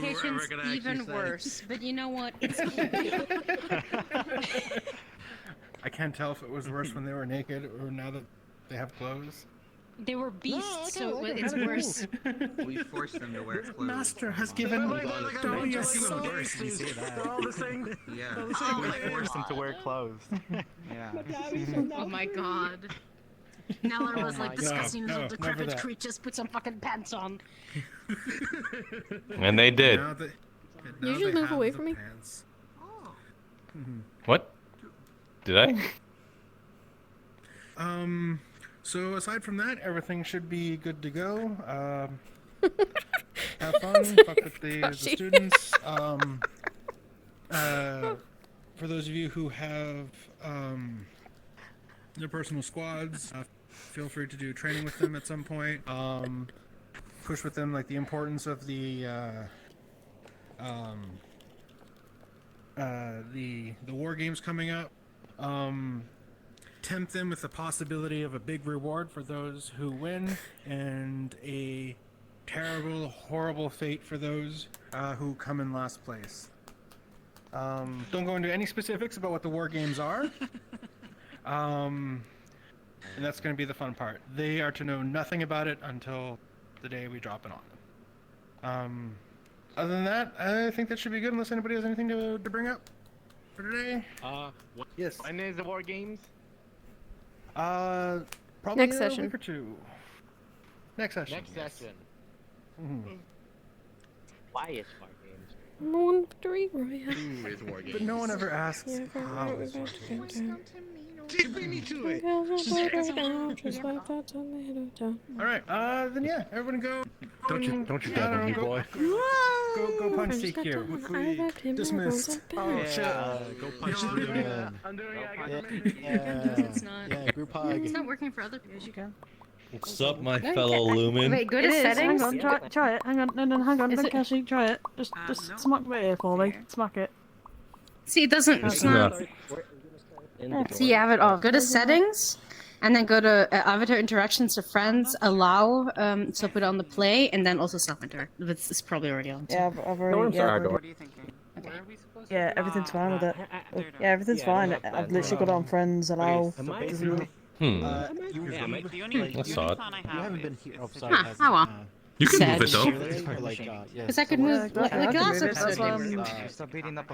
Vacation's even worse, but you know what? It's I can't tell if it was worse when they were naked or now that they have clothes. They were beasts, so it's worse. We forced them to wear clothes. Master has given Dobby a soul. They're all the same. Yeah. We forced them to wear clothes. Yeah. Oh my god. Neller was like, disgusting little decrepit creatures, put some fucking pants on. And they did. You just move away from me. What? Did I? So aside from that, everything should be good to go. Have fun, fuck with the students. For those of you who have their personal squads, feel free to do training with them at some point. Push with them like the importance of the war games coming up. Tempt them with the possibility of a big reward for those who win, and a terrible, horrible fate for those who come in last place. Don't go into any specifics about what the war games are. And that's going to be the fun part. They are to know nothing about it until the day we drop it on them. Other than that, I think that should be good unless anybody has anything to bring up for today. Yes. When is the war games? Probably Next a session. week or two. Next session. Next session. Mm-hmm. Why is war games? One victory royale. Who is war games? But no one ever asks how is war games. Beat me to it. Alright, then yeah, everyone go. Don't you dab me, boy. Go punch CQ. Dismissed. Oh shit. Go punch the It's not. Yeah, group hug. It's not working for other people. Yes, you can. What's up, my fellow Lumen? Wait, go to settings? Hang on, try it. Hang on, no, hang on. Cassie, try it. Just smack my ear for me. Smack it. See, it doesn't. It's not. See, you have it off. Go to settings, and then go to avatar interactions to friends. Allow. So put on the play, and then also self-interact. It's probably already on. Yeah, I've already. What are you thinking? Okay. Yeah, everything's fine with it. Yeah, everything's fine. I've literally got it on friends. Allow. That's odd. You haven't been here. Oh, sorry. How well? You can Sad. move it though. Because I could move like last episode. I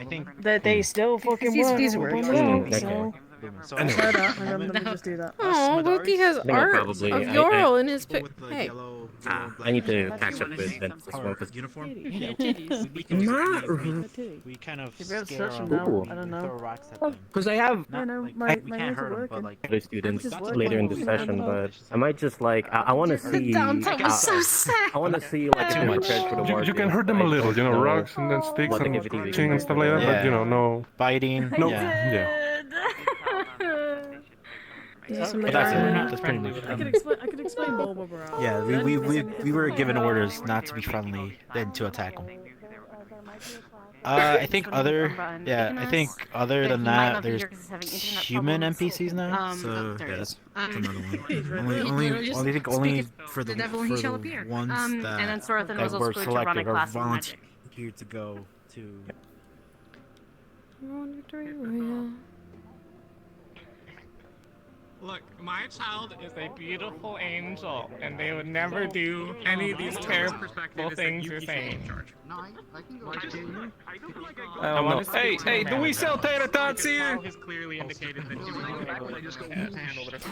think They still fucking These work. work. So try that. Hang on, let me just do that. Oh, Loki has art of Yorl in his pic. Hey. I need to catch up with Vince this one because uniform. We kind of scare them. I don't know. I have I know, we my can't hands hurt are them, but working. like other students Just later in the session, but I might just like I want to see. Downtown was so sad. I want to see like Too if much. prepared for the war You can games, hurt them a but I little, you know, don't rocks and then sticks what and activities they catching and stuff like that, Yeah. but you know, no. biting. No. Yeah. Yeah. But that's pretty neat. I could explain more where we're at. Yeah, we were given orders not to be friendly, then to attack them. I think other than that, there's human NPCs now. So yeah, that's another one. Only for the ones and then Sorothan was that also were going to run a selected or class of magic. volunteered to go to. One victory royale. Look, my child is a beautiful angel, and they would never do any of these terrible things you're saying. Hey, do we sell tater tots here? Has clearly indicated that you would handle this.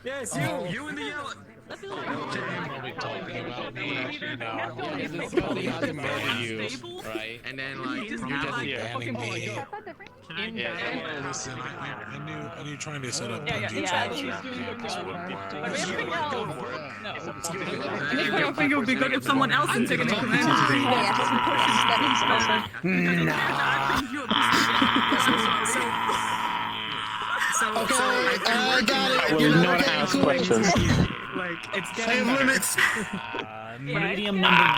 Yes, you in the yellow. Right? And then like You just see it. Listen, I knew trying to set up I think it would be good if someone else is taking it. I got it. I will not ask questions. Like, it's Same limits. Medium number.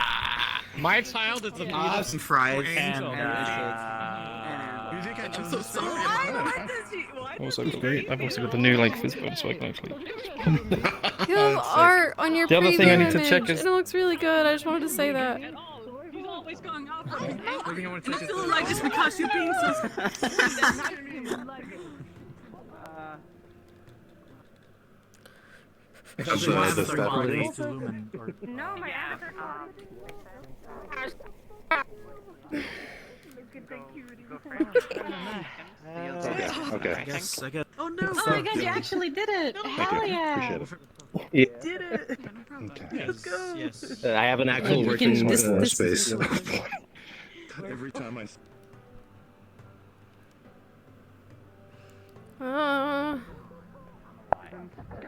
My child is a beautiful some fries angel. I'm so sorry. Also, great. I've also got the new like physical, so I can actually. You have art on your The other preview thing I need to image, check is- and it looks really good. I just wanted to say that. always going up. One thing I want to say is Feel like it's because you're being so. No, my avatar. Okay. I guess. Oh no! Oh my god, you actually did it! Hell yeah! Appreciate it. You did it! Let's go! Yes. I have an actual You working can- this- this- space. Every time I.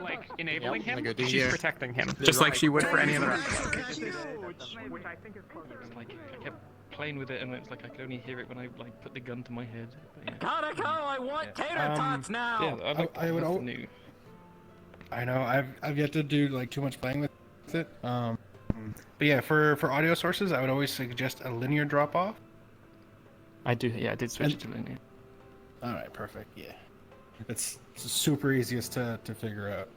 like enabling Yep, him. like I do She's here. protecting him, just like she would for any other. Which I think is closer. Like, I kept playing with it, and it's like I could only hear it when I like put the gun to my head. But, yeah. Gotta go! I want tater tots now! Yeah, I would nothing new. I know I've yet to do like too much playing with it. But yeah, for audio sources, I would always suggest a linear drop off. I did switch it to linear. All right, perfect. Yeah, it's super easiest to figure out.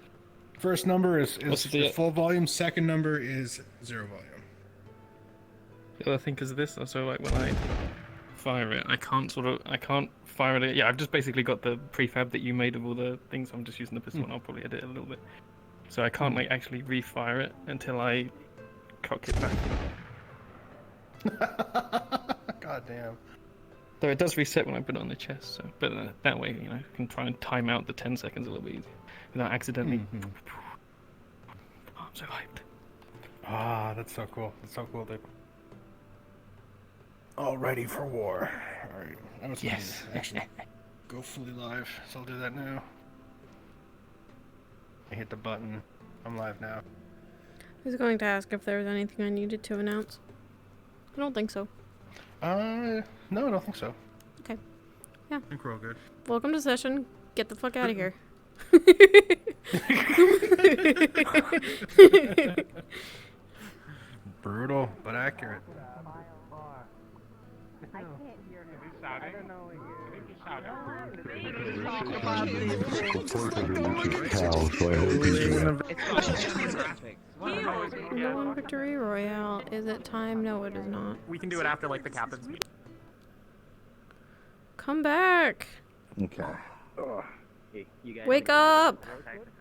First number is What's the- full volume. Second number is 0 volume. The other thing is this, so like when I fire it, I can't fire it. Yeah, I've just basically got the prefab that you made of all the things. I'm just using the pistol, and I'll probably edit it a little bit. So I can't like actually refire it until I cock it back. God damn. Though it does reset when I put it on the chest, so but that way, you know, I can try and time out the 10 seconds a little bit easier without accidentally. Oh, I'm so hyped. Ah, that's so cool. That's so cool, dude. All ready for war. All right. I was gonna actually go fully live, so I'll do that now. I hit the button. I'm live now. I was going to ask if there was anything I needed to announce. I don't think so. No, I don't think so. Okay. Yeah. I think we're all good. Welcome to session. Get the fuck out of here. Brutal, but accurate. I can't hear him. I don't know. No victory royale. Is it time? No, it is not. We can do it after like the captain's meeting. Come back. Okay. You guys Wake up.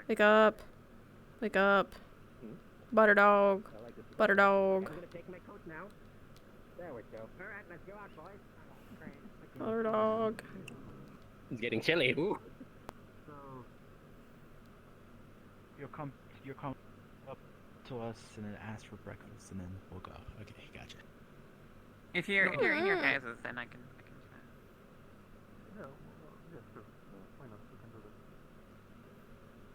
Wake up. Wake up. Butter dog. Butter dog. I'm gonna take my coat now. There we go. All right, let's go out, boys. Butter dog. It's getting chilly. Ooh. So you'll come up to us and then ask for breakfast and then we'll go. Okay, gotcha. If you're in your guys', then I can No, yes, sure. Why not? We can do this.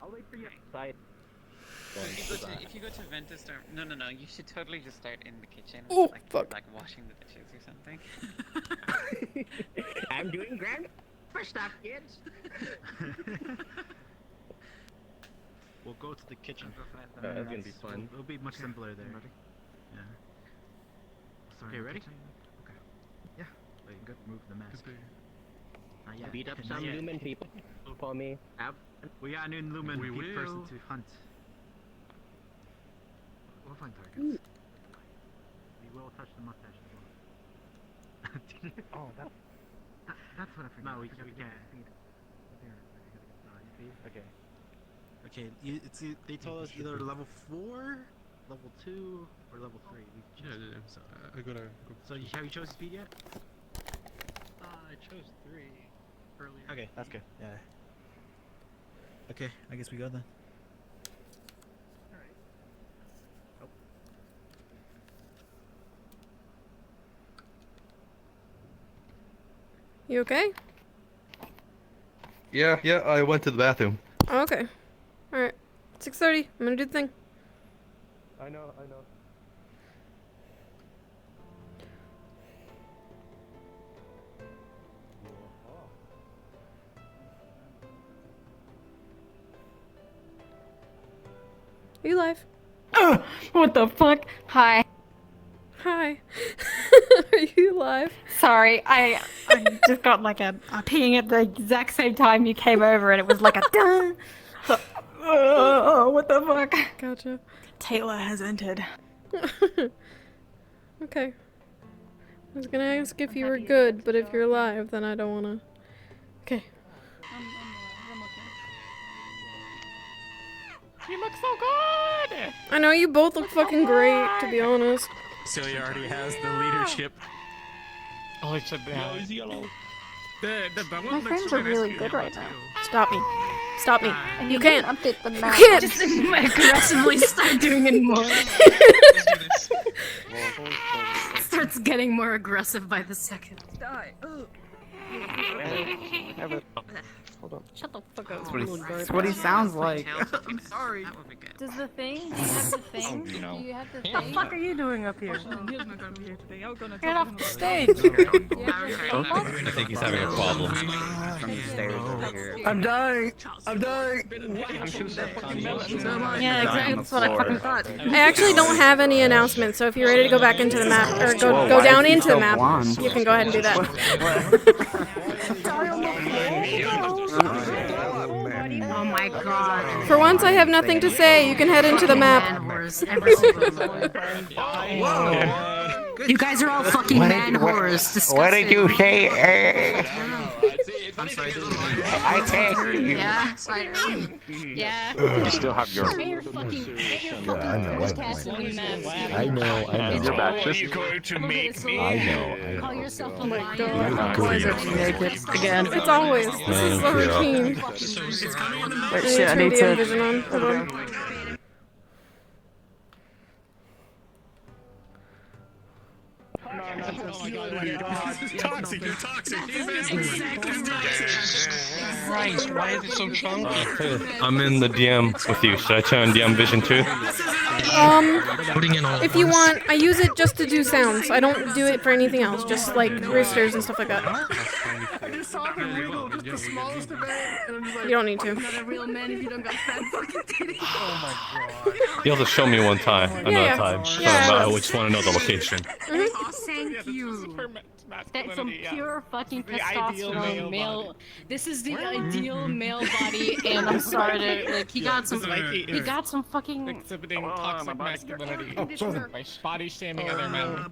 I'll wait for you outside. If you go to Ventus or no, you should totally just start in the kitchen. Oh, like, fuck. Like washing the dishes or something. I'm doing grand for stuff, kids. We'll go to the kitchen. That's gonna be fun. It'll be much simpler there. Yeah. Okay, ready? Okay. Yeah. Wait, good. Move the mask. Not yet. Beat up Not some yet. Lumen people for me. We got a new Lumen person to hunt. We'll find targets. We will touch the mustache as well. Oh, that's what I forgot. No, we can't. Okay. Okay, they told us either level 4, level 2, or level 3. Yeah. So, I gotta. So have you chosen speed yet? I chose 3 earlier. Okay, that's good. Yeah. Okay, I guess we go then. You okay? Yeah, I went to the bathroom. Oh, okay. Alright. 6:30. I'm gonna do the thing. I know. Are you live? What the fuck? Hi. Hi. Are you live? Sorry, I just got like a ping at the exact same time you came over and it was like a dun. So, what the fuck? Gotcha. Taylor has entered. Okay. I was gonna ask if you were good, but if you're alive, then I don't wanna. Okay. You look so good! I know you both look fucking great, to be honest. Celia already has the leadership. Oh, it should be. He's yellow. The My frames are really good right now. Stop me. Stop me. And You you can't. didn't update the map. can't. Just aggressively start doing it more. Starts getting more aggressive by the second. Die. Hold on. Shut the fuck up. That's what he sounds like. I'm sorry. That would be good. Does the thing? Do you have the thing? Do you have the What thing? the fuck are you doing up here? He's not gonna be here today. I'm gonna Get off the stage. You have the thing? I think he's having a problem. I'm dying. I'm dying. Yeah, exactly. That's what I fucking thought. I actually don't have any announcements, so if you're ready to go back into the map, or go down into the map, you can go ahead and do that. Oh my god. For once, I have nothing to say. You can head into the map. You guys are all fucking man whores. Disgusting. What did you say? I'm sorry. I take you. Yeah. Yeah. You still have your. I know. Your batches. you going to make me? I know. Call yourself a Why lion. is it naked again? It's always. This is the routine. Wait, shit, I need Turn the to. vision on. Hold on. Toxic, you're toxic. Christ, why is it so chunky? I'm in the DM with you. Should I turn DM vision too? If you want, I use it just to do sounds. I don't do it for anything else, just like roosters and stuff like that. I just saw him wiggle, just the smallest of it, and I'm just like, You don't need to. Not a real man if you don't got fat fucking titties. Oh my god. You'll just show me one time, another time. Yeah. I just want to know the location. Thank you. That's some pure fucking The ideal testosterone male male. This is the ideal male body, and I'm sorry to like. He got some. He got some fucking. Exhibiting toxic masculinity Oh, both of them. by body shaming other men.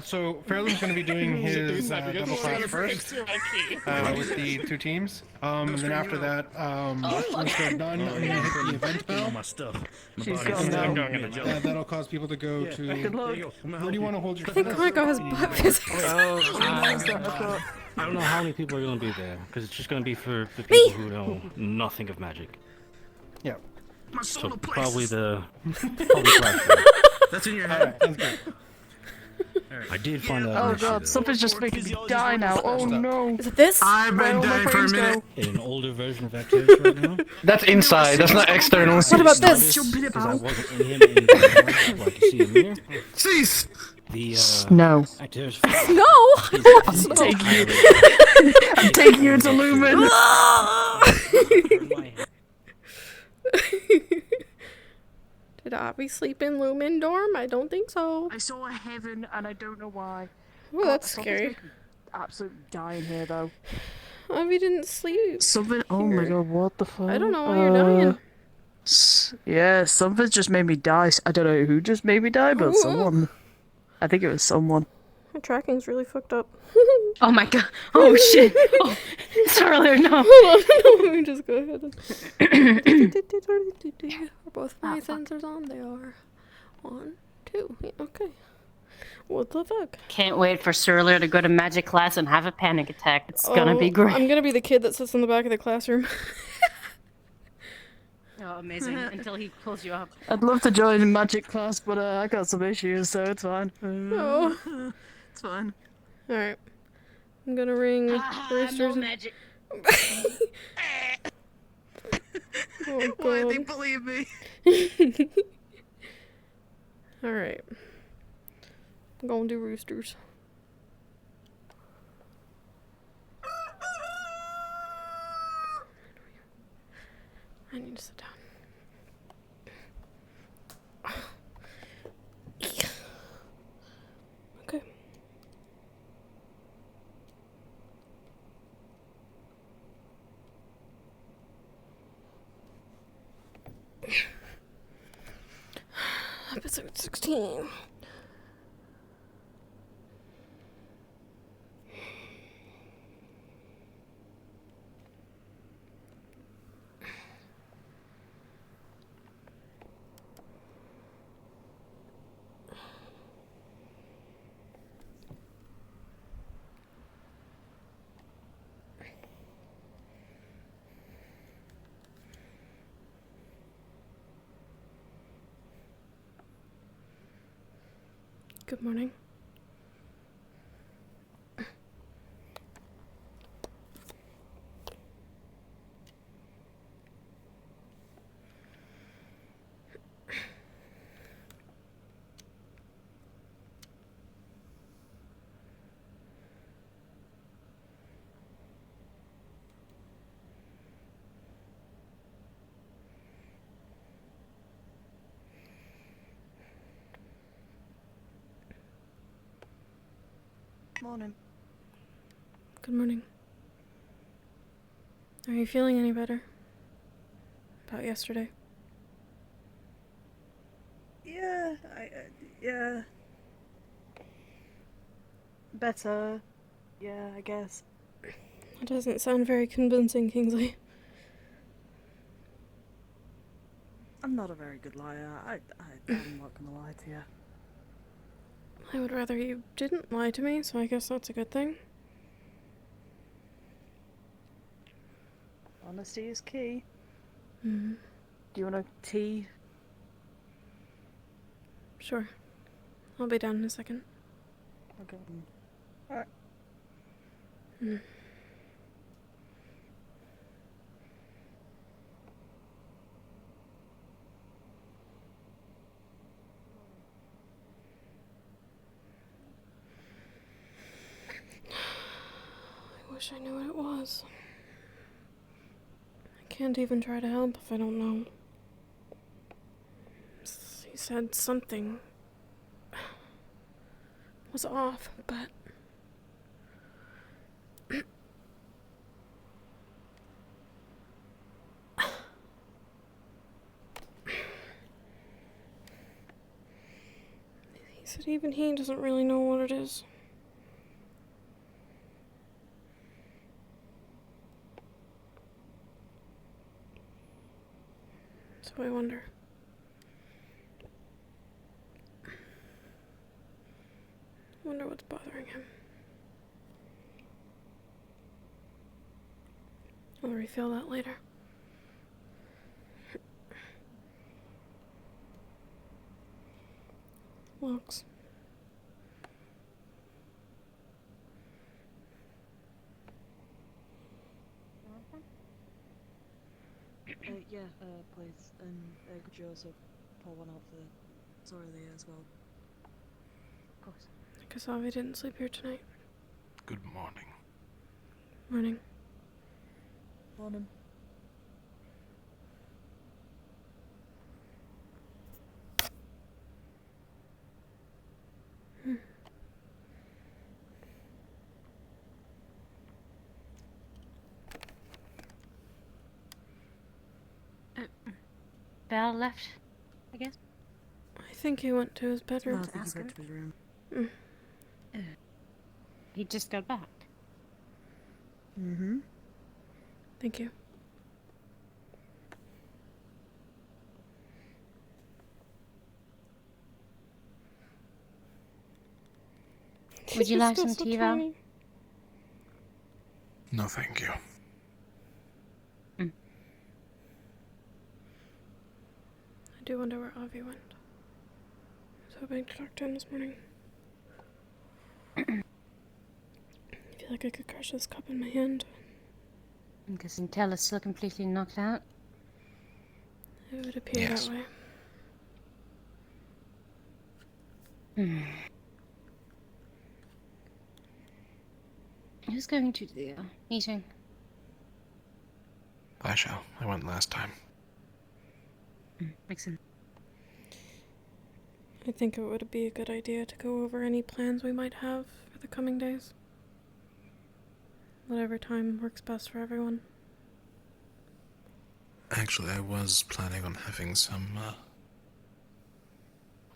So Fairland's going to be doing his double class first with the two teams. And then after that, once they're done, I'm going to hit the event bell. she's gone now. That'll cause people to go to. Good luck. Where do you want to hold your? I think Konako has butt physics. I don't know how many people are going to be there, because it's just going to be for the people who know nothing of magic. Yeah. So probably the That's in your Alright, sounds good. I did find out. Oh god, something's just making me die now. Oh no. Is it this? I've been Where all my dying for a frames minute. go? In an older version of Activus right now. That's inside. That's not external. What about this? Because I wasn't in him anymore, like you see him here. Cease. The No. Activus. No! I'm taking you to Lumen. Did Avi sleep in Lumen dorm? I don't think so. I saw a heaven and I don't know why. Oh, that's Something's scary. making me absolutely dying here though. Avi didn't sleep. Something. Oh my god, what the fuck? I don't know why you're dying. Yeah, something just made me die. I don't know who just made me die, but Ooh. someone. I think it was someone. My tracking's really fucked up. Oh my god. Oh shit. Oh, sorry, no. Hold on. Let me just go ahead and. Are both my sensors on? They are. 1, 2. Yeah, okay. What the fuck? Can't wait for Surler to go to magic class and have a panic attack. It's gonna be great. I'm gonna be the kid that sits in the back of the classroom. Oh, amazing. Until he pulls you up. I'd love to join in magic class, but I got some issues, so it's fine. Oh. It's fine. Alright. I'm gonna ring roosters. No magic. Oh, Why God. they believe me? Alright. I'm gonna do roosters. I need to sit down. Okay. Episode 16. Good morning. Morning. Good morning. Are you feeling any better? About yesterday? Yeah, yeah. Better. Yeah, I guess. That doesn't sound very convincing, Kingsley. I'm not a very good liar. I'm not gonna lie to you. I would rather you didn't lie to me, so I guess that's a good thing. Honesty is key. Mm-hmm. Do you want a tea? Sure. I'll be down in a second. Okay. Alright. Mm. I wish I knew what it was. I can't even try to help if I don't know. He said something was off, but he said even he doesn't really know what it is. So I wonder. Wonder what's bothering him. I'll refill that later. Locks. Yeah, please. And could you also pour one out for Zoralia as well? Of course. I guess Avi didn't sleep here tonight. Good morning. Morning. Morning. Bell left, I guess. I think he went to his bedroom. I think he went to his room. He just got back. Mm-hmm. Thank you. Would you like some tea, Val? No, thank you. I do wonder where Avi went. I was hoping to talk to him this morning. I feel like I could crush this cup in my hand. I'm guessing Tel is still completely knocked out. It would appear that way. Who's going to the meeting? I shall. I went last time. Makes sense. I think it would be a good idea to go over any plans we might have for the coming days. Whatever time works best for everyone. Actually, I was planning on having some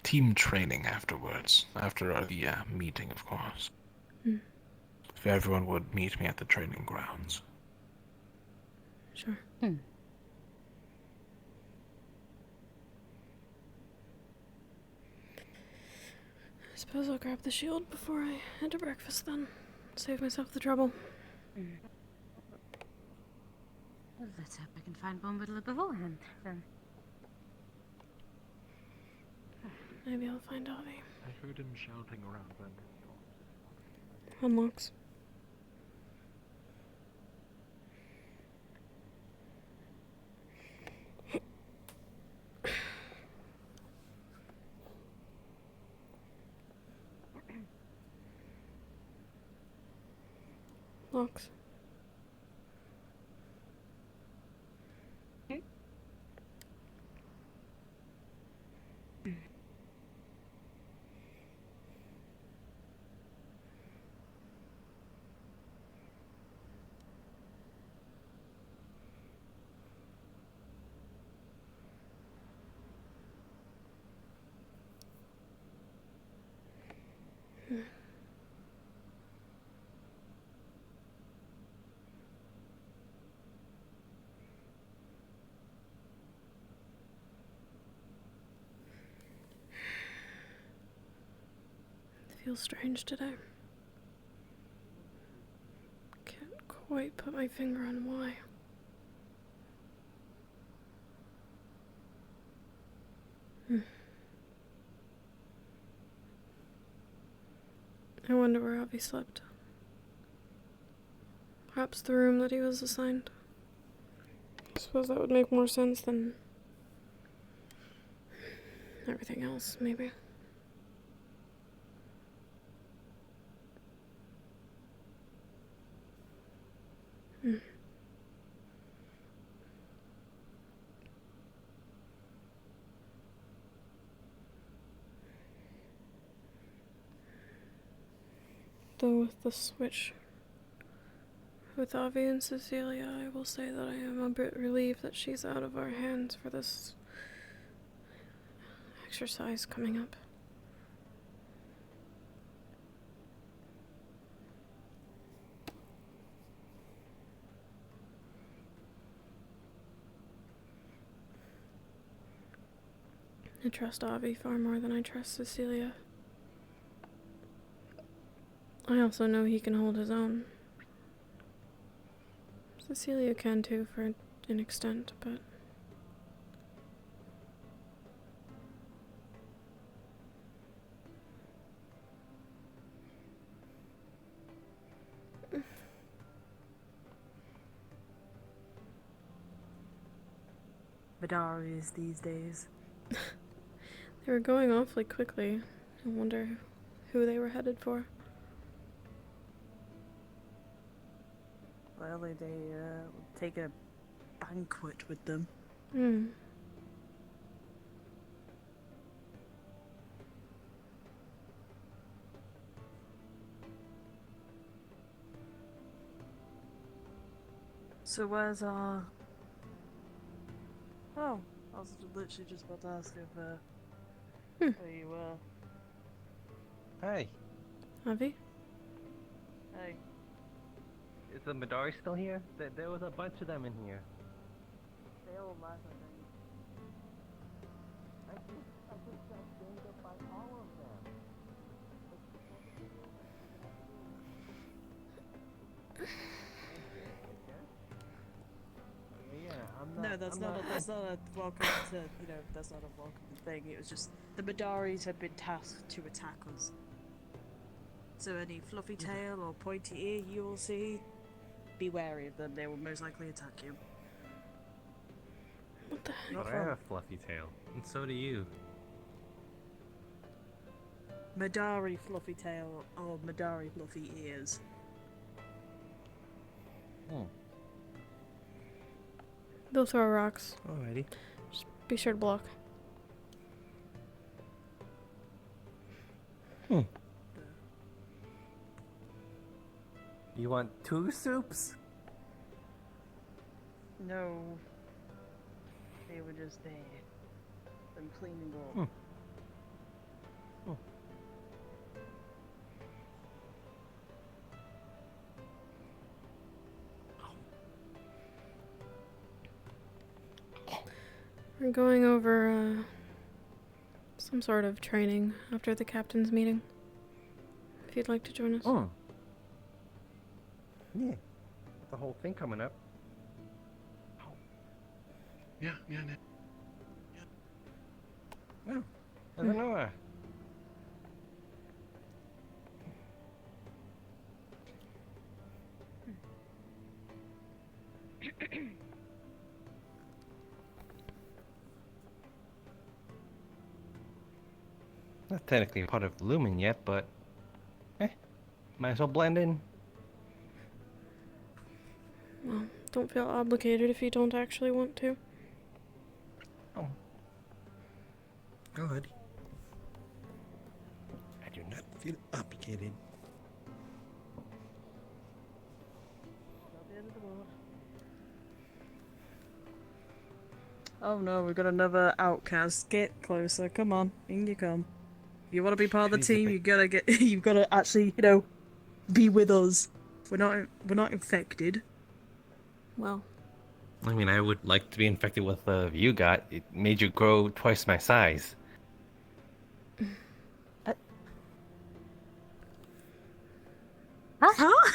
team training afterwards. After the meeting, of course. If everyone would meet me at the training grounds. Sure. I suppose I'll grab the shield before I head to breakfast then. Save myself the trouble. Well, let's hope I can find Bombadilla beforehand, then. Maybe I'll find Avi. I heard him shouting around then. Unlocks. Locks. It feels strange today. Can't quite put my finger on why. I wonder where Avi slept. Perhaps the room that he was assigned. I suppose that would make more sense than everything else, maybe. Though with the switch with Avi and Cecilia, I will say that I am a bit relieved that she's out of our hands for this exercise coming up. I trust Avi far more than I trust Cecilia. I also know he can hold his own. Cecilia can too, for an extent, but... Midaris these days. They were going awfully quickly. I wonder who they were headed for. Well, they take a banquet with them. So where's our... Oh, I was literally just about to ask if where you were. Hey. Avi? Hey. Is the Midari still here? There was a bunch of them in here. They all left, I think. I just got ganged up by all of them. Yeah, I'm not. No, that's not a welcome to, that's not a welcome thing. It was just the Midaris had been tasked to attack us. So any fluffy tail or pointy ear you will see, be wary of them. They will most likely attack you. What the heck? But I have a fluffy tail, and so do you. Midari fluffy tail or Midari fluffy ears. They'll throw rocks. Alrighty. Just be sure to block. You want 2 soups? No. They were just there. I'm cleaning up. We're going over some sort of training after the captain's meeting. If you'd like to join us. Yeah. The whole thing coming up. Yeah. Yeah. Well, I don't know. Not technically part of Lumen yet, but might as well blend in. Well, don't feel obligated if you don't actually want to. Oh. Go ahead. I do not feel obligated. Oh no, we've got another outcast. Get closer, come on, in you come. If you want to be part of the team, you gotta get. You've got to actually, be with us. We're not infected. Well, I mean, I would like to be infected with the you got. It made you grow twice my size. Huh?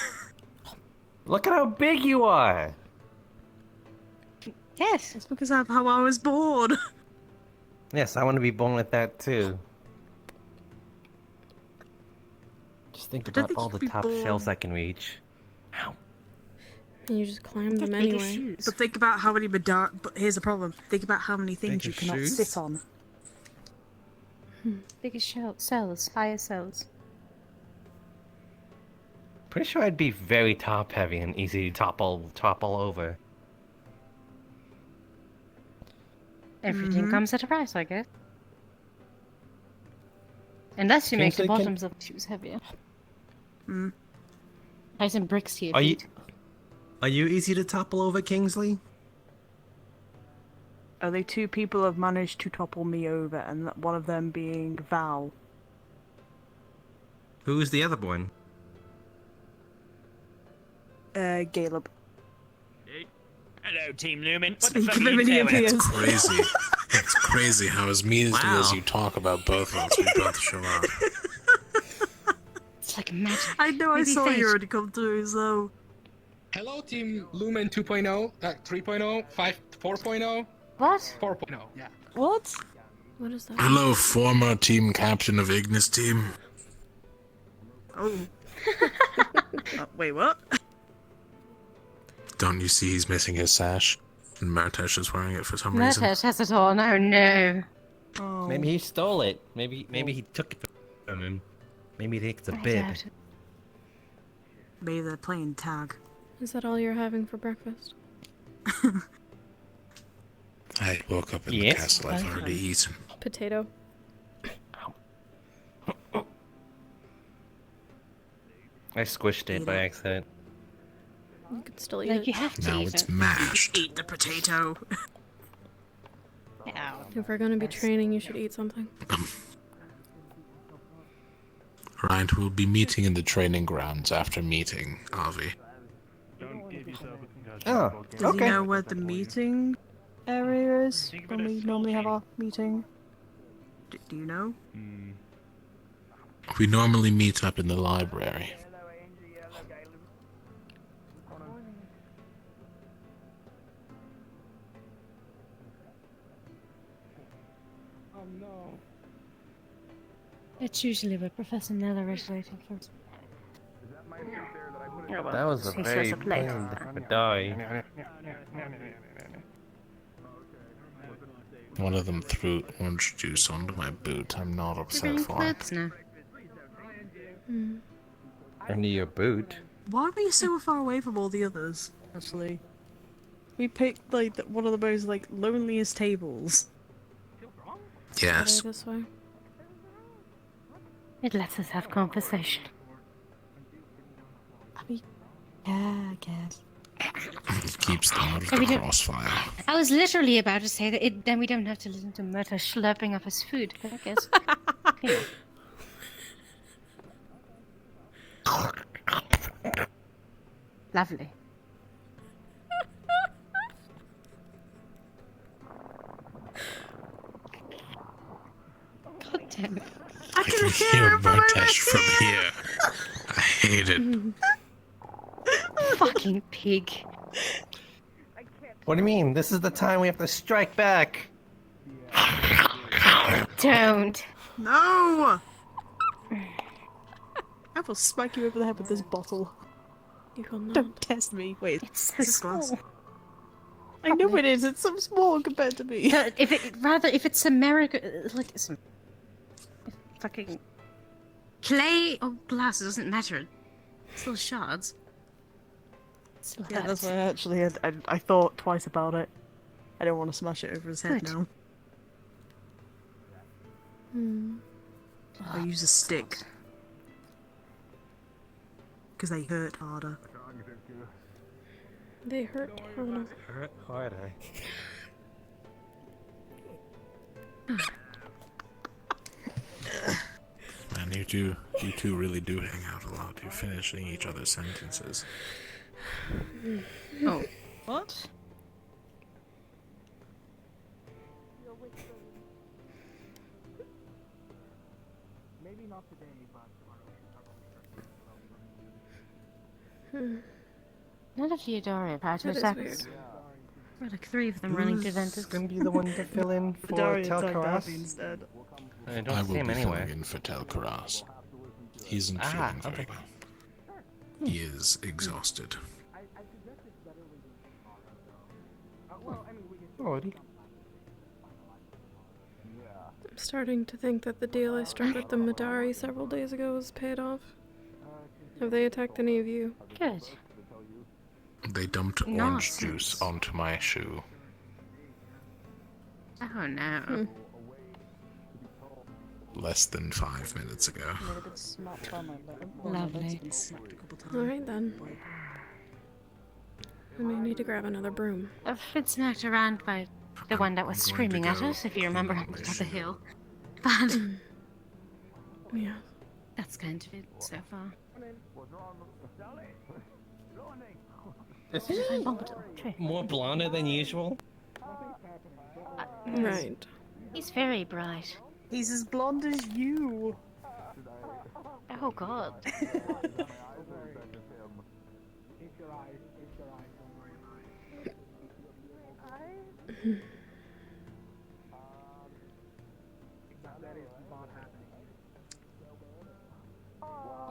Look at how big you are. Yes. It's because of how I was born. Yes, I want to be born with that too. Just think about all the top shelves I can reach. Ow. you just climb them anyway. But think about how many Midari. But here's the problem. Think about how many things you Bigger cannot shoes? sit on. Bigger cells, higher cells. Pretty sure I'd be very top heavy and easy to topple over. Everything comes at a price, I guess. Unless you make the Kingsley, bottoms of the shoes heavier. Tie some bricks to your Are feet. Are you easy to topple over, Kingsley? Only 2 people have managed to topple me over, and one of them being Val. Who's the other one? Caleb. Hello, Team Lumen. What Speak the fuck of are him you and he doing? appears. It's crazy. It's crazy how as immediately as you talk about both of us, we both show up. It's like magic. I know I Maybe saw fate. you already come through, so... Hello, Team Lumen 2.0, 3.0, 4.0. What? 4.0, yeah. What? What is that? Hello, former team captain of Ignis team. Oh. Wait, what? Don't you see he's missing his sash? And Martesh is wearing it for some reason. Mertesh has it on. Oh no. Oh. Maybe he stole it. Maybe he took it from him. Maybe he thinks it's a I bib. doubt it. Maybe they're playing tag. Is that all you're having for breakfast? I woke up in the Yes. castle. I've already eaten. Potato. I squished it by accident. You could still eat Like it. you have to Now eat it's it. mashed. Eat the potato. Ow. If we're gonna be training, you should eat something. Right, we'll be meeting in the training grounds after meeting, Avi. Oh, Does he know where the meeting area is when we normally have our meeting? Do you know? We normally meet up in the library. Oh no. It's usually where Professor Neller is waiting for us. That was a He very says a place. plain Midari. One of them threw orange juice onto my boot. I'm not upset for it. No. Under your boot. Why are you so far away from all the others, actually? We picked, one of the most, loneliest tables. Yes. This way. It lets us have conversation. Yeah, I guess. It keeps them out of And we the don't- crossfire. I was literally about to say that then we don't have to listen to Murta slurping up his food, but I guess. You know. Lovely. God damn it. I can hear Martesh from here. I hate it. Fucking pig. What do you mean? This is the time we have to strike back. Don't. No! I will smack you over the head with this bottle. You will not. Don't test me. Wait, It's so this glass. small. I know it is. It's so small compared to me. If it's America, like some. fucking clay or glass, it doesn't matter. It's still shards. Still Yeah, that's hurts. why I thought twice about it. I don't want to smash it over his head Good. now. Hmm. I'll use a stick. Because they hurt harder. They hurt harder. Hurt harder. Man, you two really do hang out a lot. You're finishing each other's sentences. Oh. What? Maybe not today, but None of Theodora about to That is attack weird. us. We're like 3 of them running to Ventus. Gonna be the one to fill in for Midari attacked Telkaras? Abby instead. I I don't see will him be anywhere. filling in for Telkaras. He isn't Ah, feeling very okay. well. He is exhausted. Alrighty. I'm starting to think that the deal I struck with the Midari several days ago has paid off. Have they attacked any of you? Good. They dumped orange Nonsense. juice onto my shoe. Oh no. Less than 5 minutes ago. They've been smacked by my leg. Lovely. Been smacked a couple times. Alright then. I may need to grab another broom. I've been smacked around by the one that was I'm going screaming to at go us, if you remember, on clean top of the my hill. But Yeah. that's kind of it so far. Is Did I he bump it? True. more blonde than usual? Right. He's very bright. He's as blonde as you. Oh god.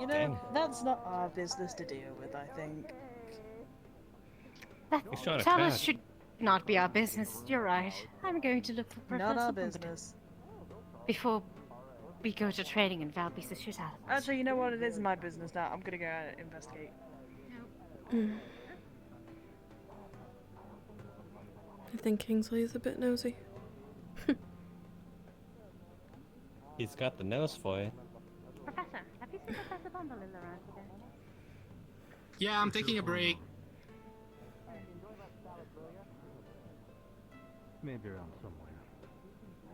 You know, that's not our business to deal with, I think. He's trying to Tellus crash. should not be our business. You're right. I'm going to look for Professor Not our Pumpkin business. before we go to trading and Val beats the shit out of us. Actually, you know what? It is my business now. I'm gonna go out and investigate. I think Kingsley is a bit nosy. He's got the nose for it. Professor, have you seen Professor Bumble around today? Yeah, I'm taking a break. Maybe around somewhere.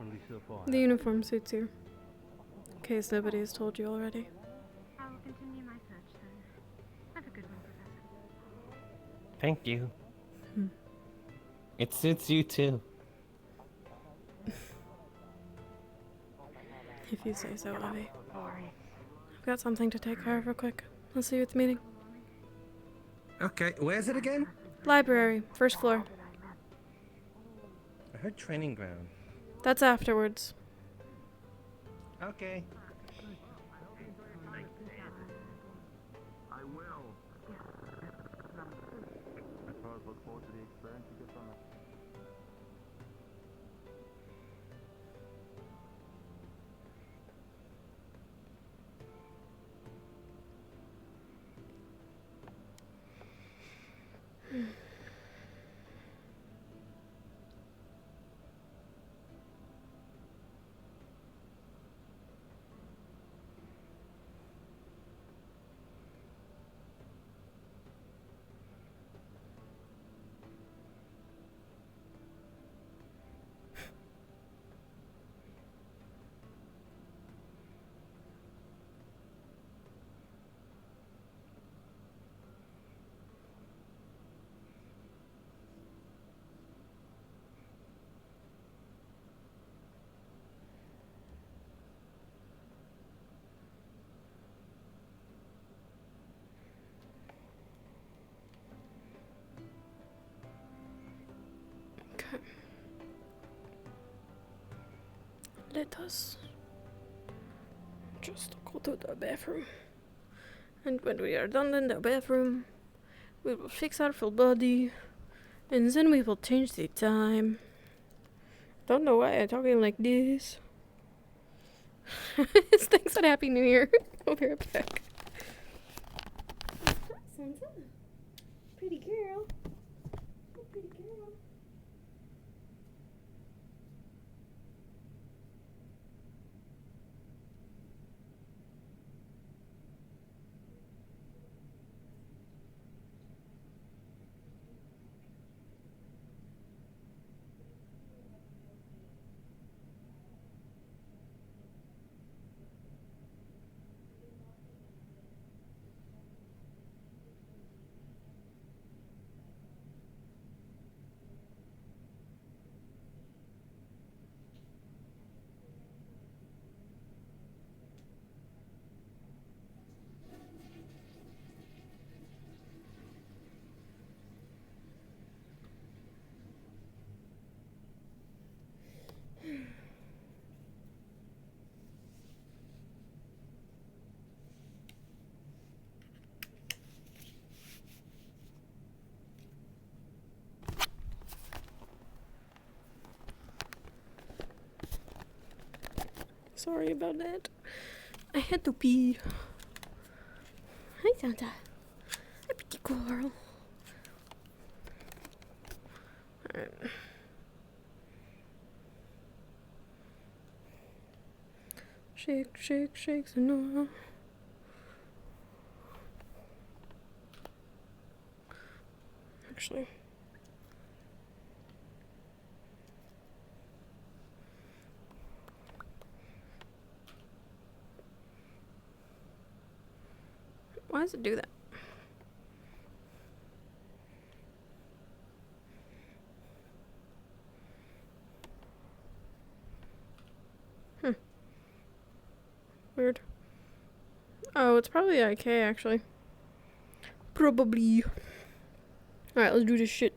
At least so far. The uniform suits you. In case nobody has told you already. I will continue my search then. Have a good one, Professor. Thank you. Hmm. It suits you too. If you say so, Abby. I've got something to take care of real quick. I'll see you at the meeting. Okay, where's it again? Library, first floor. I heard training ground. That's afterwards. Okay. I will. I suppose look forward to the experience you get from it. Okay. Let us just go to the bathroom. And when we are done in the bathroom, we will fix our full body. And then we will change the time. Don't know why I'm talking like this. Thanks and Happy New Year. I'll be right back. Santa. Pretty girl. Pretty girl. Sorry about that. I had to pee. Hi, Santa. Hi, pretty girl. Alright. Shake, shake, shake, Sonora. Actually. Why does it do that? Weird. Oh, it's probably IK actually. Probably. Alright, let's do this shit.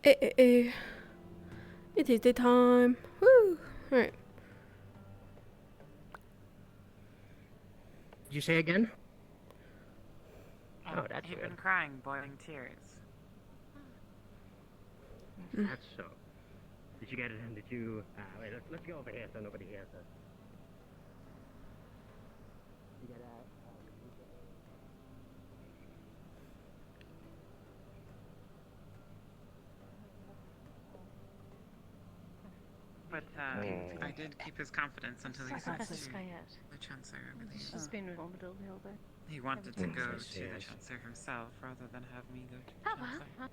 It is the time. Woo! Alright. Did you say again? Oh, that's you've weird. been crying, boiling tears. That's so. Did you get it? Did you? Wait, let's go over here so nobody hears us. You get But I did keep his confidence until he said to the Chancellor, I believe. She's been with Orbital the whole day. He wanted to go I to see, the I see. Chancellor himself rather than have me go to the Oh, Chancellor.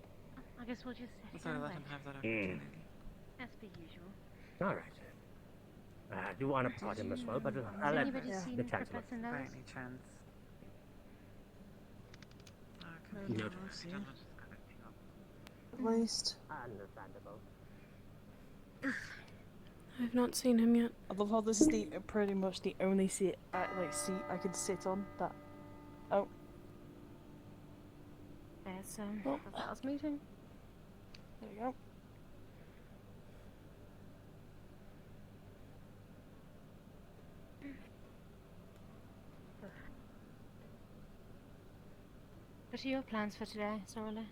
I guess we'll just So I let him have that opportunity. as per usual. All right. I do want to part him as well, but I'll let anybody seen the Chancellor. Professor By Nose? any chance. No. I don't know, just got it, you know. At least. Understandable. I've not seen him yet. I love how this is the pretty much the only seat I can sit on. That. Oh. There's Oh. the Val's meeting. There you go. What are your plans for today, Sorla?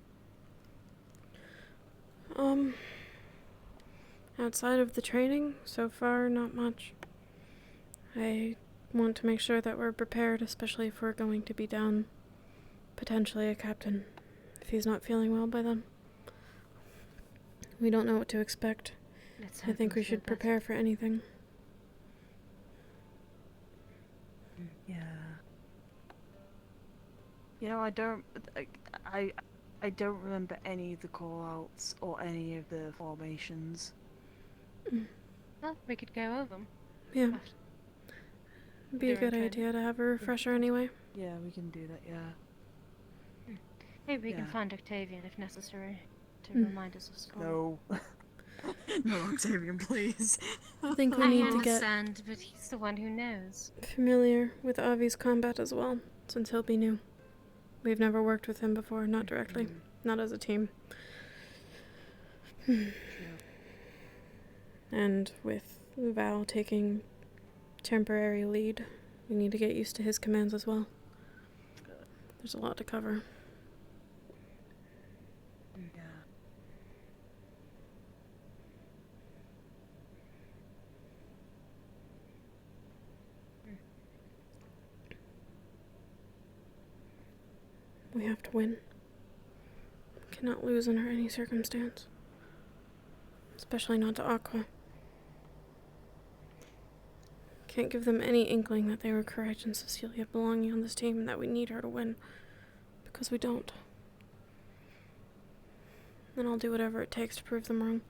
Outside of the training, so far, not much. I want to make sure that we're prepared, especially if we're going to be down potentially a captain, if he's not feeling well by then. We don't know what to expect. I think we should prepare for anything. Yeah. You know, I don't remember any of the call-outs or any of the formations. Well, we could go over them. Yeah. It'd be a During good training. idea to have a refresher anyway. Yeah, we can do that, yeah. Maybe we can Yeah. find Octavian if necessary to Hmm. remind us of school. No. No, Octavian, please. I think we I need to get understand, but he's the one who knows. familiar with Avi's combat as well, since he'll be new. We've never worked with him before, not directly, not as a team. And with Val taking temporary lead, we need to get used to his commands as well. There's a lot to cover. Yeah. We have to win. Cannot lose under any circumstance. Especially not to Aqua. Can't give them any inkling that they were correct in Cecilia belonging on this team and that we need her to win. Because we don't. And I'll do whatever it takes to prove them wrong.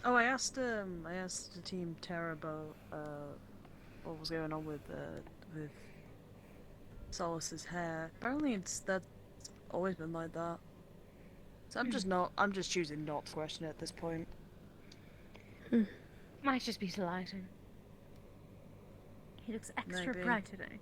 Oh, I asked the team Terra about what was going on with Solace's hair. Apparently that's always been like that. So I'm just choosing not to question it at this point. Might just be the lighting. He looks extra Maybe. bright today.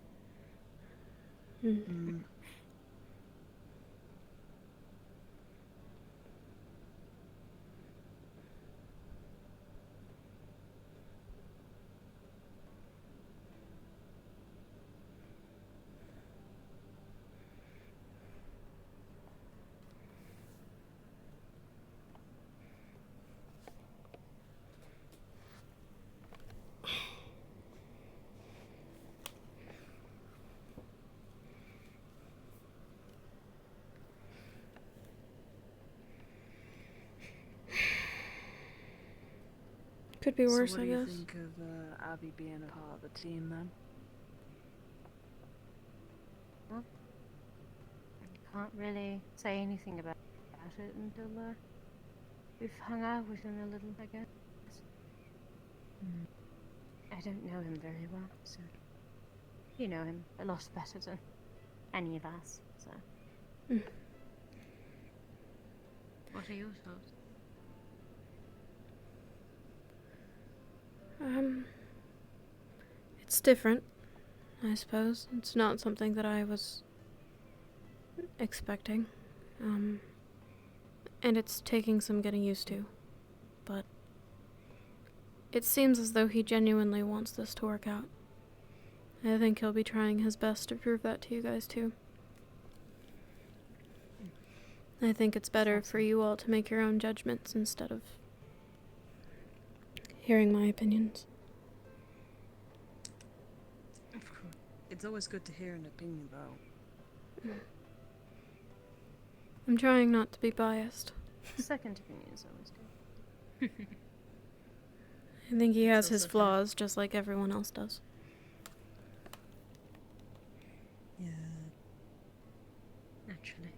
Could be worse, so I guess. What do you think of Abby being a part of the team then? Well, I can't really say anything about it until we've hung out with him a little, I guess. I don't know him very well, so you know him a lot better than any of us, so. What are your thoughts? It's different, I suppose. It's not something that I was expecting. And it's taking some getting used to. But it seems as though he genuinely wants this to work out. I think he'll be trying his best to prove that to you guys too. I think it's better for you all to make your own judgments instead of hearing my opinions. Of course. It's always good to hear an opinion, though. I'm trying not to be biased. Second opinion is always good. I think he has his flaws, just like everyone else does. Yeah. Naturally.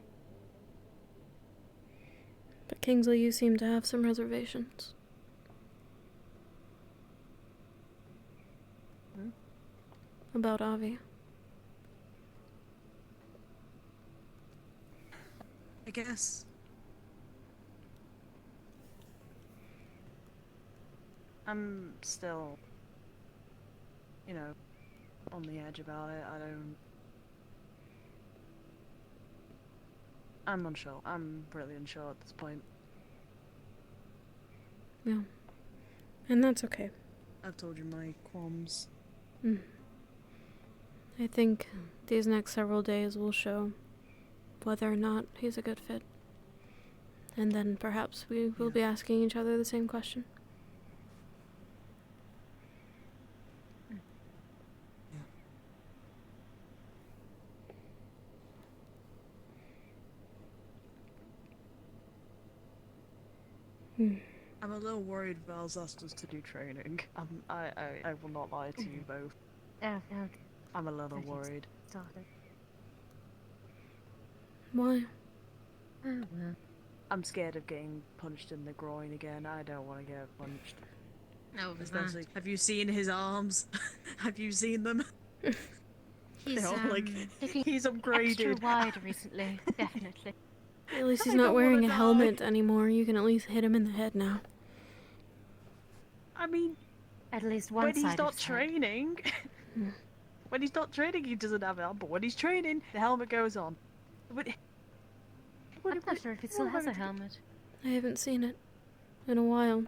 But Kingsley, you seem to have some reservations. About Avi. I guess I'm still, you know, on the edge about it. I'm unsure. I'm really unsure at this point. Yeah. And that's okay. I've told you my qualms. I think these next several days will show whether or not he's a good fit. And then perhaps we will be asking each other the same question. I'm a little worried Val's asked us to do training. I will not lie to you both. Okay. I'm a little worried. Started. Why? Oh, well. I'm scared of getting punched in the groin again. I don't want to get punched. No, Especially, have you seen his arms? Have you seen them? He's looking he's upgraded. Extra wide recently, definitely. At least he's not wearing a helmet anymore. You can at least hit him in the head now. I mean, at least one when side he's not of his head. training, when he's not training, he doesn't have a helmet. But when he's training, the helmet goes on. But I'm not sure if it still has a helmet. I haven't seen it in a while.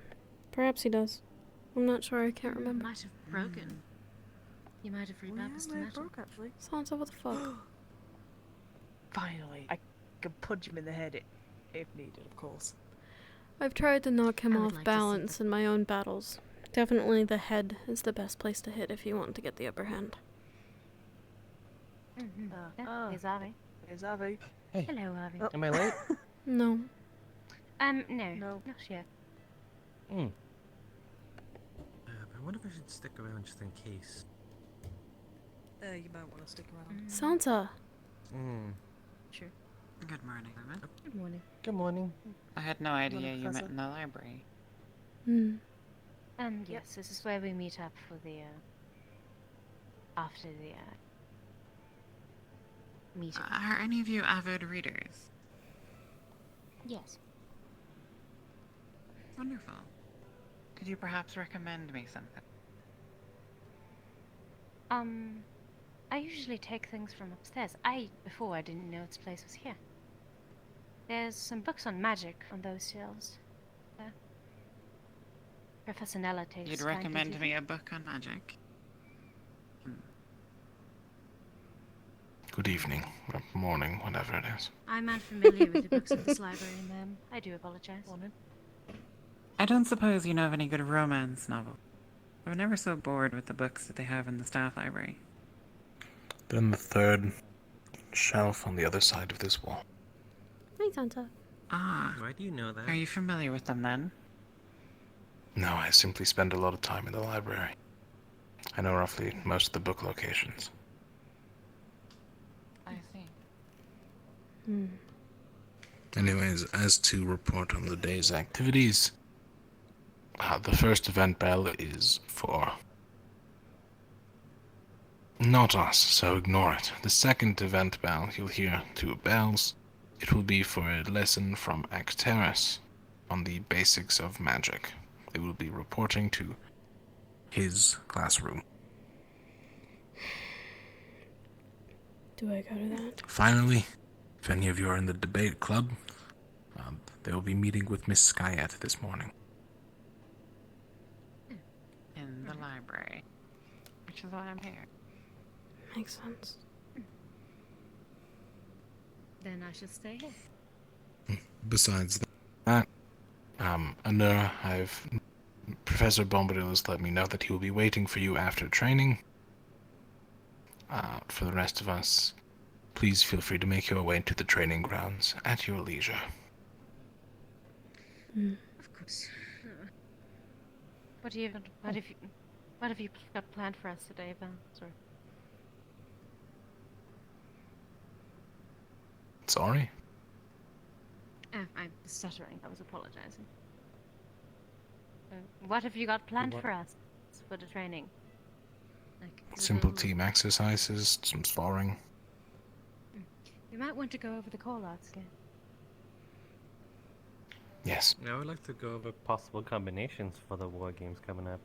Perhaps he does. I'm not sure, I can't remember. Might have broken. You might have repurposed the metal. Broke, actually. Sansa, what the fuck? Finally, I can punch him in the head if needed, of course. I've tried to knock him I would off like to see balance in my own battles. Definitely the head is the best place to hit if you want to get the upper hand. Here's Avi. Here's Avi. Hey. Hello, Avi. Am I late? No. No. Not yet. Hmm. I wonder if I should stick around just in case. You might want to stick around. Sansa! Sure. Good morning, women. Good morning. Good morning. I had no idea Morning, you met Professor. in the library. Yes, this is where we meet up for the, after the, meeting. Are any of you avid readers? Yes. Wonderful. Could you perhaps recommend me something? I usually take things from upstairs. Before I didn't know this place was here. There's some books on magic on those shelves. There. Professor Nella takes. You'd recommend me a book on magic? Good evening, or morning, whatever it is. I'm unfamiliar with the books in this library, ma'am. I do apologize. I don't suppose you know of any good romance novels. I'm never so bored with the books that they have in the staff library. Then the third shelf on the other side of this wall. Hi, Sansa. Ah. Why do you know that? Are you familiar with them then? No, I simply spend a lot of time in the library. I know roughly most of the book locations. I see. Anyways, as to report on the day's activities, the first event bell is for not us, so ignore it. The second event bell, you'll hear 2 bells. It will be for a lesson from Acteris on the basics of magic. They will be reporting to his classroom. Do I go to that? Finally, if any of you are in the debate club, they will be meeting with Miss Skyette this morning. In the library. Which is why I'm here. Makes sense. Then I should stay here. Besides that, Anura, Professor Bombadil has let me know that he will be waiting for you after training. For the rest of us, please feel free to make your way to the training grounds at your leisure. Of course. What have you got planned for us today, Val? Sorry. Sorry? I'm stuttering. I was apologizing. What have you got planned What? for us for the training? Like Simple team exercises, some sparring. You might want to go over the call-outs again. Yes. I would like to go over possible combinations for the war games coming up.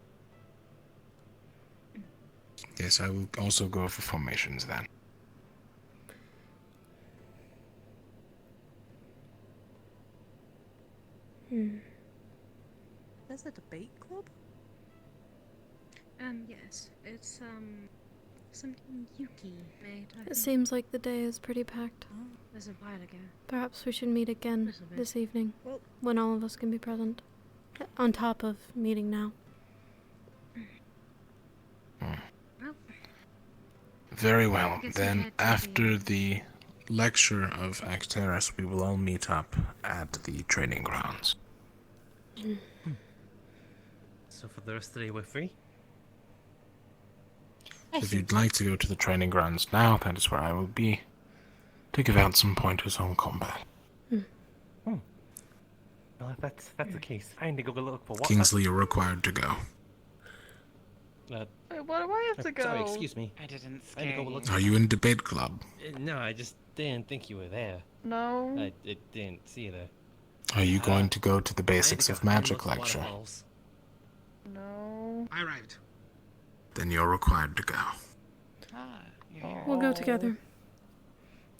Yes, I will also go for formations then. There's a debate club? Yes. It's, something Yuki made, I It think. seems like the day is pretty packed. Oh, it was a while ago. Perhaps we should meet again Little bit. this evening, Well- when all of us can be present. On top of meeting now. Well, Very well. I guess we Then, head to after the lecture of Acteris, we will all meet up at the training grounds. So for the rest of the day, we're free? If you'd like to go to the training grounds now, that is where I will be, to give out some pointers on combat. Well, if that's the case, I need to go look for what. Kingsley, you're required to go. Uh, Why do I have to go? Sorry, excuse me. I didn't I had to scare go you. look. Are you in debate club? No, I just didn't think you were there. No. I didn't see you there. Are you going to go to the I had basics to of go and magic look for lecture? waterfalls. No. I arrived. Then you're required to go. Ah, you're here. We'll go together.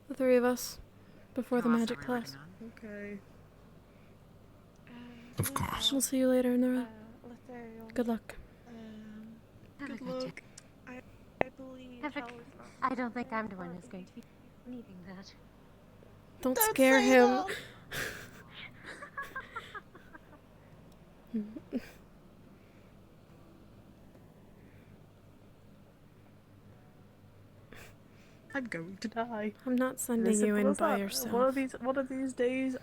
The 3 of us. Before the How else magic are we working class. on? Okay. Of course. We'll see you later, Nora. Good luck. Good luck. I believe. I don't think I'm the one who's going to be needing that. Don't scare him. I'm going to die. I'm not sending you in by yourself. One of these days,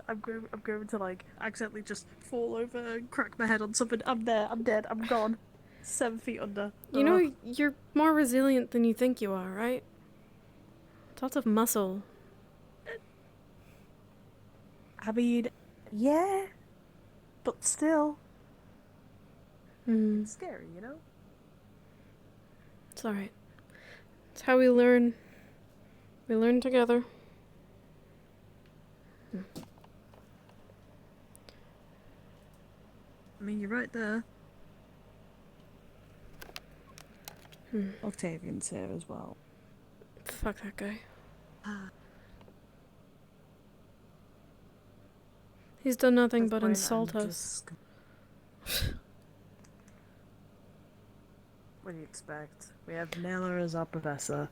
I'm going to like accidentally just fall over and crack my head on something. I'm there. I'm dead. I'm gone. 7 feet under. You know, you're more resilient than you think you are, right? It's lots of muscle. I mean, yeah, but still, it's scary, you know? It's alright. It's how we learn. We learn together. I mean, you're right there. Octavian's here as well. Fuck that guy. He's done nothing but insult us. What do you expect? We have Nella as our professor.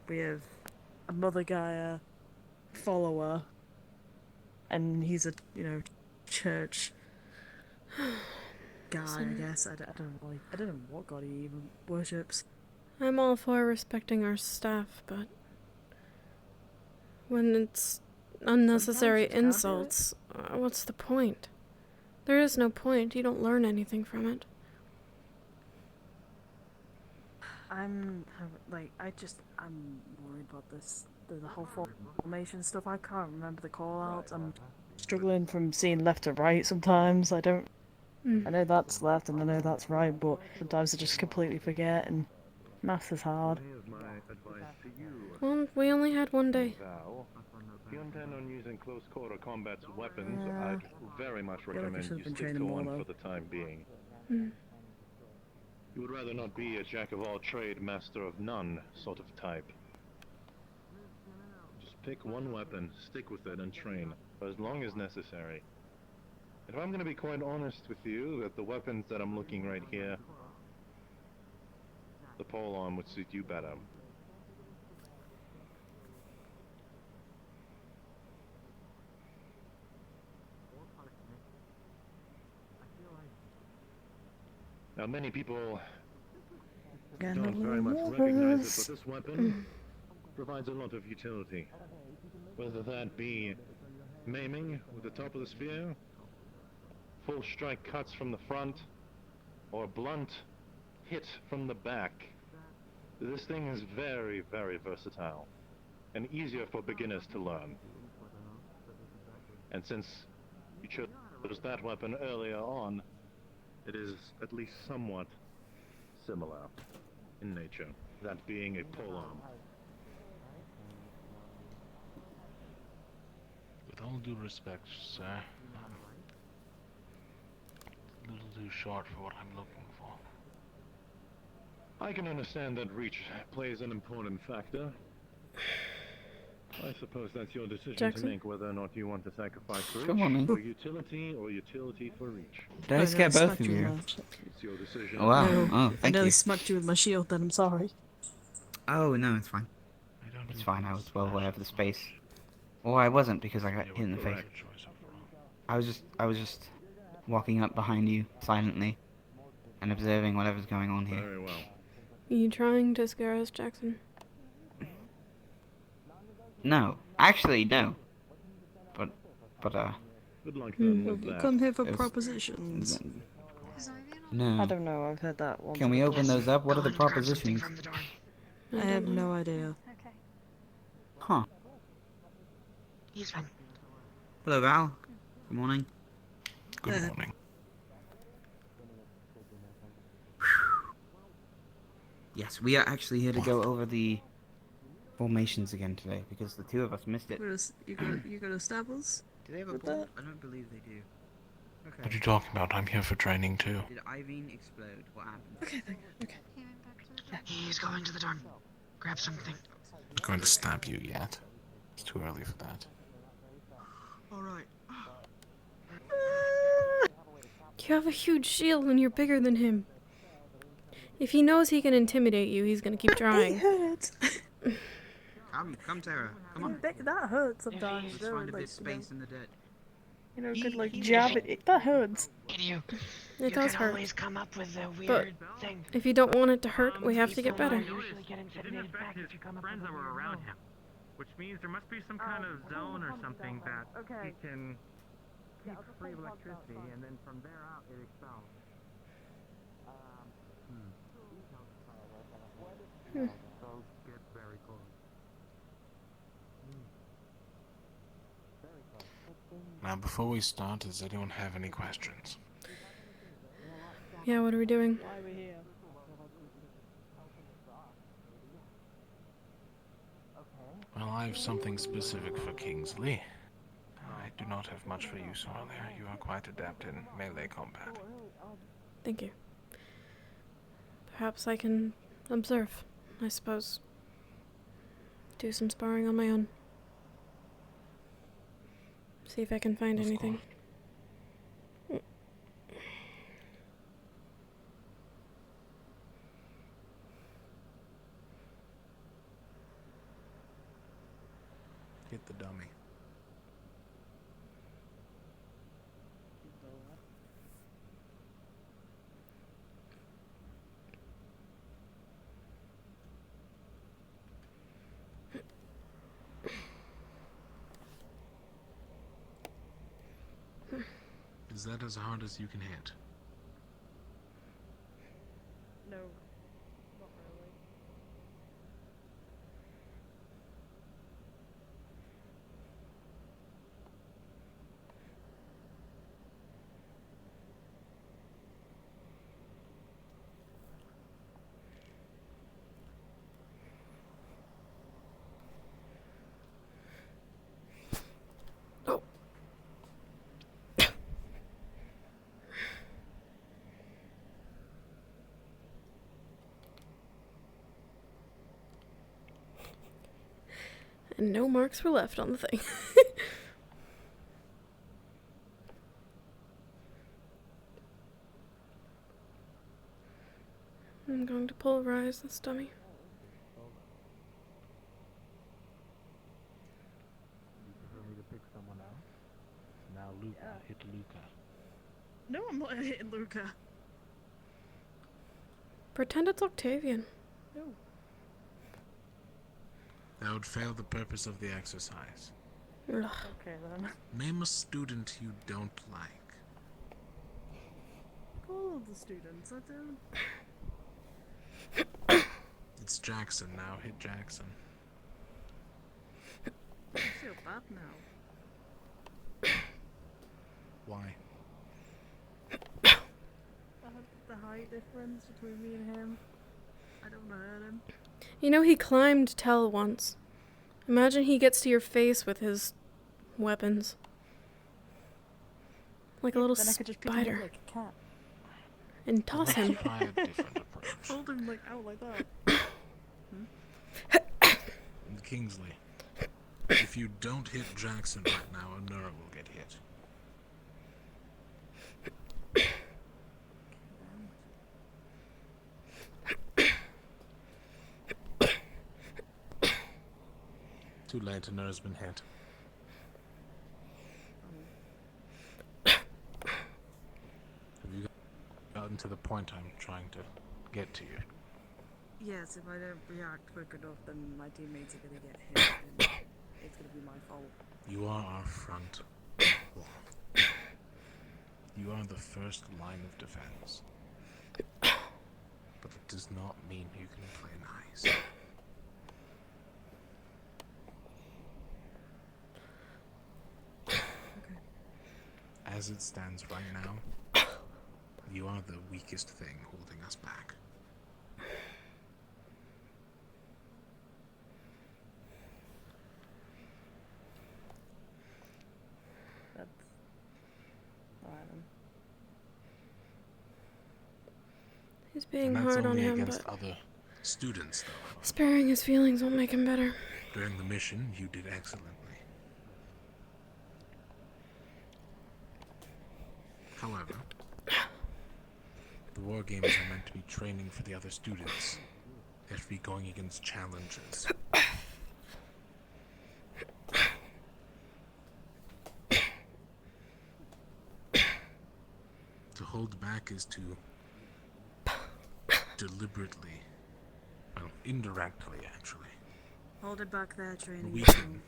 We have a Mother Gaia follower. And he's a, church guy, I guess. I don't know what god he even worships. I'm all for respecting our staff, but when it's unnecessary insults, what's the point? There is no point. You don't learn anything from it. I'm worried about this, the whole formation stuff. I can't remember the call-outs. I'm struggling from seeing left to right sometimes. I know that's left and I know that's right, but sometimes I just completely forget, and maths is hard. Well, we only had one day. If you intend on using close quarter combat weapons, I'd very much recommend you stick to one for the time being. You would rather not be a jack-of-all-trade, master of none sort of type. Just pick one weapon, stick with it, and train for as long as necessary. If I'm going to be quite honest with you, that the weapons that I'm looking right here, the polearm would suit you better. Now, many people don't very much recognize it, but this weapon provides a lot of utility. Whether that be maiming with the top of the spear, full strike cuts from the front, or blunt hit from the back. This thing is very, very versatile, and easier for beginners to learn. And since you chose that weapon earlier on, it is at least somewhat similar in nature, that being a polearm. With all due respect, sir, a little too short for what I'm looking for. I can understand that reach plays an important factor. I suppose that's your decision to make, whether or not you want to sacrifice reach for utility or utility for reach. Did I scare both of you? It's your decision. Oh, wow. No, Oh, I thank nearly you. smacked you with my shield, then I'm sorry. Oh, no, it's fine. It's fine, I was well aware of the space. Well, I wasn't, because I got hit in the face. I was just walking up behind you, silently, and observing whatever's going on here. Very well. Are you trying to scare us, Jackson? No. Actually, no. But, Good luck then with You that. come here for propositions. No. I don't know, I've heard that once. Can we open those up? What are the propositions? I have no idea. Huh. He's fine. Hello, Val. Good morning. Good morning. Yes, we are actually here to go over the formations again today, because the two of us missed it. You gonna stab us? Do they have a with ball? that? I don't believe they do. Okay. What are you talking about? I'm here for training too. Did Irene explode? What happened? Okay, thank you. Okay. He's going to the door. Grab something. I'm going to stab you yet. It's too early for that. Alright. You have a huge shield and you're bigger than him. If he knows he can intimidate you, he's gonna keep trying. It hurts. Come, Sarah. Come on. That hurts sometimes. Let's find a bit of space in the dirt. You know, good like jab it. That hurts. You It does can hurt. always come up with a But weird thing. if you don't want it to hurt, we have to get better. Usually get intimidated back if you come up friends that were around him, which means there must be some kind of zone or something that he can keep free of electricity, and then from there out it expels. So get very close. Now, before we start, does anyone have any questions? Yeah, what are we doing? Why are we here? Well, I have something specific for Kingsley. I do not have much for you, Sorlia. You are quite adept in melee combat. Thank you. Perhaps I can observe, I suppose. Do some sparring on my own. See if I can find anything. Hit the dummy. Is that as hard as you can hit? No, not really. And no marks were left on the thing. I'm going to pulverize this dummy. You prefer me to pick someone else? Now Luca, hit Luca. No, I'm not hitting Luca. Pretend it's Octavian. No. That would fail the purpose of the exercise. Ugh. Okay then. Name a student you don't like. All of the students, I don't. It's Jackson now. Hit Jackson. I feel bad now. Why? The height difference between me and him. I don't hurt him. You know, he climbed Tell once. Imagine he gets to your face with his weapons. Like a little Then I could just pick him up spider. like a cat. And toss him. Try a different approach. Hold him like out like that. Kingsley, if you don't hit Jackson right now, Anura will get hit. Too late, Anura's been hit. Have you gotten to the point I'm trying to get to you? Yes, if I don't react quick enough, then my teammates are gonna get hit, and it's gonna be my fault. You are our front wall. You are the first line of defense. But it does not mean you can play nice. As it stands right now, you are the weakest thing holding us back. That's alright then. He's being And that's hard on only him, against but other students, though. sparing his feelings won't make him better. During the mission, you did excellently. However, The war games are meant to be training for the other students. They have to be going against challenges. To hold back is to deliberately, well, indirectly actually, Hold it back there, training. weaken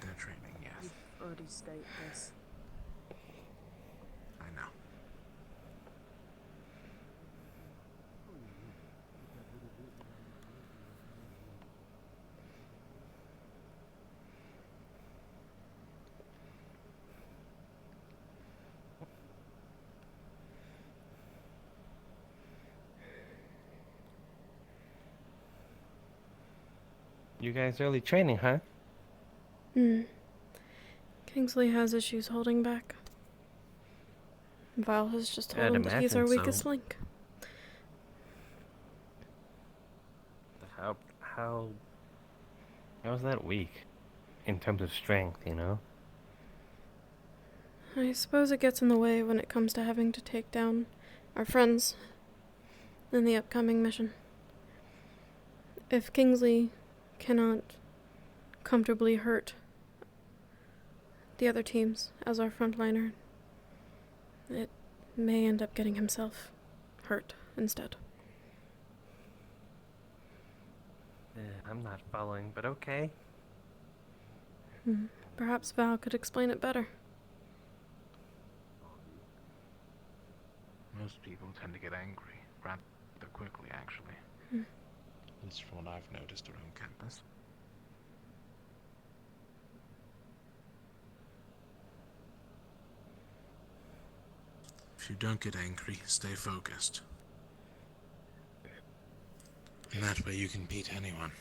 their training, yes. You've already stated this. I know. You guys early training, huh? Kingsley has issues holding back. Val has just told him that he's our imagine weakest so. link. How's that weak? In terms of strength, you know? I suppose it gets in the way when it comes to having to take down our friends in the upcoming mission. If Kingsley cannot comfortably hurt the other teams as our frontliner, it may end up getting himself hurt instead. I'm not following, but okay. Perhaps Val could explain it better. Most people tend to get angry rather quickly, actually. At least from what I've noticed around campus. If you don't get angry, stay focused. And that way you can beat anyone.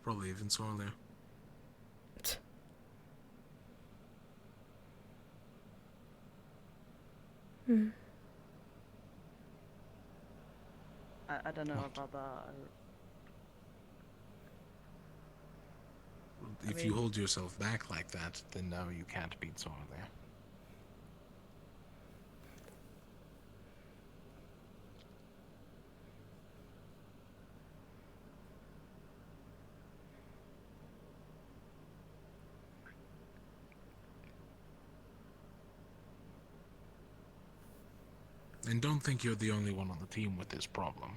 Probably even Sorley. I don't know about that. If you hold yourself back like that, then no, you can't beat Sorley. And don't think you're the only one on the team with this problem.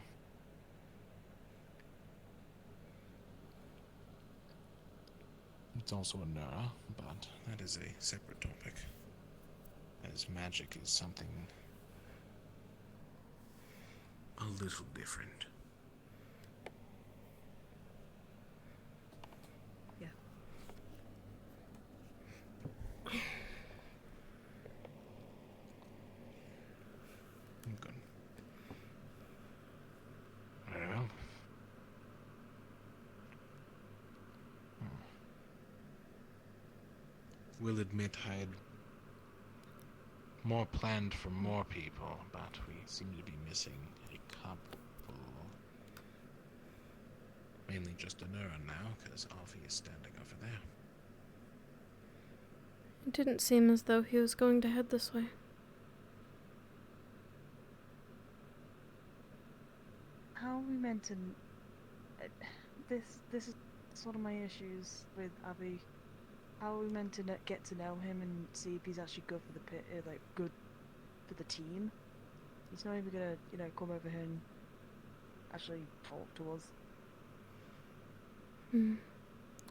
It's also a Nura, but that is a separate topic. As magic is something a little different. Yeah. Good. Very well. Will admit I had more planned for more people, but we seem to be missing a couple. Mainly just a Nura now, because Alfie is standing over there. It didn't seem as though he was going to head this way. How are we meant to... This is sort of my issues with Abby. How are we meant to get to know him and see if he's actually good for the good for the team? He's not even gonna, come over here and actually talk to us.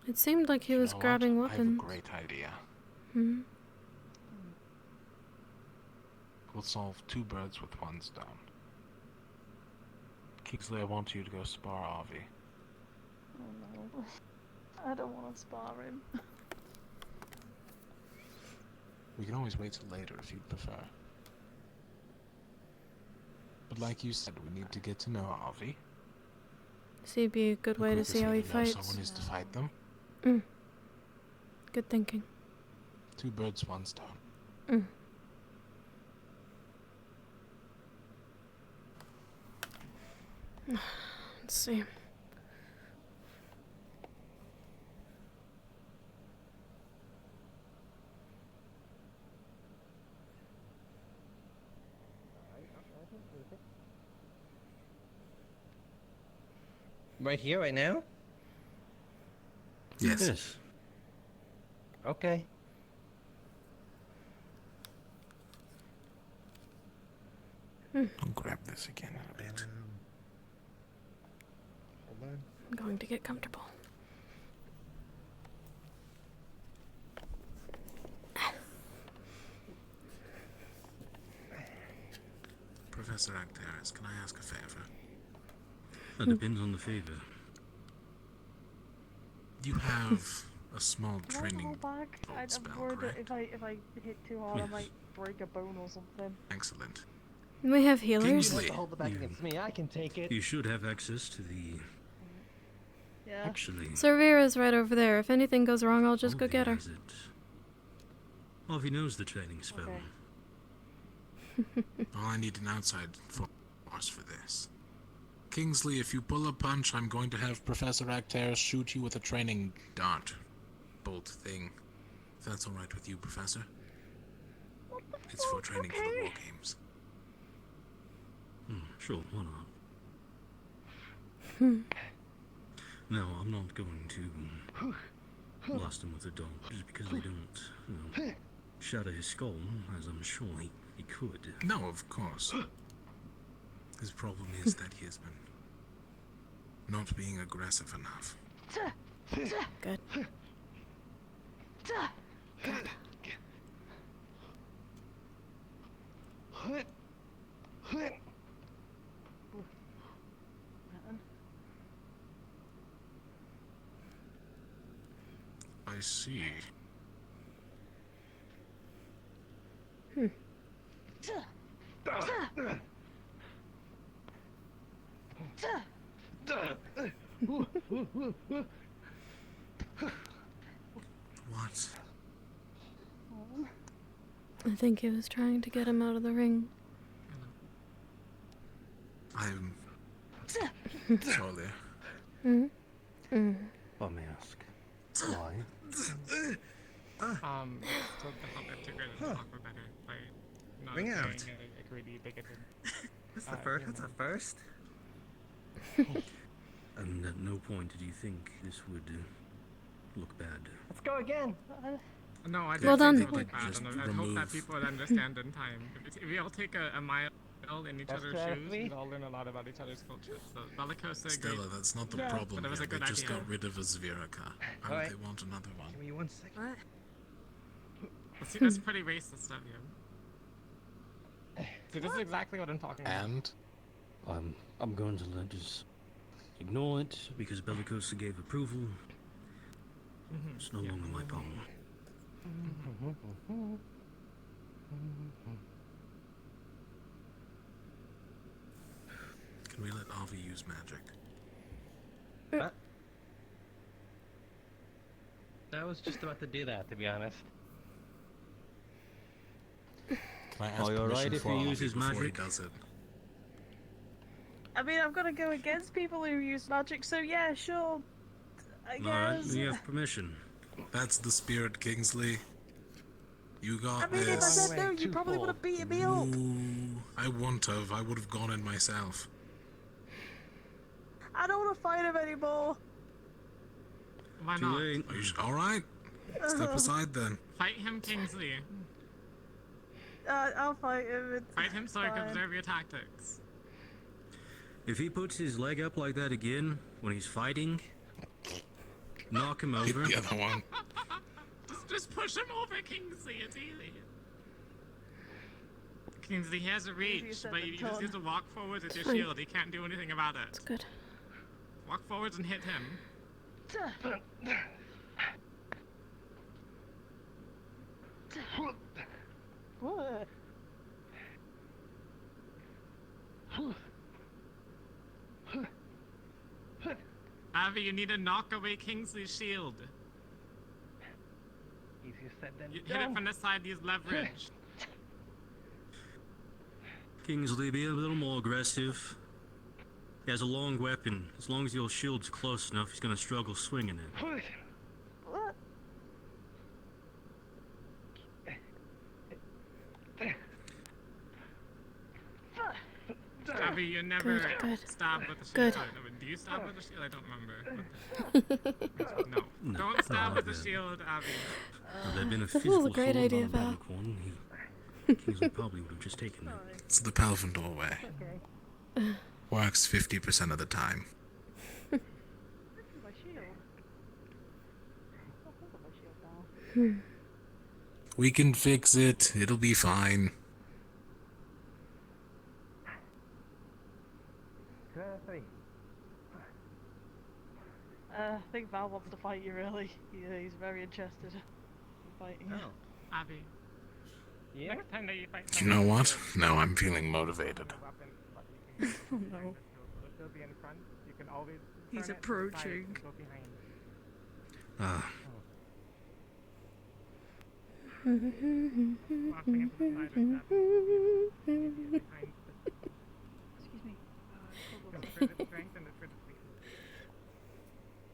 It seemed like he was grabbing weapons. I have a great idea. We'll solve two birds with one stone. Kingsley, I want you to go spar Avi. Oh no. I don't want to spar him. We can always wait till later if you'd prefer. But like you said, we need to get to know Avi. See, it'd be a good way to see how he fights. Someone is to fight them. Good thinking. Two birds, one stone. Let's see. right here, right now? Yes. Okay. I'll grab this again in a bit. Hold on. I'm going to get comfortable. Professor Actaris, can I ask a favor? That depends on the favor. You have a small Can I training hold back? I'm spell, worried that correct? if I hit too hard, I Yes. might break a bone or something. Excellent. We have healers. Kingsley. Hold it back against me. I can take it. You should have access to the. Yeah. Actually, Surveyra's right over there. If anything goes wrong, I'll just go Harvey get her. has it. Harvey knows the training spell. Okay. Well, I need an outside force for this. Kingsley, if you pull a punch, I'm going to have Professor Actaris shoot you with a training dart bolt thing. If that's alright with you, Professor? It's for training for the war games. Sure, why not? No, I'm not going to blast him with a dart just because they don't, you know, shatter his skull, as I'm sure he could. No, of course. His problem is that he has been not being aggressive enough. Good. I see. What? I think he was trying to get him out of the ring. I'm sorry. Let me ask. Why? So the help integrate and talk for better by not Bring being out. a greedy bigoted. That's the first. That's a first. And at no point did you think this would look bad. Let's go again. No, I Well didn't done. think it would bad, and I hope that people would understand in time. If we all take a mile in each That's other's fair, shoes, me. we'd all learn a lot about each other's cultures. So Bellicosa, Stella, that's not the problem but it was here. a They good just idea. got rid of a Zviraka. And Alright. they want another one. Give me 1 second. See, that's pretty racist of you. See, this is exactly what I'm talking about. And? I'm going to just ignore it because Bellicosa gave approval. It's no longer my problem. Can we let Avi use magic? What? I was just about to do that, to be honest. Can I ask Are you permission alright if for you Avi use his before he magic? does it? I mean, I'm gonna go against people who use magic, so yeah, sure. I Alright, guess. you have permission. That's the spirit, Kingsley. You got I mean, if I this. said no, you probably would have beaten me up. Ooh, I wouldn't have. I would have gone in myself. I don't want to fight him anymore. Why Too not? late. Are you alright? Step aside then. Fight him, Kingsley. I'll fight him. It's Fight him so I can fine. observe your tactics. If he puts his leg up like that again when he's fighting, knock him Hit over. the other one. Just push him over, Kingsley. It's easy. Kingsley, he has a reach, said but the you just need to walk forwards with your Fine. shield. He can't do anything about it. It's good. Walk forwards and hit him. What? Avi, you need to knock away Kingsley's shield. Easier said than You hit it from the side, use leverage. Kingsley, be a little more aggressive. He has a long weapon. As long as your shield's close enough, he's gonna struggle swinging it. What? Avi, you never Good. stab with a shield Good. of a Do you stab with the shield? I don't remember. No. Don't stab with the shield, Abby. There'd been a This was a physical great assault, idea, not a Val. magic one. Kingsley probably would have just taken it. It's the Palvendor way. Works 50% of the time. We can fix it. It'll be fine. I think Val wants to fight you, really. He's very interested in fighting you. Abby. Yeah. Next time that you fight You know what? No, I'm feeling motivated. Oh no. He's approaching. Excuse me.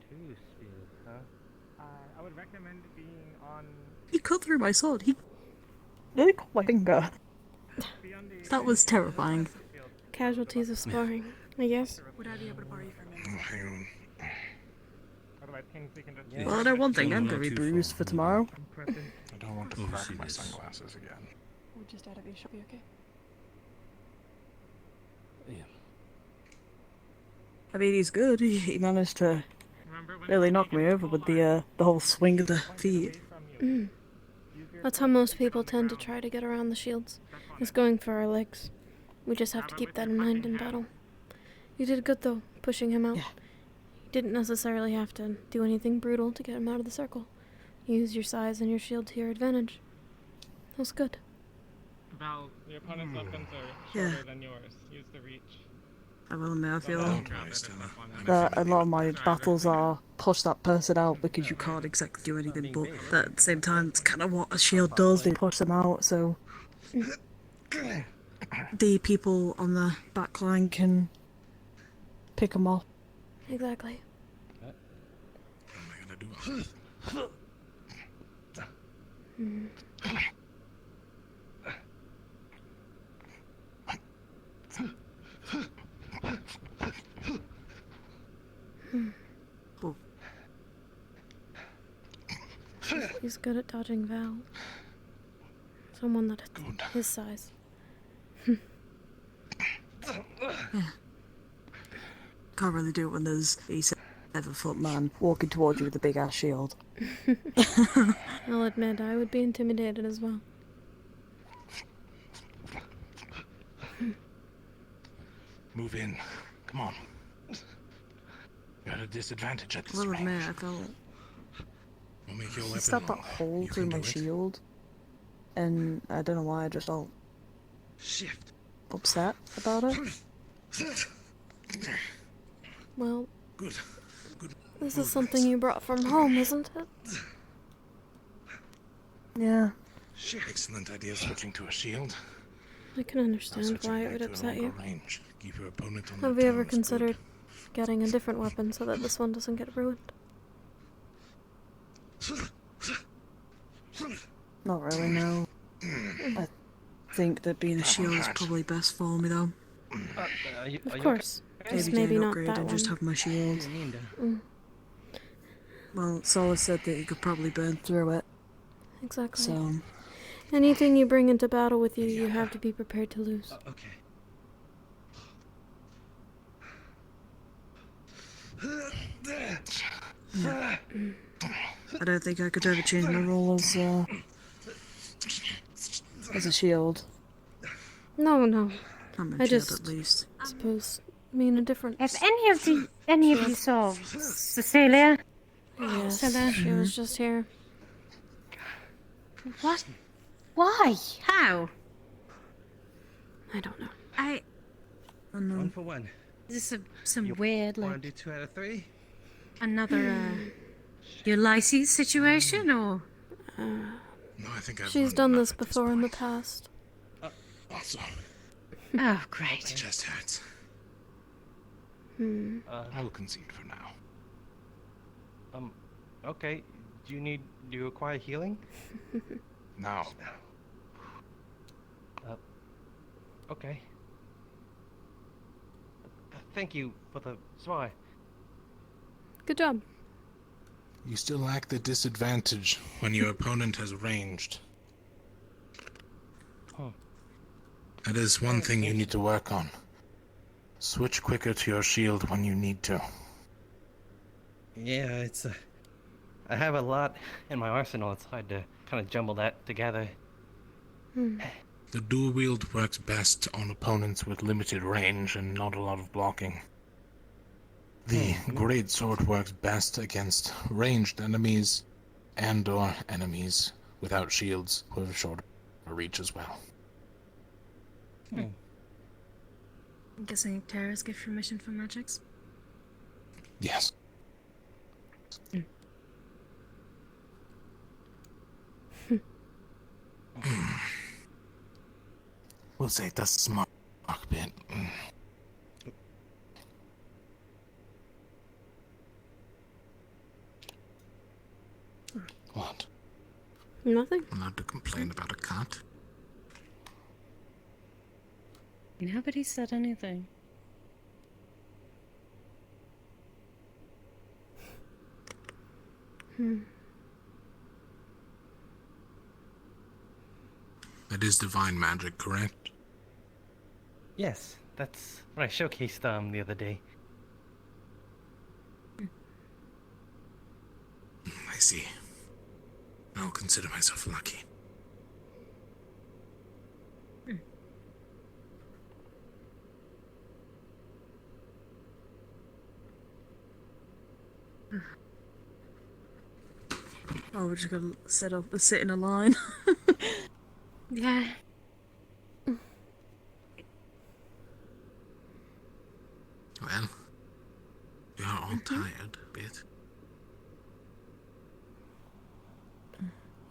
Two spears, huh? I would recommend being on. He cut through my sword. He nearly cut my finger. That was terrifying. Casualties of sparring, I guess. Would I be able to borrow you for a minute? Hang on. Well, I know one thing. I'm very bruised for tomorrow. I don't want to crack my sunglasses again. We're just out of your shop, you okay? Yeah. I mean, he's good. He managed to really knock me over with the whole swing of the feet. That's how most people tend to try to get around the shields, is going for our legs. We just have to keep that in mind in battle. You did good, though, pushing him out. Yeah. You didn't necessarily have to do anything brutal to get him out of the circle. You used your size and your shield to your advantage. That was good. Val, your opponent's weapons are Yeah. shorter than yours. Use the reach. I will admit, I feel Don't that a lot of my battles are push that person out because you can't exactly do anything, but at the same time, it's kind of what a shield does. They push them out, so the people on the back line can pick them off. Exactly. What am I gonna do? He's good at dodging Val. Someone that is his size. Can't really do it when there's a 7-foot man walking towards you with a big ass shield. I'll admit, I would be intimidated as well. Move in. Come on. You're at a disadvantage at this Well, range. admit, I felt We'll make your he weapon stabbed that longer. hole You through can my do it. shield, and I don't know why I just felt upset about it. Well, Good. this is something you brought from home, isn't it? Yeah. Excellent idea switching to a shield. I can understand Switching why it back would to a upset longer you. range. Keep your opponent on Have their you ever toes. considered getting a different weapon so that this one doesn't get ruined? Not really, no. I think that being a shield is probably best for me, though. Of course. Just Maybe maybe get an not upgrade that and one. just have my shield. Well, Sola said that you could probably burn through it. Exactly. So, Anything you bring into battle with you, you have to be prepared to lose. Okay. I don't think I could ever change my role as a shield. No. Not my I shield, just at least. suppose mean a different. Have any of you saw Cecilia? Yes, Cecilia? she was just here. What? Why? How? I don't know. One for one. Is this some weird, Want like, to do 2 out of 3? another, Ulysses situation, or? No, I think I've She's learned done enough this at before in the past. Also, Oh, my great. chest hurts. I will concede for now. Okay. Do you require healing? Now. Okay. Thank you for the supply. Good job. You still lack the disadvantage when your opponent has ranged. That is one thing you need to work on. Switch quicker to your shield when you need to. Yeah, it's I have a lot in my arsenal. It's hard to kind of jumble that together. The dual wield works best on opponents with limited range and not a lot of blocking. The great sword works best against ranged enemies and/or enemies without shields who have short reach as well. I'm guessing Terra's give permission for magics? Yes. We'll say das smart bit. What? Nothing. I'm allowed to complain about a cat? Nobody said anything. That is divine magic, correct? Yes, that's what I showcased the other day. I see. I'll consider myself lucky. Oh, we're just gonna sit in a line. Yeah. Well, we are all tired a bit.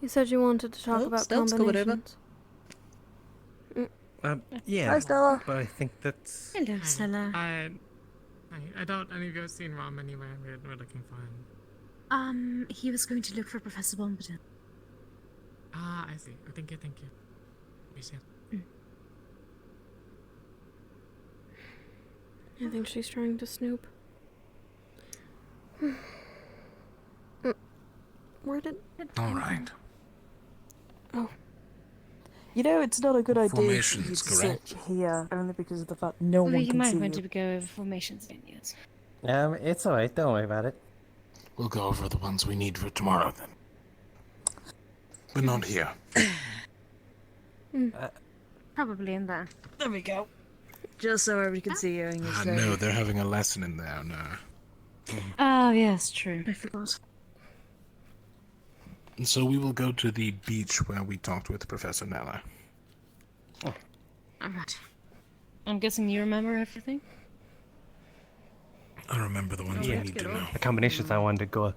You said you wanted to talk about combinations. Yeah. Hi, Stella. But I think that's... Hello, Stella. I doubt any of you have seen Rom anywhere. We're looking for him. He was going to look for Professor Bombadil. Ah, I see. Thank you. We see it. I think she's trying to snoop. Where did... All right. Oh. You know, it's not a good idea for you to Formations, sit correct? here, only because of the fact no one you can might see want you. to go over formations then, yes. It's alright. Don't worry about it. We'll go over the ones we need for tomorrow then. But not here. Probably in there. There we go. Just so everybody can see you. No, they're having a lesson in there, no. Oh, yes, true. I forgot. And so we will go to the beach where we talked with Professor Nella. Alright. I'm guessing you remember everything? I remember the ones we need to know. The combinations I wanted to go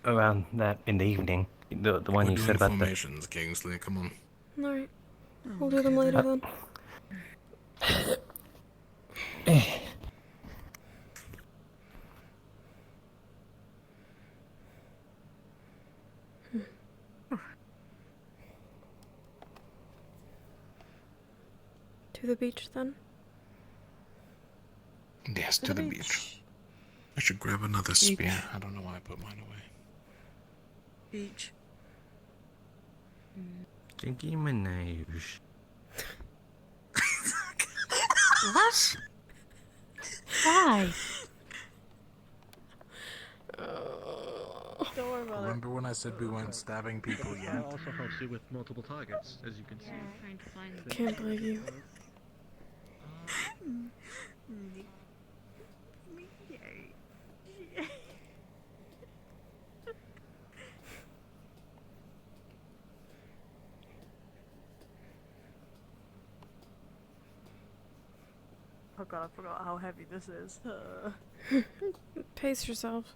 around that in the evening. The one We're you doing said about formations, Kingsley, come on. Alright. We'll do them later then. To the beach then? Yes, to the beach. I should grab another spear. I don't know why I put mine away. Beach. Jinky Minaj. What? Why? Don't worry about Remember when I said we weren't stabbing people That yet? also helps you with multiple targets, as you can see. Can't believe you. Oh god, I forgot how heavy this is. Pace yourself.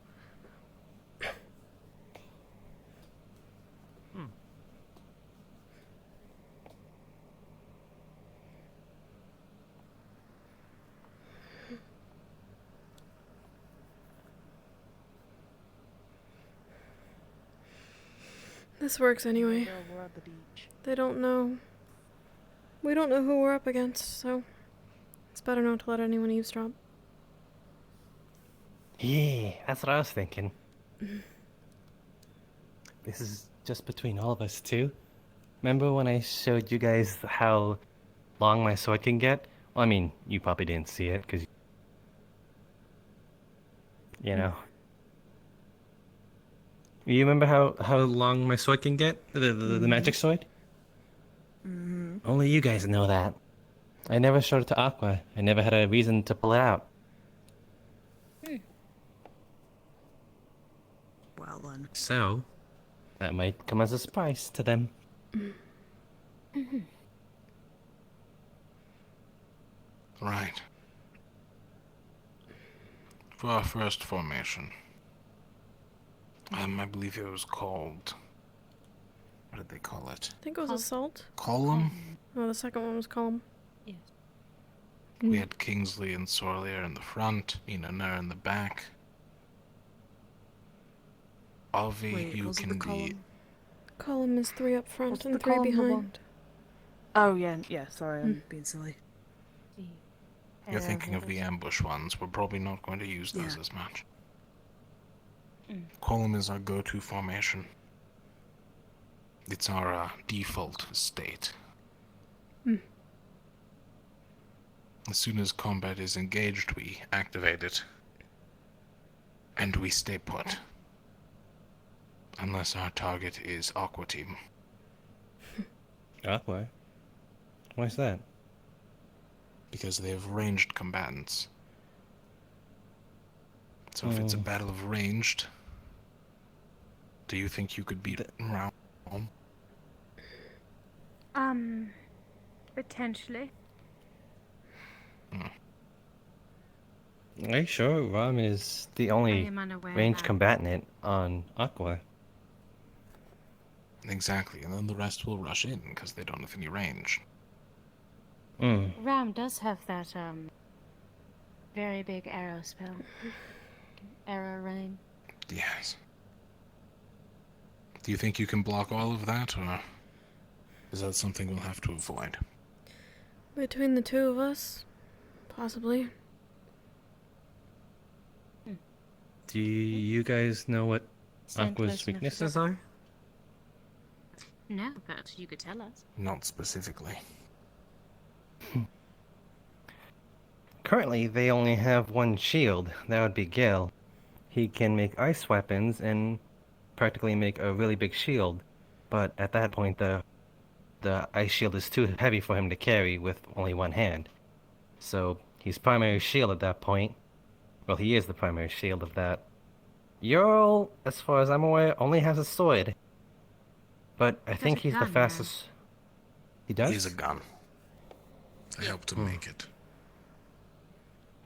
This works anyway. We're at the beach. They don't know. We don't know who we're up against, so it's better not to let anyone eavesdrop. Yeah, that's what I was thinking. This is just between all of us, too. Remember when I showed you guys how long my sword can get? Well, I mean, you probably didn't see it, because... You know. You remember how long my sword can get? The magic sword? Mm-hmm. Only you guys know that. I never showed it to Aqua. I never had a reason to pull it out. Well then. So, that might come as a surprise to them. Right. For our first formation, I believe it was called... What did they call it? I think it was assault. Column? Oh, the second one was column. Yes. We had Kingsley and Sorlier in the front, Inanur in the back. Avi, Wait, you was it can the be... column? Column is 3 up front What's and the 3 column behind. Oh yeah, sorry, I'm being silly. You're thinking of the ambush ones. We're probably not going to use those Yeah. as much. Column is our go-to formation. It's our default state. As soon as combat is engaged, we activate it. And we stay put. Unless our target is Aqua Team. Aqua? Why's that? Because they have ranged combatants. So if it's a battle of ranged, do you think you could beat Raum? Potentially. Are you sure Ram is the only am unaware ranged that. combatant on Aqua? Exactly, and then the rest will rush in because they don't have any range. Ram does have that very big arrow spell. Arrow rain. Yes. Do you think you can block all of that, or is that something we'll have to avoid? Between the two of us, possibly. Do you guys know what Stand Aqua's close enough weaknesses to- are? No, but you could tell us. Not specifically. Currently, they only have one shield. That would be Gil. He can make ice weapons and practically make a really big shield. But at that point, the ice shield is too heavy for him to carry with only one hand. So he's primary shield at that point. Well, he is the primary shield of that. Ural, as far as I'm aware, only has a sword. But I think he's the fastest. He does? He's a gun. I helped him make it.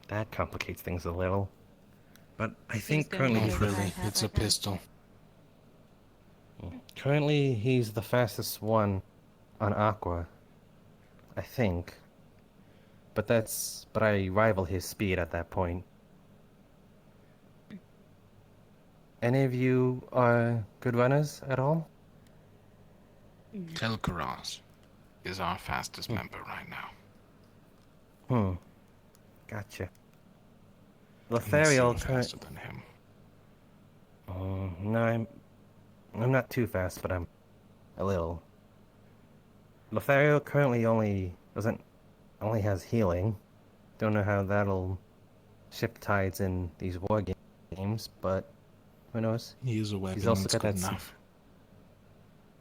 That complicates things a little. But I think currently Not really. It's a pistol. Currently, he's the fastest one on Aqua. I think. But I rival his speed at that point. Any of you are good runners at all? Telkaraz is our fastest member right now. Gotcha. Unless Lothariel you're faster than him. No, I'm not too fast, but I'm a little. Lothario currently only has healing. Don't know how that'll shift tides in these war games, but who knows? He is a weapon. He's also That's got good that. enough.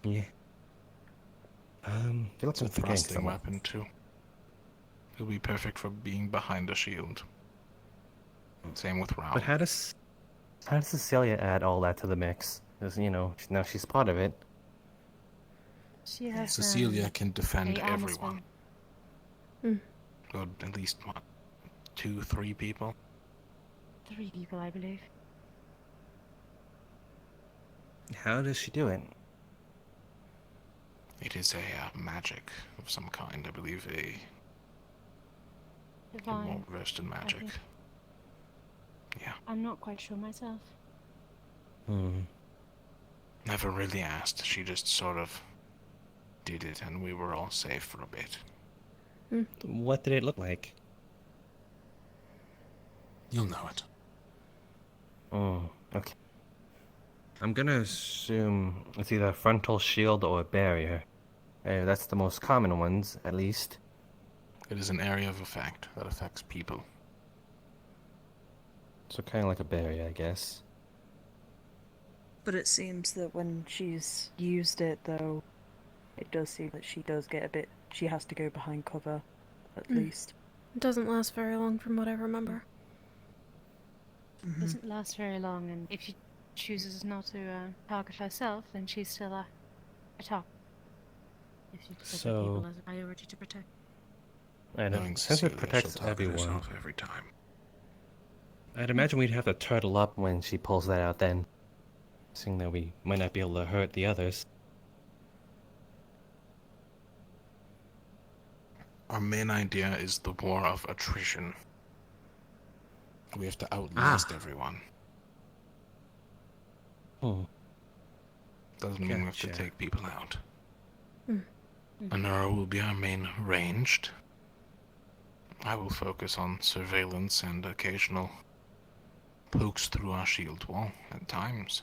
Yeah. It's a thrusting weapon too. He'll be perfect for being behind a shield. Same with Raum. But how does Cecilia add all that to the mix? Because now she's part of it. She has, Cecilia can defend a armor spell. everyone. Or at least, what, 2, 3 people? 3 people, I believe. How does she do it? It is a magic of some kind, I believe. Divine. More versed in magic. think. Yeah. I'm not quite sure myself. Never really asked. She just sort of did it, and we were all safe for a bit. What did it look like? You'll know it. Oh, okay. I'm gonna assume it's either a frontal shield or a barrier. That's the most common ones, at least. It is an area of effect that affects people. So kind of like a barrier, I guess. But it seems that when she's used it, though, it does seem that she does get a bit... She has to go behind cover, at least. It doesn't last very long from what I remember. Doesn't last very long, and if she chooses not to target herself, then she's still a top. If she puts other people as a priority to protect. I know. Since it protects everyone, every time. I'd imagine we'd have to turtle up when she pulls that out then. Seeing that we might not be able to hurt the others. Our main idea is the war of attrition. We have to outlast everyone. Doesn't mean we have to take people out. Anura will be our main ranged. I will focus on surveillance and occasional pokes through our shield wall at times.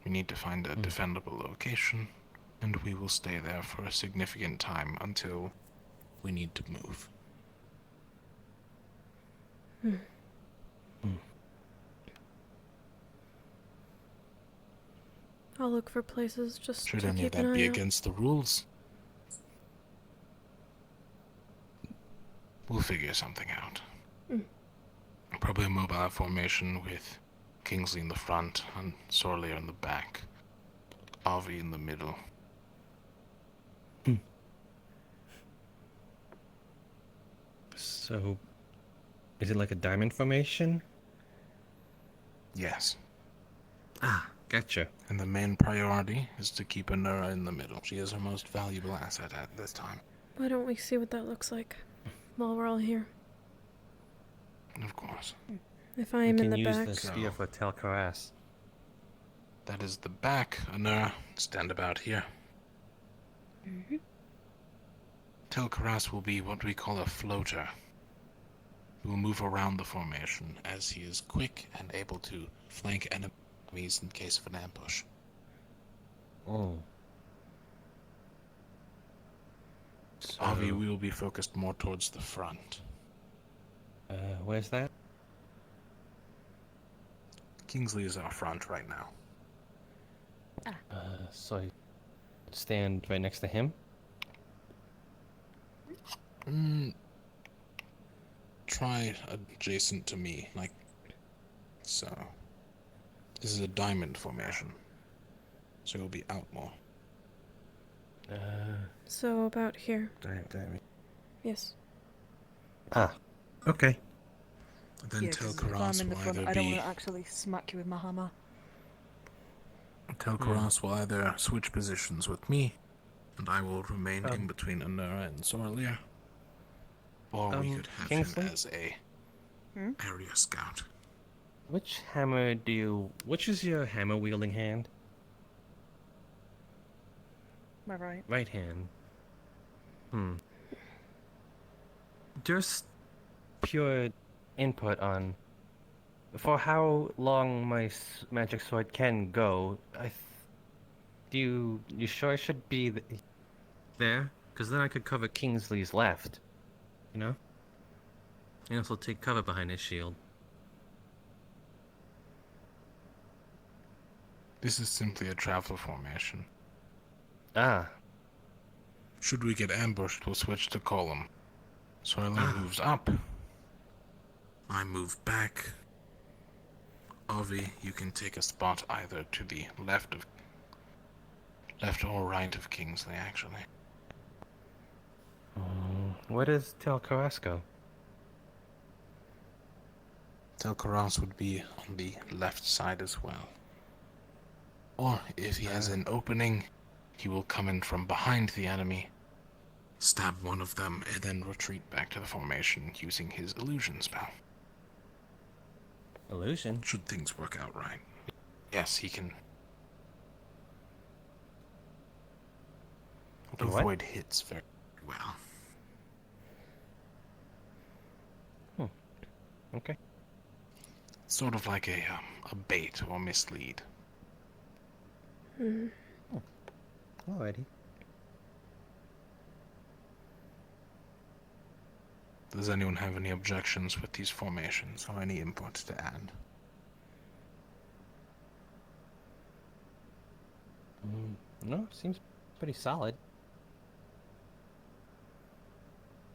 We need to find a defendable location, and we will stay there for a significant time until we need to move. I'll look for places just Should to any of keep an that be eye out. against the rules? We'll figure something out. Probably a mobile formation with Kingsley in the front and Sorlier in the back. Avi in the middle. So, is it like a diamond formation? Yes. Gotcha. And the main priority is to keep Anura in the middle. She is our most valuable asset at this time. Why don't we see what that looks like while we're all here? Of course. If I am in the back... We can use the spear for Telkaras. That is the back. Anura, stand about here. Telkaras will be what we call a floater. He will move around the formation as he is quick and able to flank enemies in case of an ambush. Avi, we will be focused more towards the front. Where's that? Kingsley is our front right now. So I stand right next to him? Try adjacent to me, like so. This is a diamond formation, so you'll be out more. So about here. Diamond. Yes. Okay. Then Telkaras will either I don't be... want to actually smack you with my hammer. Telkaras will either switch positions with me, and I will remain in between Anura and Sorlier. Or we could have Kingsley? him as a area scout. Which is your hammer wielding hand? My right. Right hand. Just pure input on for how long my magic sword can go. You sure I should be there? Because then I could cover Kingsley's left. You know? And also take cover behind his shield. This is simply a travel formation. Should we get ambushed, we'll switch to column. Sorlier moves up. I move back. Avi, you can take a spot either to the left or right of Kingsley, actually. Where does Telkaras go? Telkaras would be on the left side as well. Or, if he has an opening, he will come in from behind the enemy, stab one of them, and then retreat back to the formation using his illusion spell. Illusion? Should things work out right. Yes, he can avoid hits very well. Okay. Sort of like a bait or mislead. Hmm. Alrighty. Does anyone have any objections with these formations or any input to add? No, seems pretty solid.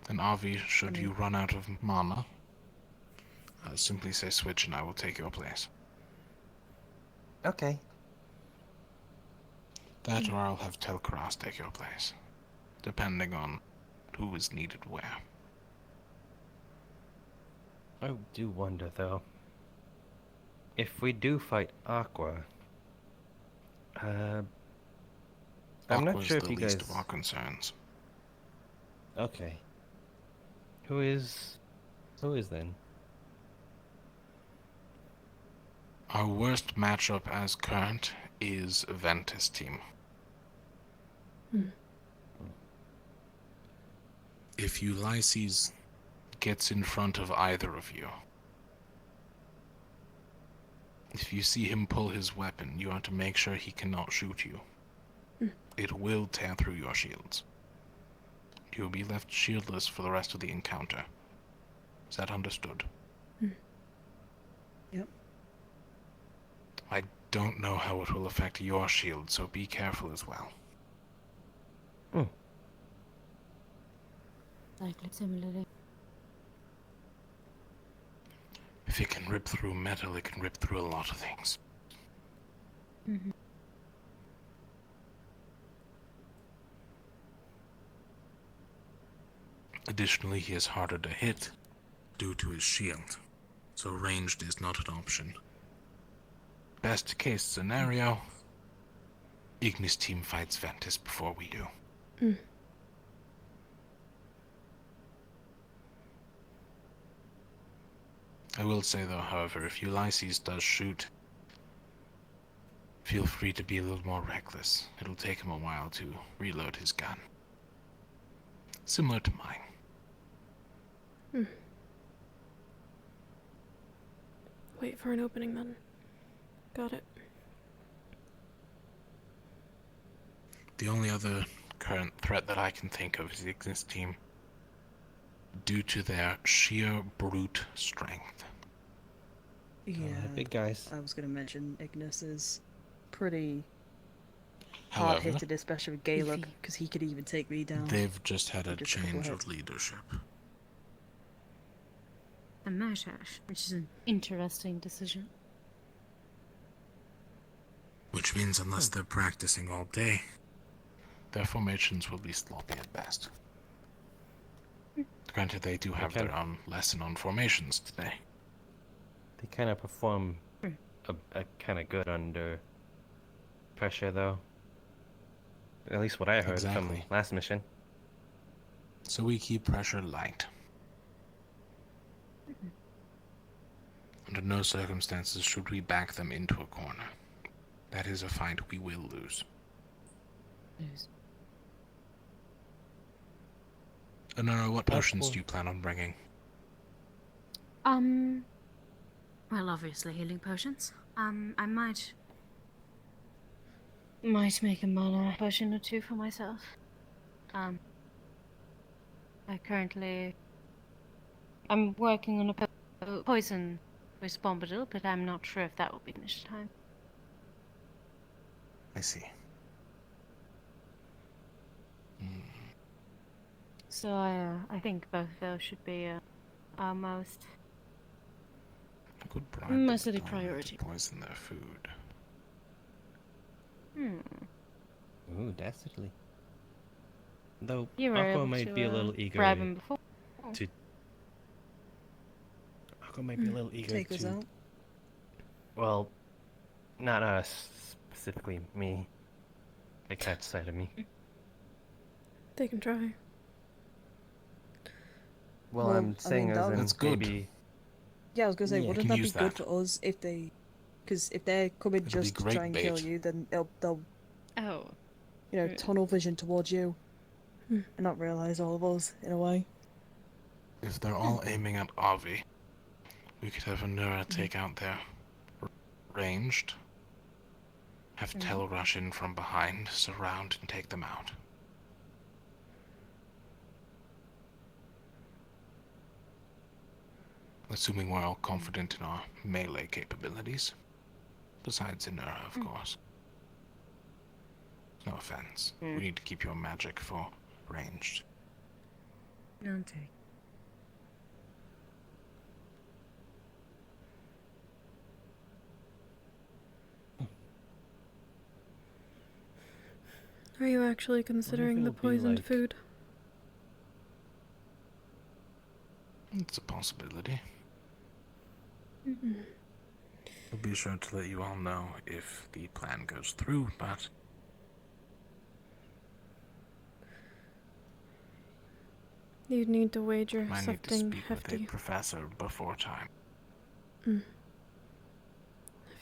And Avi, should you run out of mana, simply say switch and I will take your place. Okay. That or I'll have Telkaras take your place, depending on who is needed where. I do wonder, though, if we do fight Aqua, I'm not sure if you guys... Aqua's the least of our concerns. Okay. Who is then? Our worst matchup as current is Ventus team. If Ulysses gets in front of either of you, if you see him pull his weapon, you are to make sure he cannot shoot you. It will tear through your shields. You will be left shieldless for the rest of the encounter. Is that understood? Yep. I don't know how it will affect your shield, so be careful as well. Similarly. If it can rip through metal, it can rip through a lot of things. Additionally, he is harder to hit due to his shield, so ranged is not an option. Best case scenario, Ignis team fights Ventus before we do. I will say though, however, if Ulysses does shoot, feel free to be a little more reckless. It'll take him a while to reload his gun. Similar to mine. Wait for an opening then. Got it. The only other current threat that I can think of is the Ignis team, due to their sheer brute strength. Yeah, big guys. I was going to mention Ignis is pretty hard-hitted, especially with Caleb, because he could even take me down. They've just had a change of leadership. A Mashash, which is an interesting decision. Which means unless they're practicing all day, their formations will be sloppy at best. Granted, they do have their own lesson on formations today. They kind of perform a kind of good under pressure, though. At least what I heard from last mission. So we keep pressure light. Under no circumstances should we back them into a corner. That is a fight we will lose. Anara, what potions do you plan on bringing? Well, obviously healing potions. I might make a mana potion or two for myself. I currently... I'm working on a poison with Bombadil, but I'm not sure if that will be finished in time. I see. So I think both of those should be our most mostly priority. To poison their food. Ooh, dastardly. Though You were Aqua able might to, be a little eager grab him before. to. Aqua might be a little eager Take us out. Well, not us specifically. Me. They catch sight of me. They can try. Well, I'm saying as in that's good. maybe. Yeah, I was gonna say, wouldn't that be use good that. for us if they, because if they're coming It'll be just to great try and kill bait. you, then they'll Oh. tunnel vision towards you, and not realize all of us in a way. If they're all aiming at Avi, We could have Anura take out their ranged. Have Tel rush in from behind, surround, and take them out. Assuming we're all confident in our melee capabilities. Besides Anura, of course. No offense. We need to keep your magic for ranged. None take. Are you actually considering the poisoned food? It's a possibility. Mm-mm. I'll be sure to let you all know if the plan goes through, but... You'd need to wager I need to something speak hefty. with a professor before time. If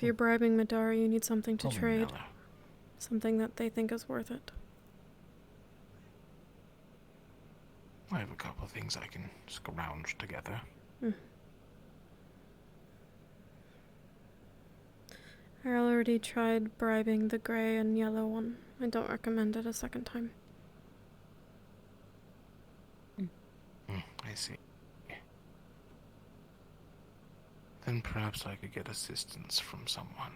you're bribing Midari, you need something to Call me trade. Miller. Something that they think is worth it. I have a couple of things I can scrounge together. I already tried bribing the grey and yellow one. I don't recommend it a second time. I see. Then perhaps I could get assistance from someone.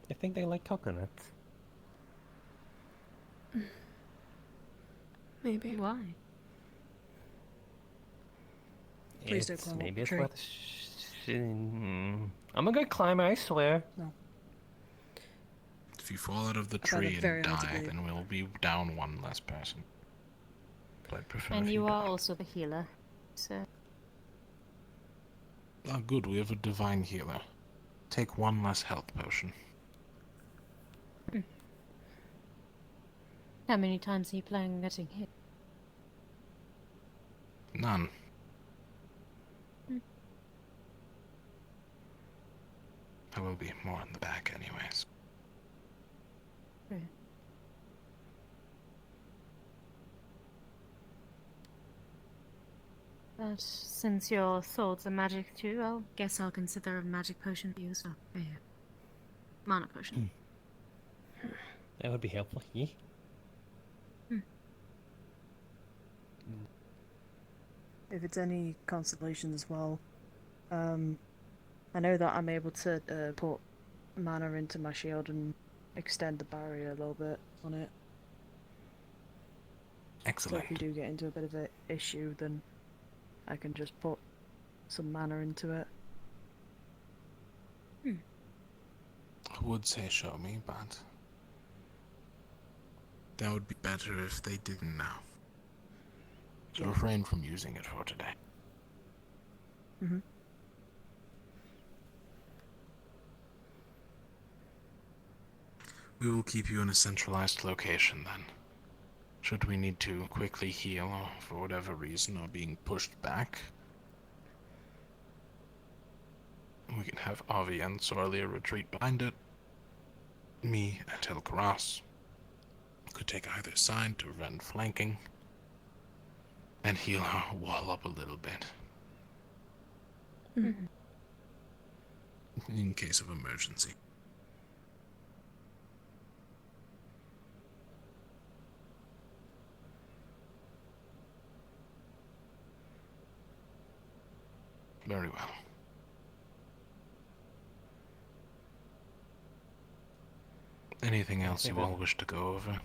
I think they like coconuts. Maybe. Why? Please don't climb up Maybe the it's tree. worth I'm a good climber, I swear. No. If you fall out of the I find it tree very and hard to die, believe. then we'll be down one less person. But I'd prefer And if you are die. also the healer, so... Oh, good, we have a divine healer. Take one less health potion. How many times are you planning on getting hit? None. I will be more in the back anyways. But since your thoughts are magic too, I guess I'll consider a magic potion for you, so... Yeah. Mana potion. That would be helpful. Yeah. If it's any consolation as well, I know that I'm able to put mana into my shield and extend the barrier a little bit on it. Excellent. So if you do get into a bit of an issue, then I can just put some mana into it. I would say show me, but that would be better if they didn't know. So refrain from using it for today. We will keep you in a centralized location then. Should we need to quickly heal or for whatever reason or being pushed back, we can have Avi and Sorlia retreat behind it. Me and Telkaras could take either side to prevent flanking and heal our wall up a little bit. In case of emergency. Very well. Anything else you all wish to go over?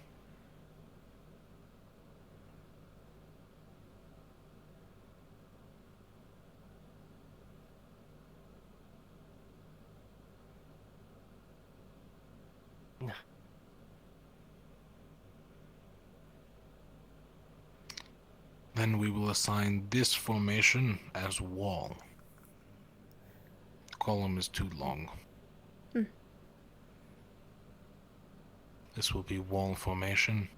Then we will assign this formation as wall. The column is too long. This will be wall formation.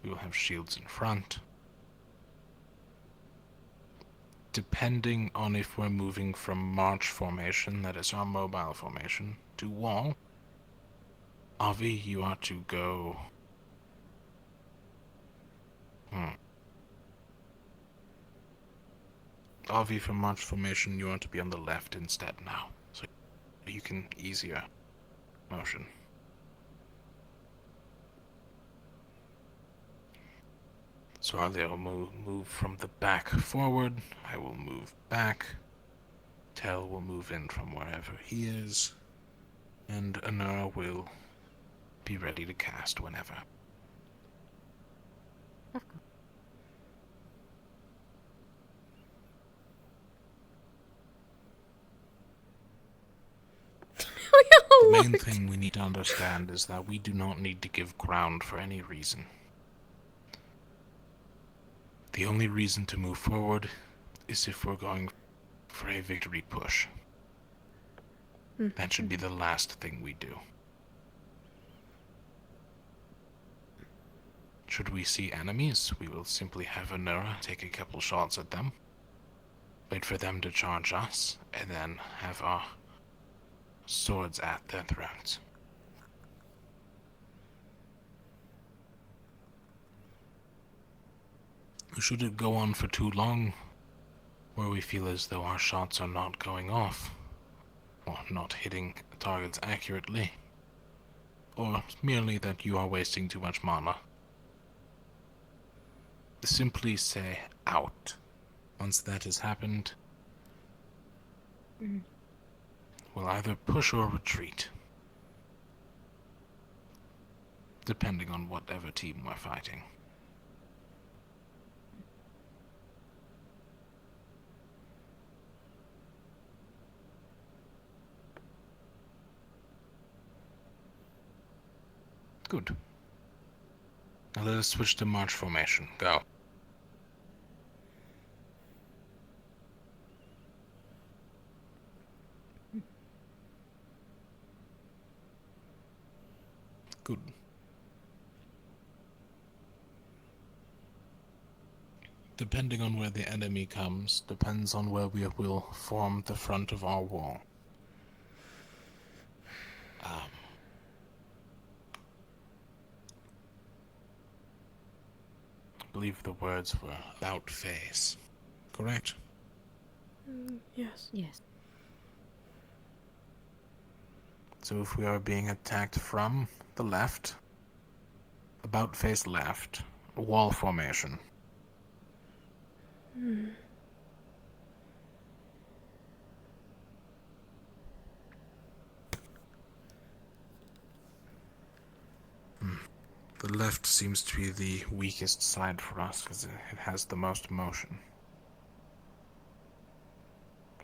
We will have shields in front. Depending on if we're moving from march formation, that is our mobile formation, to wall, Avi, you are to go... RV for march formation, you want to be on the left instead now, so you can ease your motion. So Arlia will move from the back forward, I will move back, Tel will move in from wherever he is, and Anura will be ready to cast whenever. The main thing we need to understand is that we do not need to give ground for any reason. The only reason to move forward is if we're going for a victory push. That should be the last thing we do. Should we see enemies, we will simply have Anura take a couple shots at them, wait for them to charge us, and then have our swords at their throats. Should it go on for too long, where we feel as though our shots are not going off, or not hitting targets accurately, or merely that you are wasting too much mana, simply say out. Once that has happened, we'll either push or retreat, depending on whatever team we're fighting. Good. Now let us switch to march formation. Go. Good. Depending on where the enemy comes, depends on where we will form the front of our wall. I believe the words were about face, correct? Yes. Yes. So if we are being attacked from the left, about face left, wall formation. The left seems to be the weakest side for us because it has the most motion.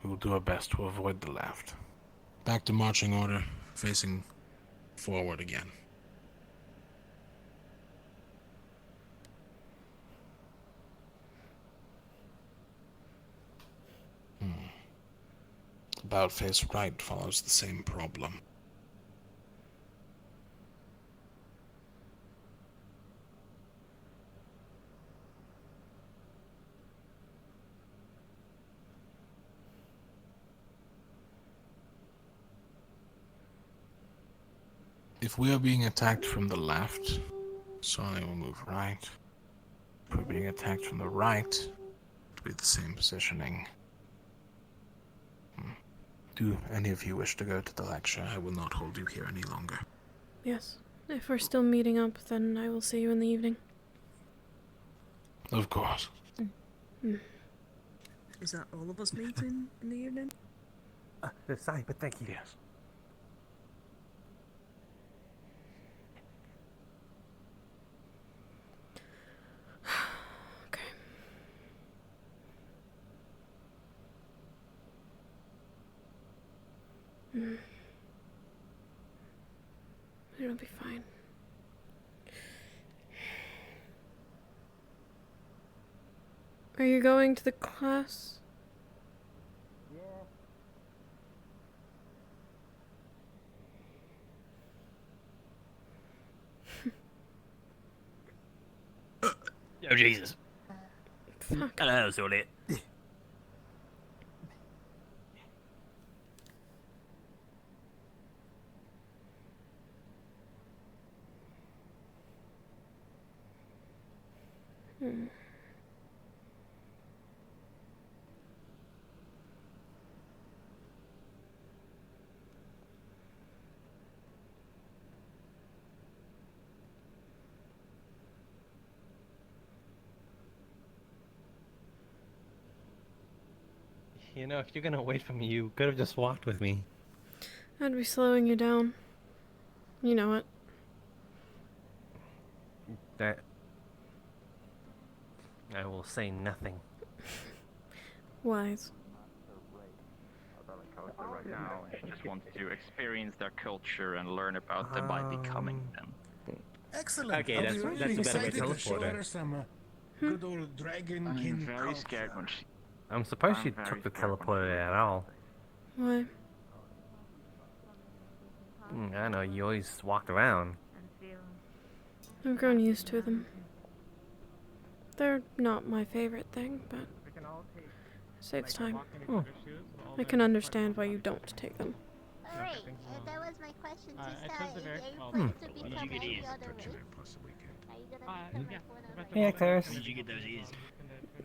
We will do our best to avoid the left. Back to marching order, facing forward again. About face right follows the same problem. If we are being attacked from the left, Sonny will move right. If we're being attacked from the right, it'll be the same positioning. Do any of you wish to go to the lecture? I will not hold you here any longer. Yes. If we're still meeting up, then I will see you in the evening. Of course. Is that all of us meeting in the evening? Sorry, but thank you. Yes. It'll be fine. Are you going to the class? Oh, Jesus. Fuck. Hello, Solid. You know, if you're gonna wait for me, you could have just walked with me. I'd be slowing you down. You know it. That... I will say nothing. Wise. Right now, she just wants to experience their culture and learn about them by becoming them. Excellent. Okay, that's a better way to teleport her. Some good old dragon I'm kin very culture. scared when she. I'm surprised I'm she very took the scared when teleporter at all. Why? I know, you always walk around. I've grown used to them. They're not my favorite thing, but it saves time. I can understand why you don't take them. Alright, that was my question to start. Are you Hmm. planning to become any other race? Are you gonna become one of Hey, actors. Did you get those ears?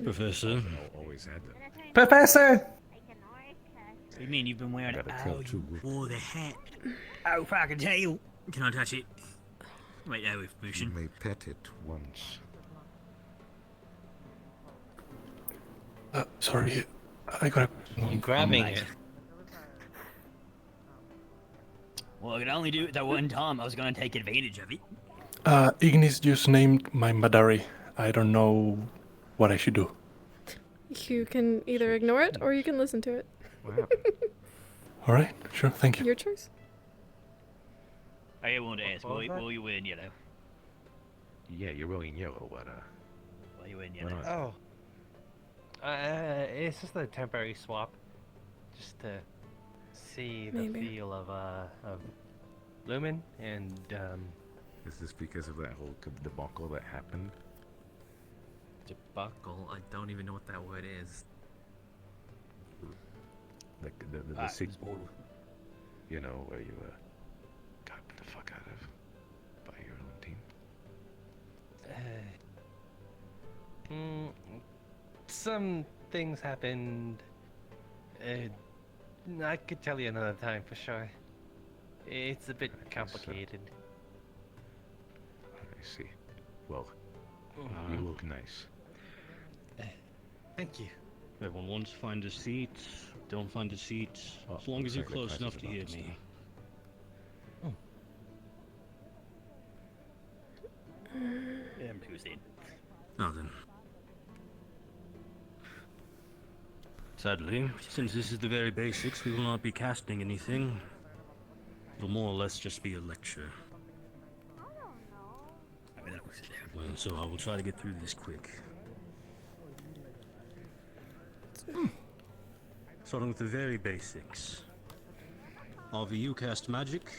Professor. Always had them. Professor! What do you mean you've been wearing it? Oh, you wore the hat. Oh, fucking hell. Can I touch it? Wait, there with permission. You may pet it once. Sorry, I got You grabbing it. Well, I could only do it that one time. I was going to take advantage of it. Ignis just named my Midari. I don't know what I should do. You can either ignore it or you can listen to it. Wow. Alright, sure, thank you. Your choice. I wanted to ask, what you wearing yellow? Yeah, you're wearing yellow, but Why you wearing yellow? Oh. It's just a temporary swap. Just to see the feel of Lumen and, Is this because of that whole debacle that happened? Debacle? I don't even know what that word is. The sequel. You know, where you got the fuck out of by your own team? Some things happened. I could tell you another time for sure. It's a bit complicated. I see. Well, you look nice. Thank you. Everyone wants to find a seat. Don't find a seat. As long as you're close enough to hear me. Proceed. Now then. Sadly, since this is the very basics, we will not be casting anything. It'll more or less just be a lecture. Well, so I will try to get through this quick. Starting with the very basics. Harvey, you cast magic?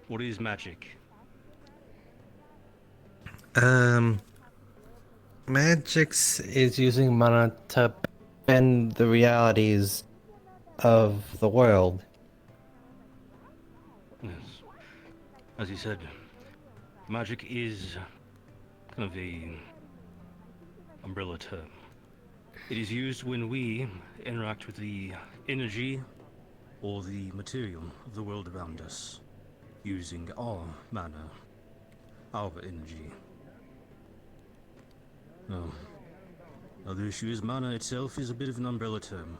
What is magic? Magix is using mana to bend the realities of the world. Yes. As you said, magic is kind of a umbrella term. It is used when we interact with the energy or the material of the world around us, using our mana, our energy. Now the issue is mana itself is a bit of an umbrella term.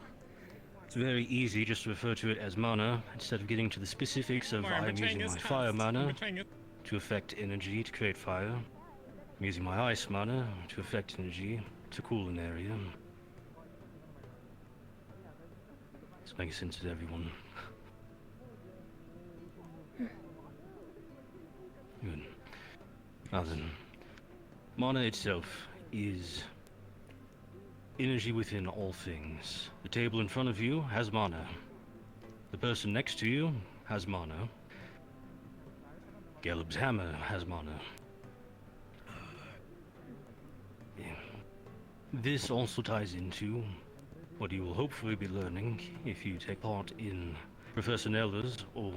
It's very easy just to refer to it as mana instead of getting to the specifics of I'm using my fire mana to affect energy to create fire. I'm using my ice mana to affect energy to cool an area. This makes sense to everyone. Good. Now then, mana itself is energy within all things. The table in front of you has mana. The person next to you has mana. Galeb's hammer has mana. This also ties into what you will hopefully be learning if you take part in Professor Nella's or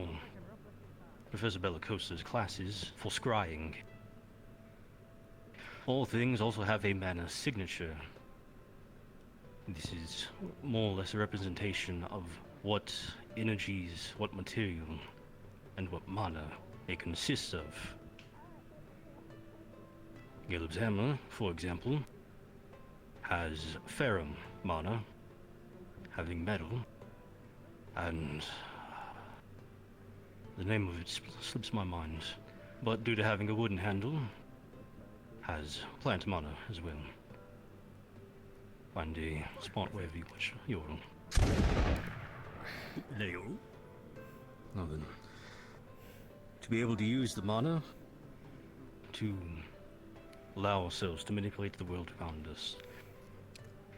Professor Bellicosa's classes for scrying. All things also have a mana signature. This is more or less a representation of what energies, what material, and what mana it consists of. Galeb's hammer, for example, has ferrum mana, having metal, and the name of it slips my mind, but due to having a wooden handle, has plant mana as well. Find a spot wherever you wish. You're Leo. Now then, to be able to use the mana to allow ourselves to manipulate the world around us,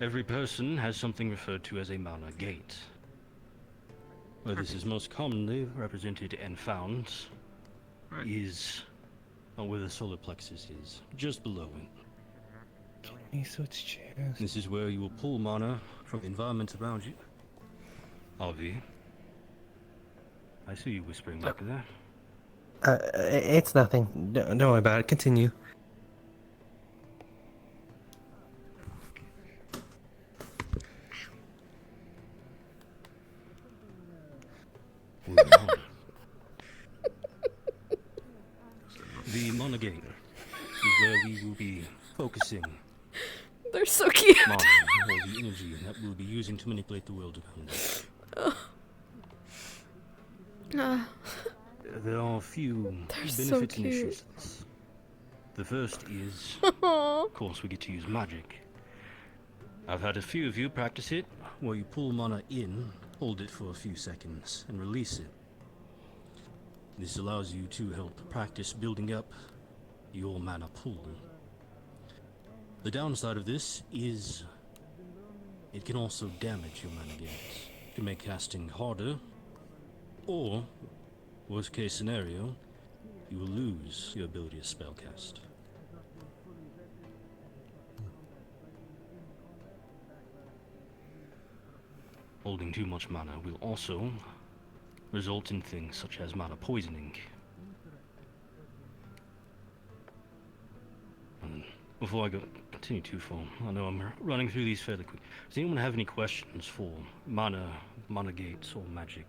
every person has something referred to as a mana gate. Where this is most commonly represented and found is where the solar plexus is, just below it. Can we switch chairs? This is where you will pull mana from the environment around you. Avi, I see you whispering back there. It's nothing. Don't worry about it. Continue. The mana gate is where we will be focusing. They're so cute. Mana, or the energy that we'll be using to manipulate the world around us. There are a few benefits and issues. The first is, of course, we get to use magic. I've had a few of you practice it, where you pull mana in, hold it for a few seconds, and release it. This allows you to help practice building up your mana pool. The downside of this is it can also damage your mana gates. It can make casting harder, or, worst case scenario, you will lose your ability to spellcast. Holding too much mana will also result in things such as mana poisoning. And before I continue too far, I know I'm running through these fairly quick. Does anyone have any questions for mana gates or magic?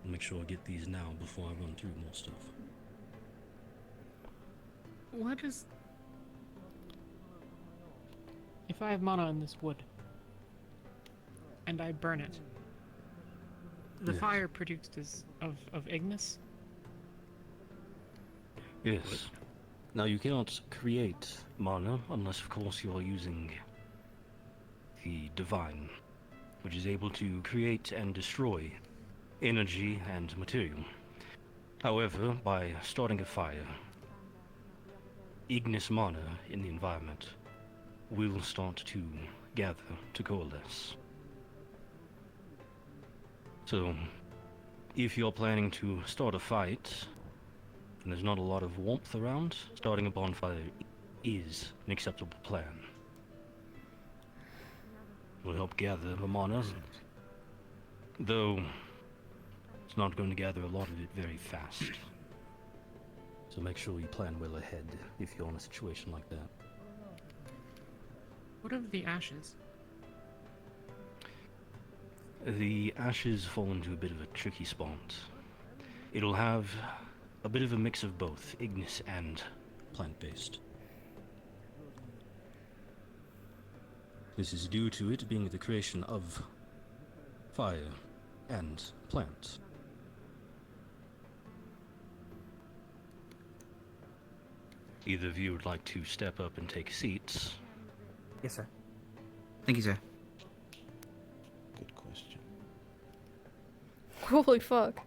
I'll make sure I get these now before I run through more stuff. What is... If I have mana in this wood, and I burn it, the fire produced is of Ignis? Yes. Now you cannot create mana unless of course you are using the divine, which is able to create and destroy energy and material. However, by starting a fire, Ignis mana in the environment will start to gather, to coalesce. So, if you're planning to start a fight, and there's not a lot of warmth around, starting a bonfire is an acceptable plan. It will help gather the mana, though it's not going to gather a lot of it very fast. So make sure you plan well ahead if you're in a situation like that. What of the ashes? The ashes fall into a bit of a tricky spot. It'll have a bit of a mix of both, Ignis and plant-based. This is due to it being the creation of fire and plant. Either of you would like to step up and take seats? Yes, sir. Thank you, sir. Good question. Holy fuck.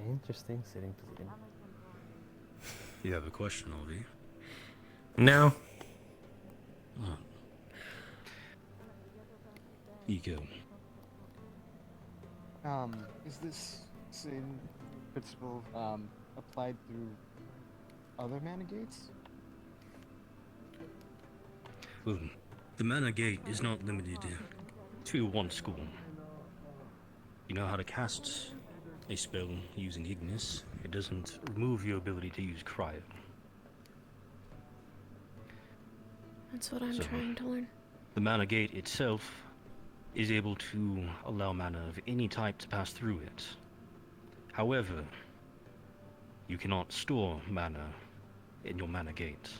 Interesting sitting position. You have a question, Olvi? No. Oh. Ego. Is this same principle applied through other mana gates? Well, the mana gate is not limited to one school. You know how to cast a spell using Ignis. It doesn't remove your ability to use Cryo. That's what I'm trying to learn. The mana gate itself is able to allow mana of any type to pass through it. However, you cannot store mana in your mana gate.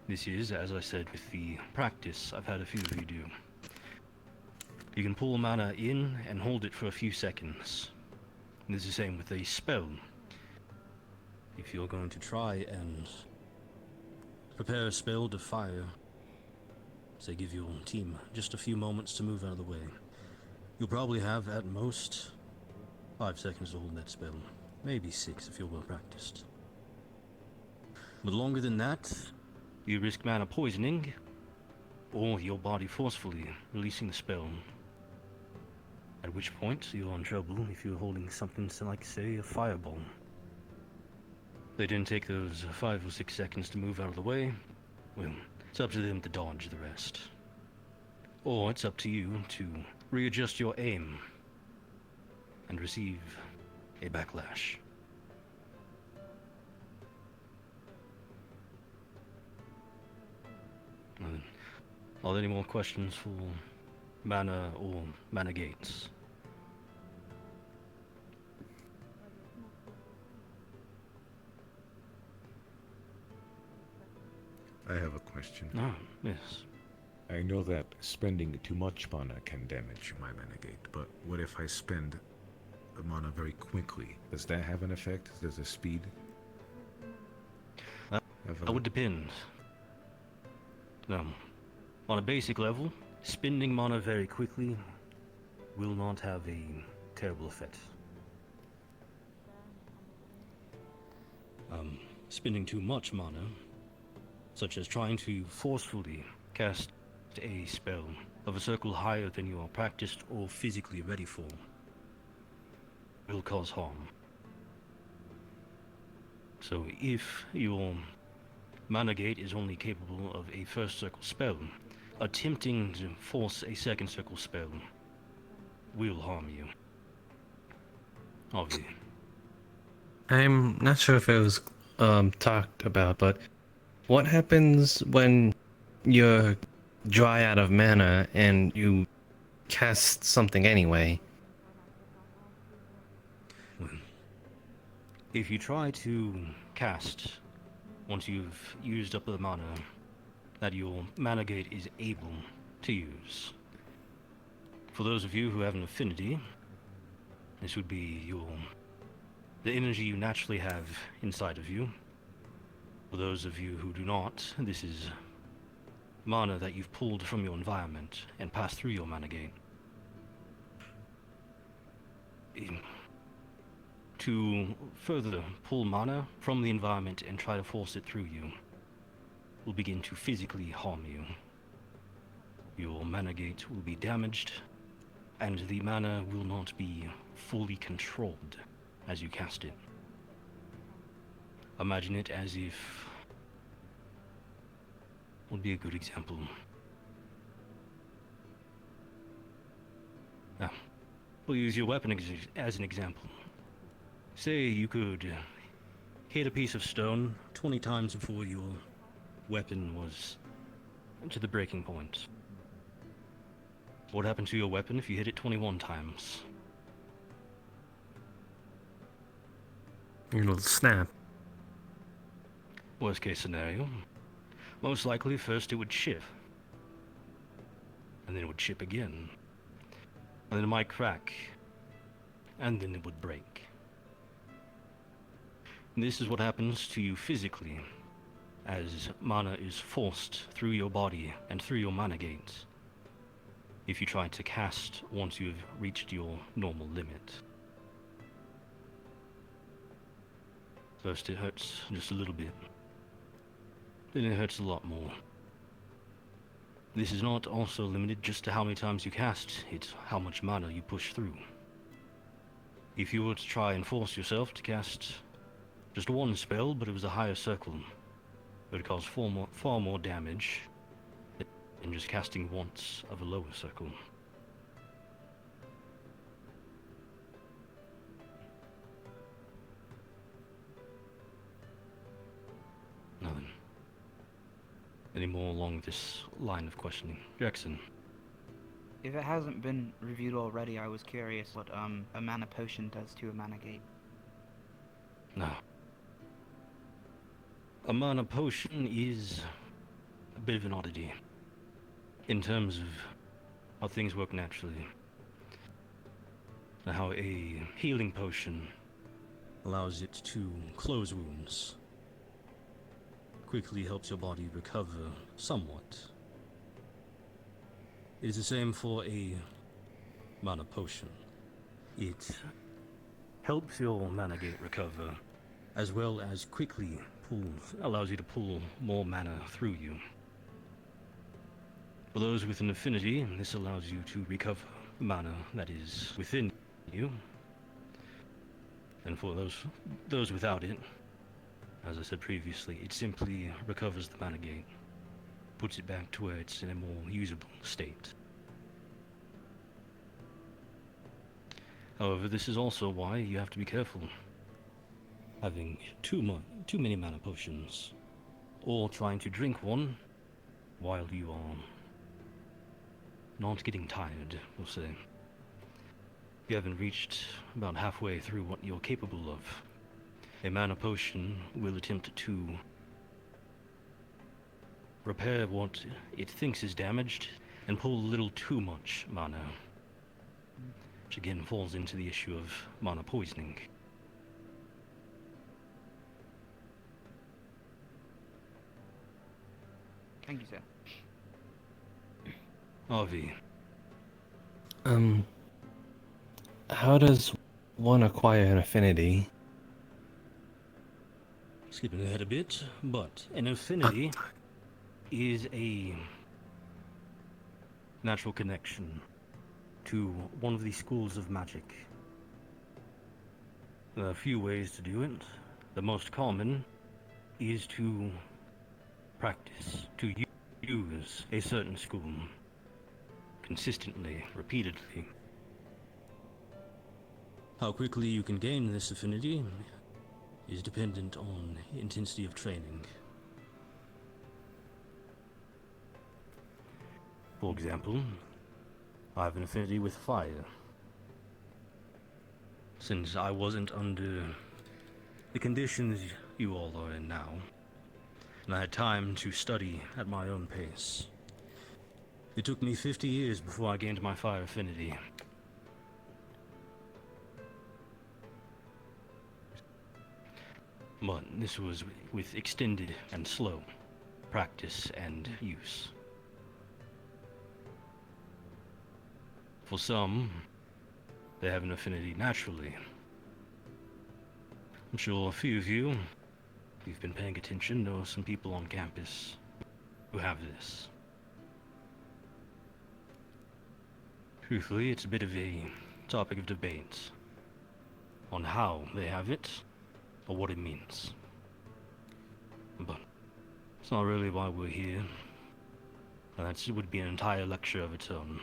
This is, as I said, with the practice I've had a few of you do. You can pull mana in and hold it for a few seconds. And this is the same with a spell. If you're going to try and prepare a spell to fire, say give your team just a few moments to move out of the way, you'll probably have at most 5 seconds to hold that spell. Maybe 6 if you're well practiced. But longer than that, you risk mana poisoning, or your body forcefully releasing the spell. At which point, you're in trouble if you're holding something like, say, a fireball. They didn't take those 5 or 6 seconds to move out of the way. Well, it's up to them to dodge the rest. Or it's up to you to readjust your aim and receive a backlash. Are there any more questions for mana or mana gates? I have a question. Ah, yes. I know that spending too much mana can damage my mana gate, but what if I spend the mana very quickly? Does that have an effect? Does the speed? That would depend. On a basic level, spending mana very quickly will not have a terrible effect. Spending too much mana, such as trying to forcefully cast a spell of a circle higher than you are practiced or physically ready for, will cause harm. So if your mana gate is only capable of a first circle spell, attempting to force a second circle spell will harm you. Obviously. I'm not sure if it was talked about, but what happens when you're dry out of mana and you cast something anyway? If you try to cast once you've used up the mana that your mana gate is able to use. For those of you who have an affinity, this would be the energy you naturally have inside of you. For those of you who do not, this is mana that you've pulled from your environment and passed through your mana gate. To further pull mana from the environment and try to force it through you will begin to physically harm you. Your mana gate will be damaged, and the mana will not be fully controlled as you cast it. Imagine it as if... would be a good example. Now, we'll use your weapon as an example. Say you could hit a piece of stone 20 times before your weapon was to the breaking point. What happened to your weapon if you hit it 21 times? It'll snap. Worst case scenario. Most likely first it would chip. And then it would chip again. And then it might crack. And then it would break. This is what happens to you physically, as mana is forced through your body and through your mana gates, if you try to cast once you've reached your normal limit. First it hurts just a little bit, then it hurts a lot more. This is not also limited just to how many times you cast, it's how much mana you push through. If you were to try and force yourself to cast just one spell, but it was a higher circle, it would cause far more damage than just casting once of a lower circle. Nothing. Any more along this line of questioning? Jackson? If it hasn't been reviewed already, I was curious what a mana potion does to a mana gate. No. A mana potion is a bit of an oddity in terms of how things work naturally. How a healing potion allows it to close wounds, quickly helps your body recover somewhat. It is the same for a mana potion. It helps your mana gate recover, as well as quickly allows you to pull more mana through you. For those with an affinity, this allows you to recover mana that is within you. And for those without it, as I said previously, it simply recovers the mana gate, puts it back to where it's in a more usable state. However, this is also why you have to be careful. Having too many mana potions, or trying to drink one while you are not getting tired, we'll say. You haven't reached about halfway through what you're capable of. A mana potion will attempt to repair what it thinks is damaged and pull a little too much mana, which again falls into the issue of mana poisoning. Thank you, sir. Avi. How does one acquire an affinity? Skipping ahead a bit, but an affinity is a natural connection to one of the schools of magic. There are a few ways to do it. The most common is to practice, to use a certain school consistently, repeatedly. How quickly you can gain this affinity is dependent on intensity of training. For example, I have an affinity with fire. Since I wasn't under the conditions you all are in now, and I had time to study at my own pace, it took me 50 years before I gained my fire affinity. But this was with extended and slow practice and use. For some, they have an affinity naturally. I'm sure a few of you, if you've been paying attention, know some people on campus who have this. Truthfully, it's a bit of a topic of debate on how they have it, or what it means. But it's not really why we're here. That would be an entire lecture of its own.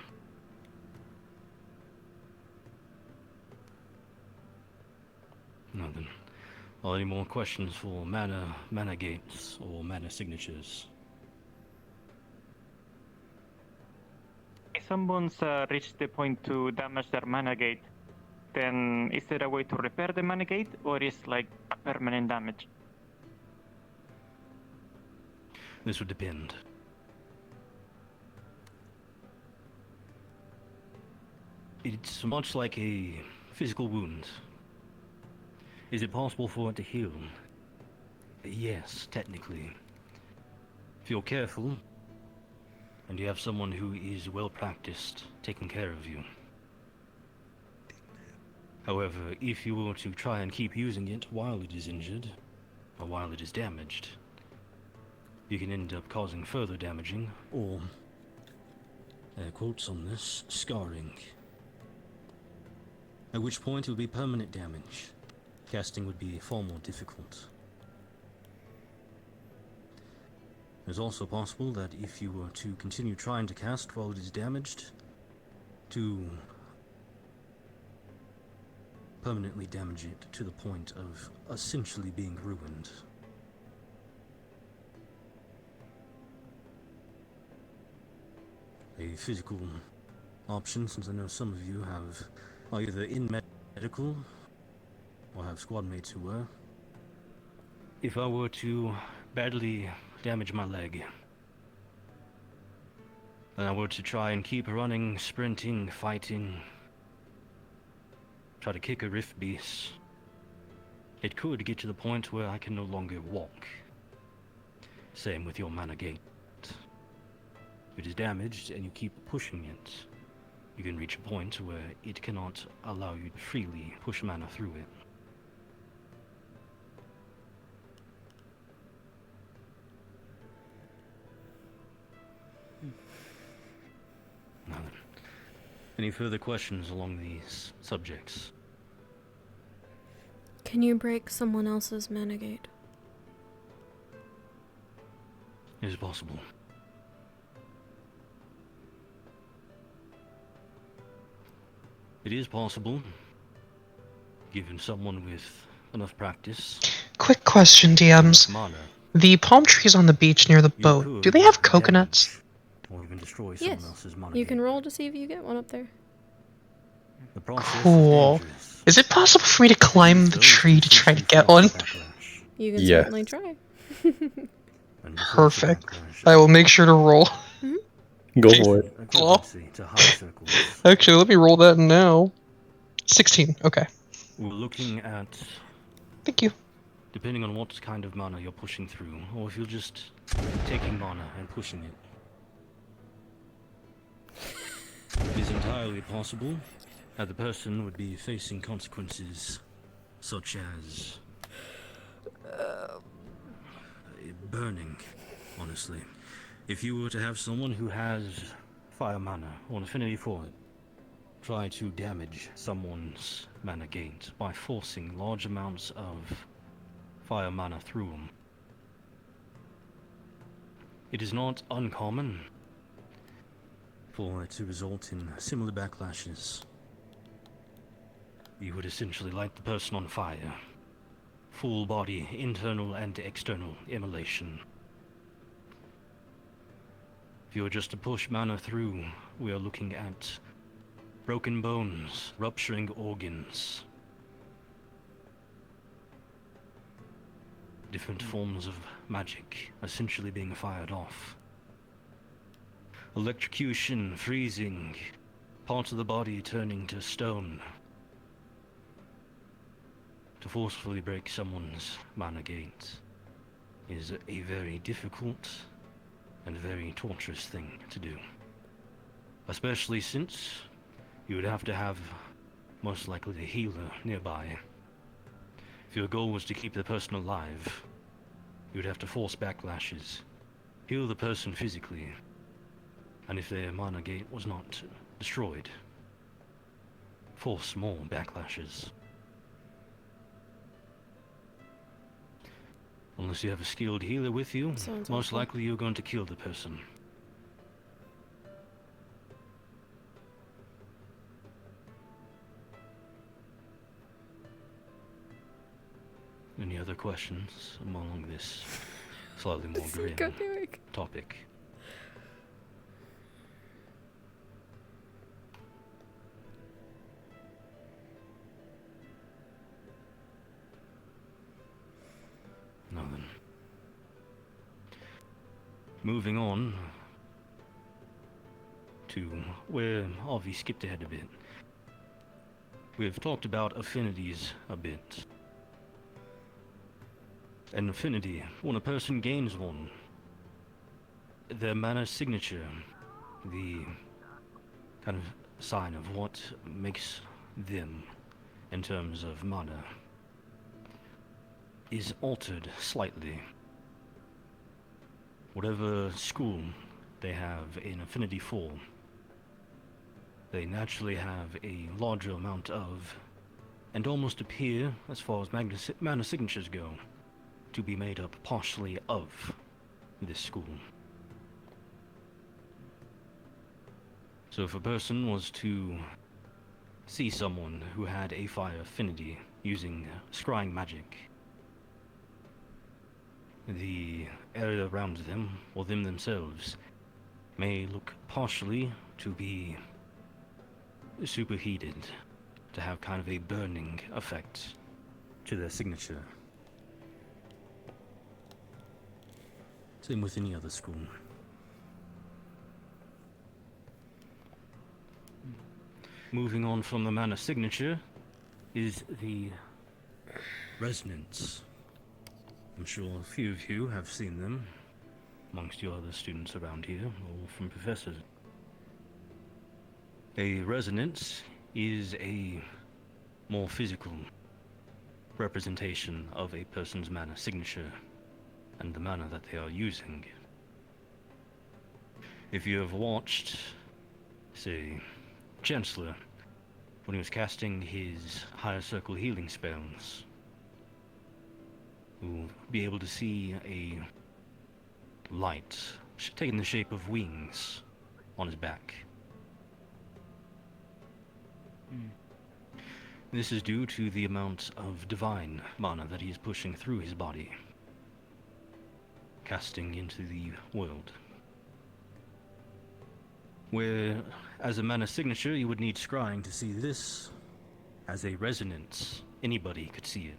Nothing. Well, any more questions for mana gates or mana signatures? If someone's reached the point to damage their mana gate, then is there a way to repair the mana gate, or is like permanent damage? This would depend. It's much like a physical wound. Is it possible for it to heal? Yes, technically. If you're careful, and you have someone who is well practiced taking care of you. However, if you were to try and keep using it while it is injured, or while it is damaged, you can end up causing further damaging, or, air quotes on this, scarring. At which point it would be permanent damage. Casting would be far more difficult. It's also possible that if you were to continue trying to cast while it is damaged, to permanently damage it to the point of essentially being ruined. A physical option, since I know some of you are either in medical or have squad mates who were. If I were to badly damage my leg, and I were to try and keep running, sprinting, fighting, try to kick a rift beast, it could get to the point where I can no longer walk. Same with your mana gate. If it is damaged and you keep pushing it, you can reach a point where it cannot allow you to freely push mana through it. Now then, any further questions along these subjects? Can you break someone else's mana gate? It is possible. It is possible, given someone with enough practice. Quick question, DMs. Mana, The palm trees on the beach near the boat, do they have coconuts? or even destroy Yes. someone else's mana You gate. can roll to see if you get one up there. The process Cool. is dangerous. Is it possible for me to climb the tree to try to get one? You can Yeah. certainly try. Perfect. I will make sure to roll. Go for it. Cool. To high circles. Actually, let me roll that now. 16, okay. We're looking at... Thank you. Depending on what kind of mana you're pushing through, or if you're just taking mana and pushing it. It is entirely possible that the person would be facing consequences such as burning, honestly. If you were to have someone who has fire mana or an affinity for it, try to damage someone's mana gate by forcing large amounts of fire mana through them. It is not uncommon for it to result in similar backlashes. You would essentially light the person on fire. Full body, internal and external immolation. If you were just to push mana through, we are looking at broken bones, rupturing organs, different forms of magic essentially being fired off. Electrocution, freezing, parts of the body turning to stone. To forcefully break someone's mana gate is a very difficult and very torturous thing to do. Especially since you would have to have most likely a healer nearby. If your goal was to keep the person alive, you would have to force backlashes, heal the person physically, and if their mana gate was not destroyed, force more backlashes. Unless you have a skilled healer with you, Sounds most awful. likely you're going to kill the person. Any other questions along this slightly more grim topic? Now then. Moving on to where Avi skipped ahead a bit. We've talked about affinities a bit. An affinity, when a person gains one, their mana signature, the kind of sign of what makes them in terms of mana, is altered slightly. Whatever school they have an affinity for, they naturally have a larger amount of, and almost appear, as far as mana signatures go, to be made up partially of this school. So if a person was to see someone who had a fire affinity using scrying magic, the area around them, or them themselves, may look partially to be superheated, to have kind of a burning effect to their signature. Same with any other school. Moving on from the mana signature is the resonance. I'm sure a few of you have seen them amongst your other students around here, or from professors. A resonance is a more physical representation of a person's mana signature and the mana that they are using. If you have watched, say, Chancellor, when he was casting his higher circle healing spells, you'll be able to see a light taking the shape of wings on his back. This is due to the amount of divine mana that he is pushing through his body, casting into the world. Where, as a mana signature, you would need scrying to see this as a resonance. Anybody could see it.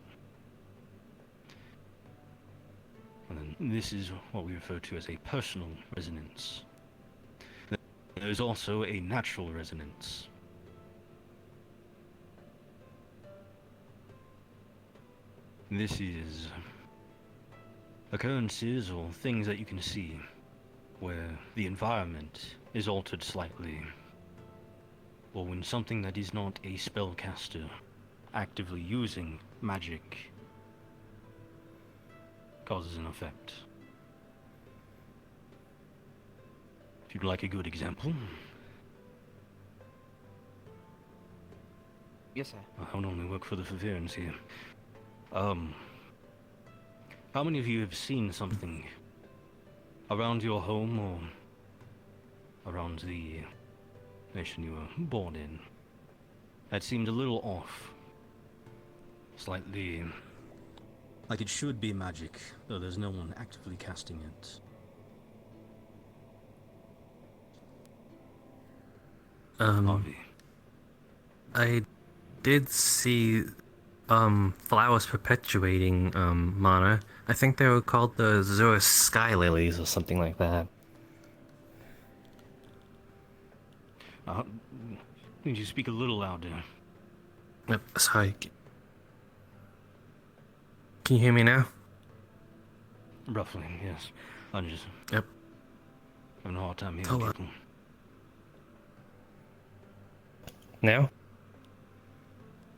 And then this is what we refer to as a personal resonance. There is also a natural resonance. This is occurrences or things that you can see where the environment is altered slightly, or when something that is not a spellcaster actively using magic causes an effect. If you'd like a good example. Yes, sir. I don't only work for the Faverians here. How many of you have seen something around your home or around the nation you were born in that seemed a little off? Slightly like it should be magic, though there's no one actively casting it. Harvey. I did see flowers perpetuating mana. I think they were called the Azure Sky Lilies or something like that. Need you speak a little louder? Yep, sorry. Can you hear me now? Roughly, yes. I'm just... Yep. Having a hard time hearing Hold on. people. Now?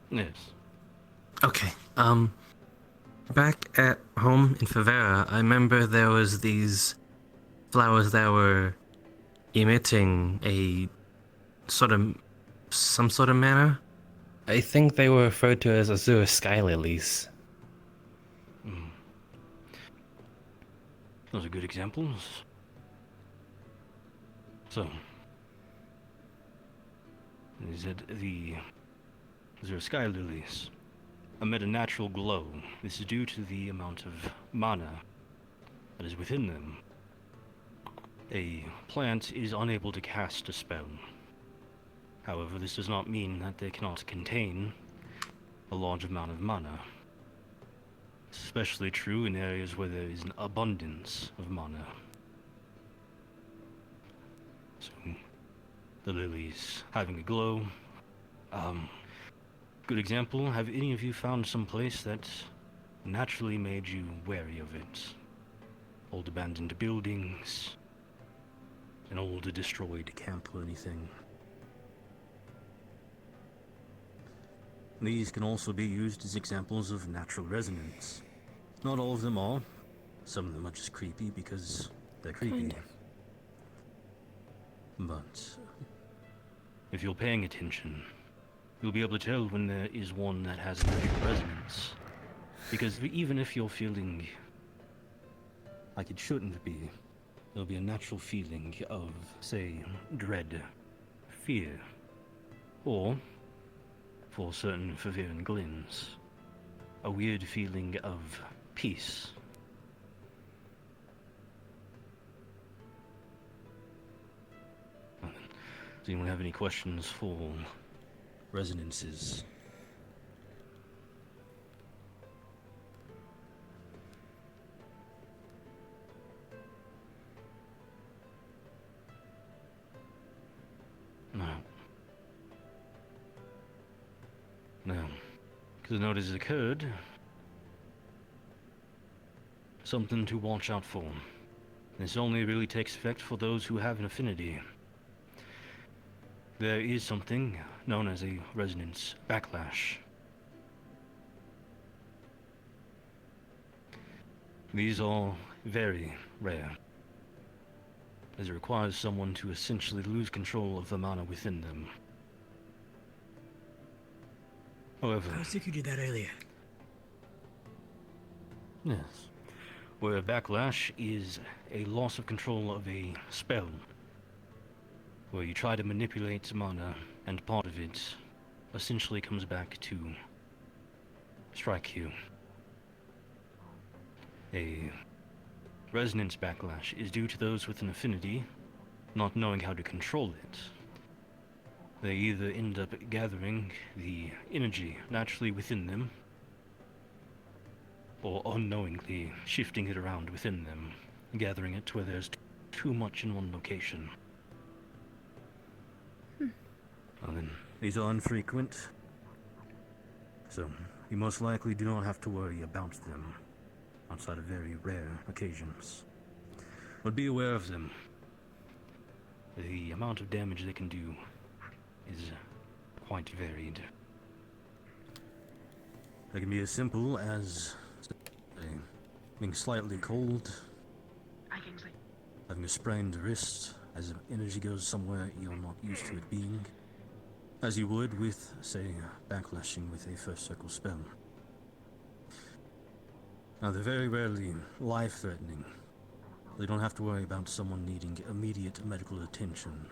Yes. Okay, back at home in Favera, I remember there was these flowers that were emitting some sort of mana. I think they were referred to as Azure Sky Lilies. Those are good examples. So, is it the Azure Sky Lilies emit a natural glow? This is due to the amount of mana that is within them. A plant is unable to cast a spell. However, this does not mean that they cannot contain a large amount of mana. Especially true in areas where there is an abundance of mana. So, the lilies having a glow. Good example, have any of you found some place that naturally made you wary of it? Old abandoned buildings, an old destroyed camp or anything? These can also be used as examples of natural resonance. Not all of them are. Some of them are just creepy because they're creepy. But if you're paying attention, you'll be able to tell when there is one that has natural resonance. Because even if you're feeling like it shouldn't be, there'll be a natural feeling of, say, dread, fear, or, for certain Faverian Glens, a weird feeling of peace. Does anyone have any questions for resonances? Because note has occurred. Something to watch out for. This only really takes effect for those who have an affinity. There is something known as a resonance backlash. These are very rare, as it requires someone to essentially lose control of the mana within them. However, I was thinking you did that earlier. Yes. Where a backlash is a loss of control of a spell, where you try to manipulate mana, and part of it essentially comes back to strike you. A resonance backlash is due to those with an affinity not knowing how to control it. They either end up gathering the energy naturally within them, or unknowingly shifting it around within them, gathering it to where there's too much in one location. These are infrequent, so you most likely do not have to worry about them outside of very rare occasions. But be aware of them. The amount of damage they can do is quite varied. They can be as simple as being slightly cold, having a sprained wrist as energy goes somewhere you're not used to it being, as you would with, say, backlashing with a first circle spell. Now, they're very rarely life-threatening. They don't have to worry about someone needing immediate medical attention.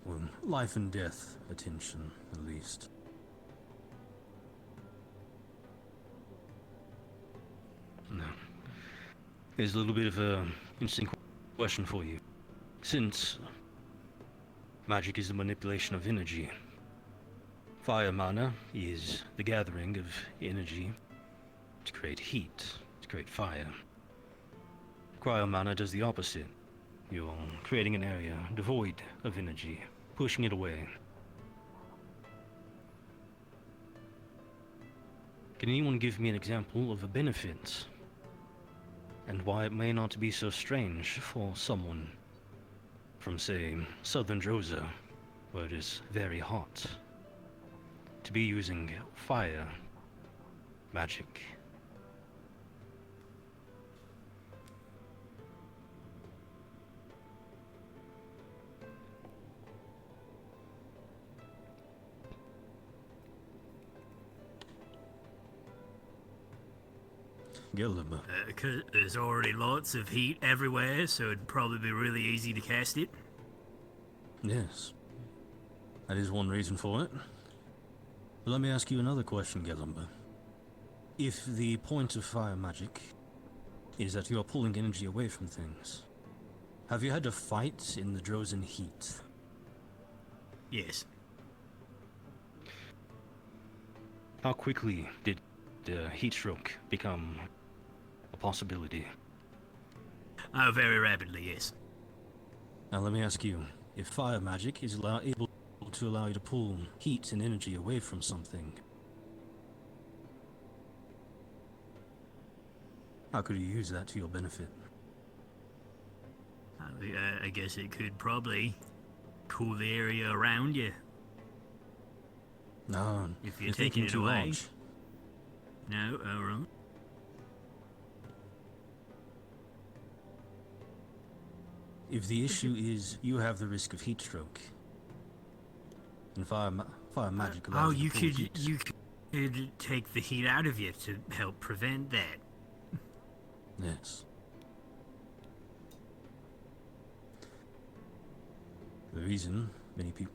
Or life and death attention, at least. No. Here's a little bit of an interesting question for you. Since magic is the manipulation of energy, fire mana is the gathering of energy to create heat, to create fire. Cryo mana does the opposite. You're creating an area devoid of energy, pushing it away. Can anyone give me an example of a benefit, and why it may not be so strange for someone from, say, southern Droza, where it is very hot, to be using fire magic? Gillibo. Cause there's already lots of heat everywhere, so it'd probably be really easy to cast it. Yes. That is one reason for it. But let me ask you another question, Gelumba. If the point of fire magic is that you are pulling energy away from things, have you had to fight in the Drozen heat? Yes. How quickly did the heat stroke become a possibility? Oh, very rapidly, yes. Now let me ask you, if fire magic is able to allow you to pull heat and energy away from something, how could you use that to your benefit? I guess it could probably cool the area around you. No, if you're taking it too away. large. No, alright. If the issue is you have the risk of heat stroke, and fire magic allows you to pull heat. you could take the heat out of you to help prevent that. Yes. The reason many people...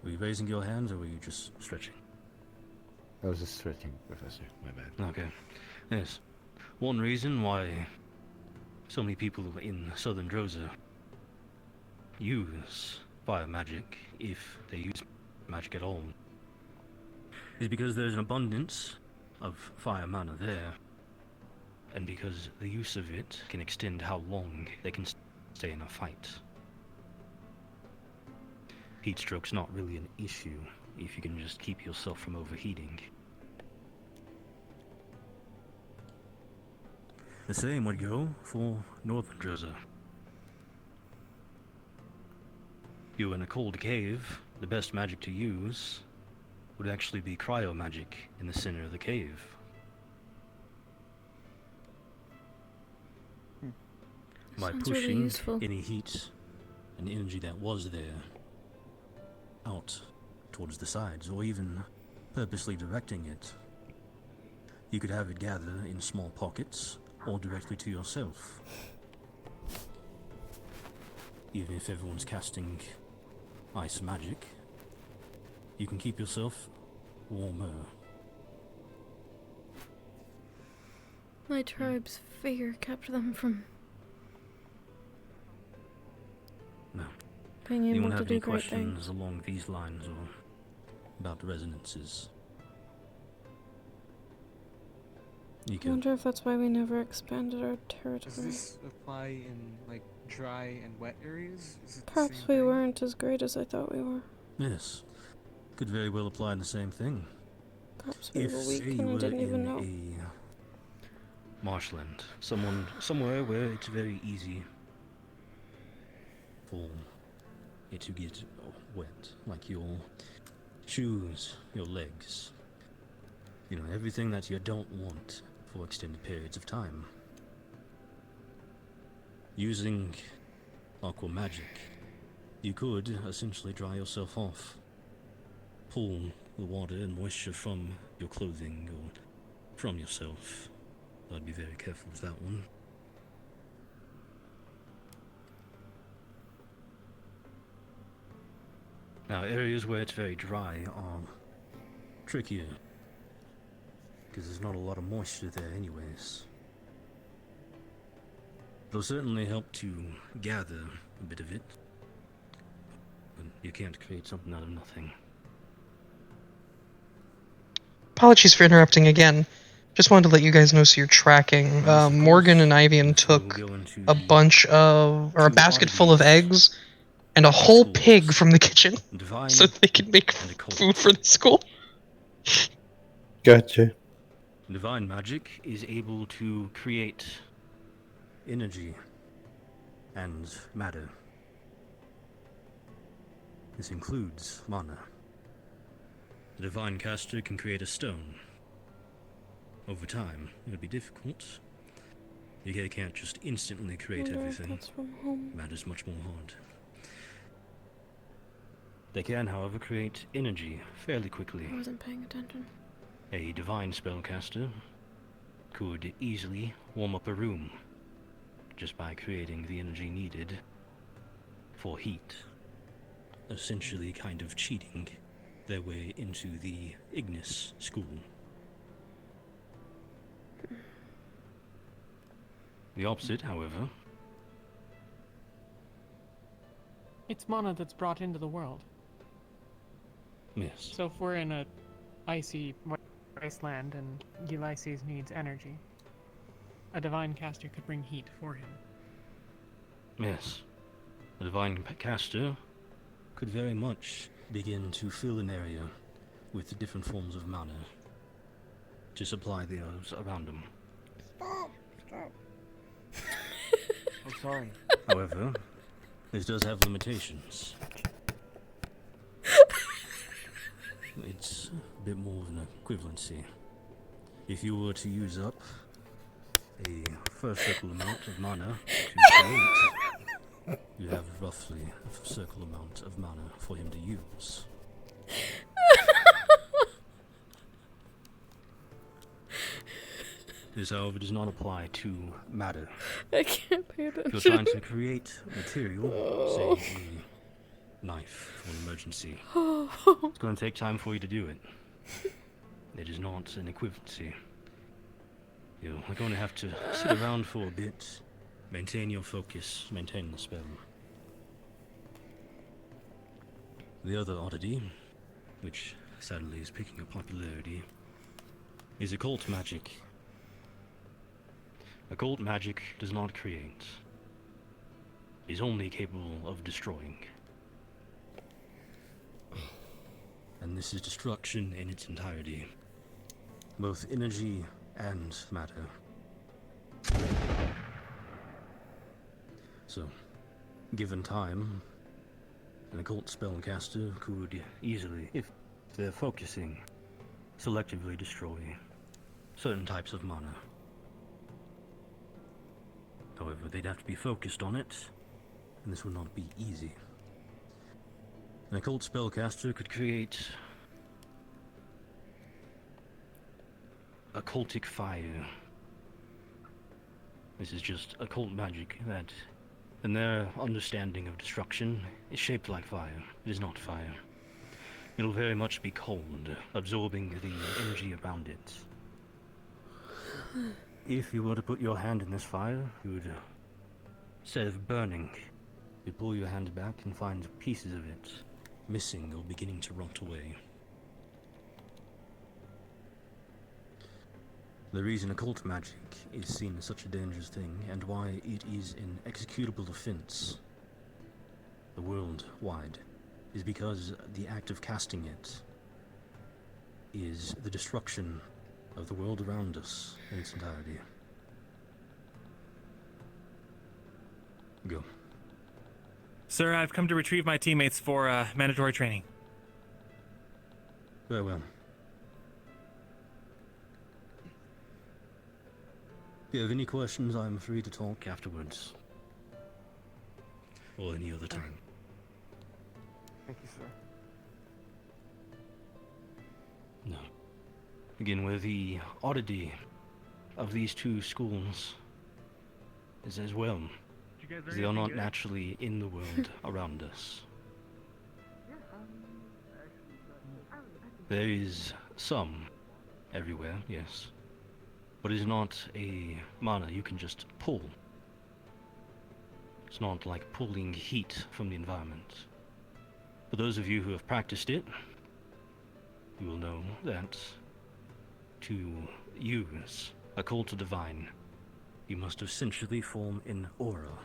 Were you raising your hand, or were you just stretching? I was just stretching, Professor. My bad. Okay. Yes. One reason why so many people in southern Droza use fire magic, if they use magic at all, is because there's an abundance of fire mana there, and because the use of it can extend how long they can stay in a fight. heat stroke's not really an issue if you can just keep yourself from overheating. The same would go for Northern Dresser. You're in a cold cave, the best magic to use would actually be cryo magic in the center of the cave. By Sounds really pushing useful. any heat and energy that was there out towards the sides, or even purposely directing it, you could have it gather in small pockets or directly to yourself. Even if everyone's casting ice magic, you can keep yourself warmer. My tribe's fear kept them from No. being able Anyone to have do any great questions things. along these lines or about resonances? You I can. wonder if that's why we never expanded our Does territory. this apply in like dry and wet areas? Is it the Perhaps same we thing? weren't as great as I thought we were. Yes. Could very well apply the same thing. Perhaps we If, were say, weak you and I were didn't even in know. a marshland, somewhere where it's very easy for it to get wet, like your shoes, your legs, you know, everything that you don't want for extended periods of time. Using aqua magic, you could essentially dry yourself off, pull the water and moisture from your clothing or from yourself. I'd be very careful with that one. Now, areas where it's very dry are trickier, because there's not a lot of moisture there anyways. It'll certainly help to gather a bit of it, but you can't create something out of nothing. Apologies for interrupting again. Just wanted to let you guys know so you're tracking. Morgan and Ivian took a bunch of, or a basket full of eggs and a whole pig from the kitchen so they could make food for the school. Gotcha. Divine magic is able to create energy and matter. This includes mana. The divine caster can create a stone. Over time, it would be difficult. You can't just instantly create Wonder if everything. that's from home. Matter's much more hard. They can, however, create energy fairly quickly. I wasn't paying attention. A divine spellcaster could easily warm up a room just by creating the energy needed for heat, essentially kind of cheating their way into the Ignis school. The opposite, however, It's mana that's brought into the world. yes. So if we're in a icy wasteland and Ulysses needs energy, a divine caster could bring heat for him. Yes. The divine caster could very much begin to fill an area with different forms of mana to supply the elves around them. Stop. I'm sorry. However, this does have limitations. It's a bit more of an equivalency. If you were to use up a first circle amount of mana to create, you have roughly a circle amount of mana for him to use. This, however, does not apply to matter. I can't pay attention. If you're trying to create material, say a knife for an emergency, it's going to take time for you to do it. It is not an equivalency. You're going to have to sit around for a bit, maintain your focus, maintain the spell. The other oddity, which sadly is picking up popularity, is occult magic. Occult magic does not create. It is only capable of destroying. This is destruction in its entirety. Both energy and matter. So, given time, an occult spellcaster could easily, if they're focusing, selectively destroy certain types of mana. However, they'd have to be focused on it, and this would not be easy. An occult spellcaster could create occultic fire. This is just occult magic that, in their understanding of destruction, is shaped like fire. It is not fire. It'll very much be cold, absorbing the energy around it. If you were to put your hand in this fire, you would, instead of burning, you'd pull your hand back and find pieces of it missing or beginning to rot away. The reason occult magic is seen as such a dangerous thing, and why it is an executable offense the world-wide, is because the act of casting it is the destruction of the world around us in its entirety. Go. Sir, I've come to retrieve my teammates for mandatory training. Very well. If you have any questions, I'm free to talk afterwards. Or any other time. Thank you, sir. No. Again, where the oddity of these two schools is as well. They are not naturally in the world around us. There is some everywhere, yes. But it is not a mana you can just pull. It's not like pulling heat from the environment. For those of you who have practiced it, you will know that to use Occult Divine, you must essentially form an aura.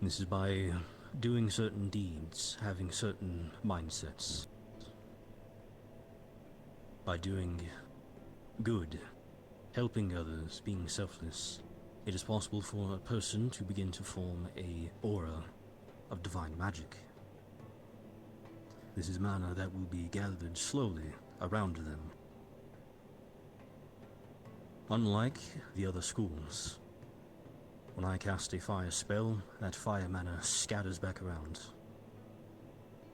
This is by doing certain deeds, having certain mindsets. By doing good, helping others, being selfless, it is possible for a person to begin to form a aura of divine magic. This is mana that will be gathered slowly around them. Unlike the other schools, when I cast a fire spell, that fire mana scatters back around.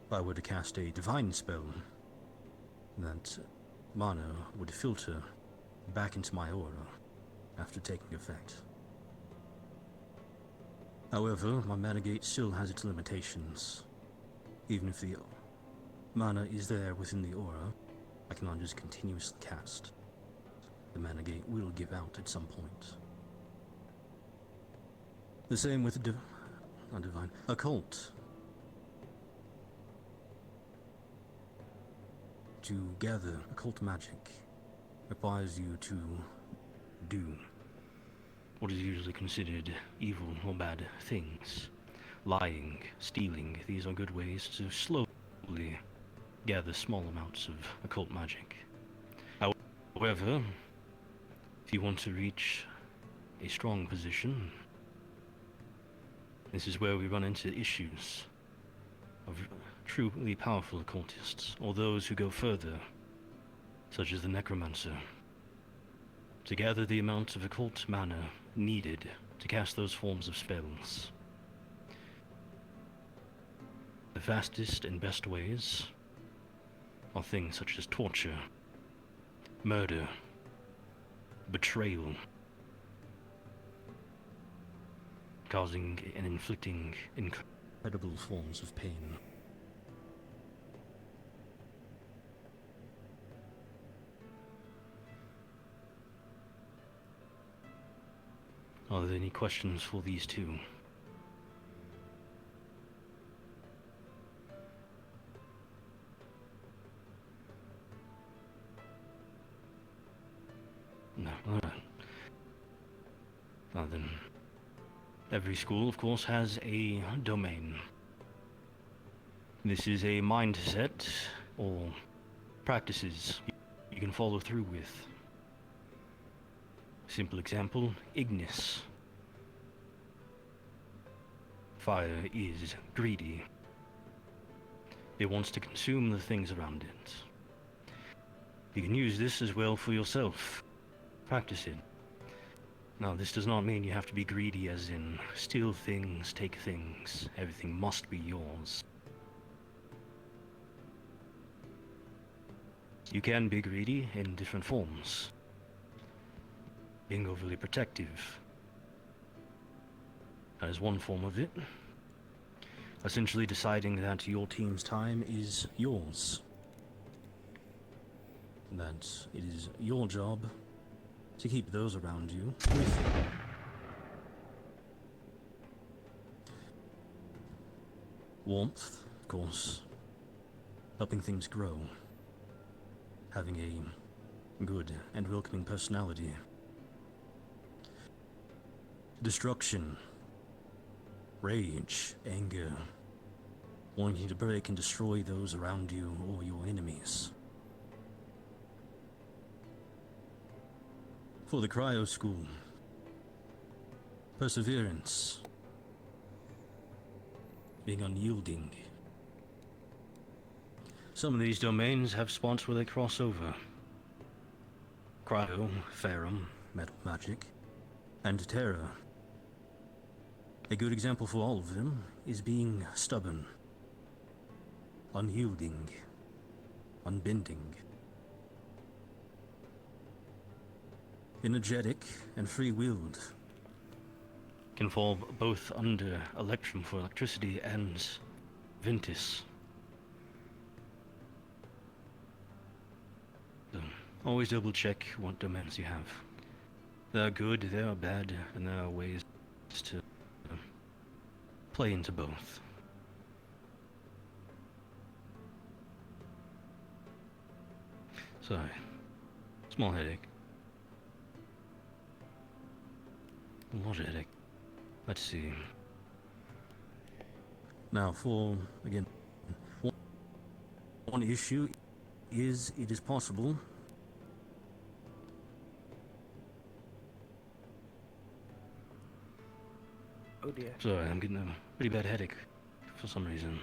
If I were to cast a divine spell, that mana would filter back into my aura after taking effect. However, my mana gate still has its limitations. Even if the mana is there within the aura, I cannot just continuously cast. The mana gate will give out at some point. The same with Occult. To gather occult magic requires you to do what is usually considered evil or bad things. Lying, stealing, these are good ways to slowly gather small amounts of occult magic. However, if you want to reach a strong position, this is where we run into issues of truly powerful occultists, or those who go further, such as the necromancer. To gather the amount of occult mana needed to cast those forms of spells, the fastest and best ways are things such as torture, murder, betrayal, causing and inflicting incredible forms of pain. Are there any questions for these two? No, alright. Now then, every school, of course, has a domain. This is a mindset or practices you can follow through with. Simple example, Ignis. Fire is greedy. It wants to consume the things around it. You can use this as well for yourself. Practice it. Now, this does not mean you have to be greedy as in steal things, take things. Everything must be yours. You can be greedy in different forms. Being overly protective. That is one form of it. Essentially deciding that your team's time is yours. That it is your job to keep those around you with you. Warmth, of course. Helping things grow. Having a good and welcoming personality. Destruction. Rage, anger. Wanting to break and destroy those around you or your enemies. For the cryo school. Perseverance. Being unyielding. Some of these domains have spots where they cross over. Cryo, Ferrum, Metal Magic, and Terra. A good example for all of them is being stubborn, unyielding, unbending. Energetic and free-willed. Can fall both under Electrum for electricity and Ventus. So, always double check what domains you have. There are good, there are bad, and there are ways to play into both. Sorry. Small headache. A large headache. Let's see. Now for, again, one issue is it is possible Oh dear. Sorry, I'm getting a pretty bad headache for some reason.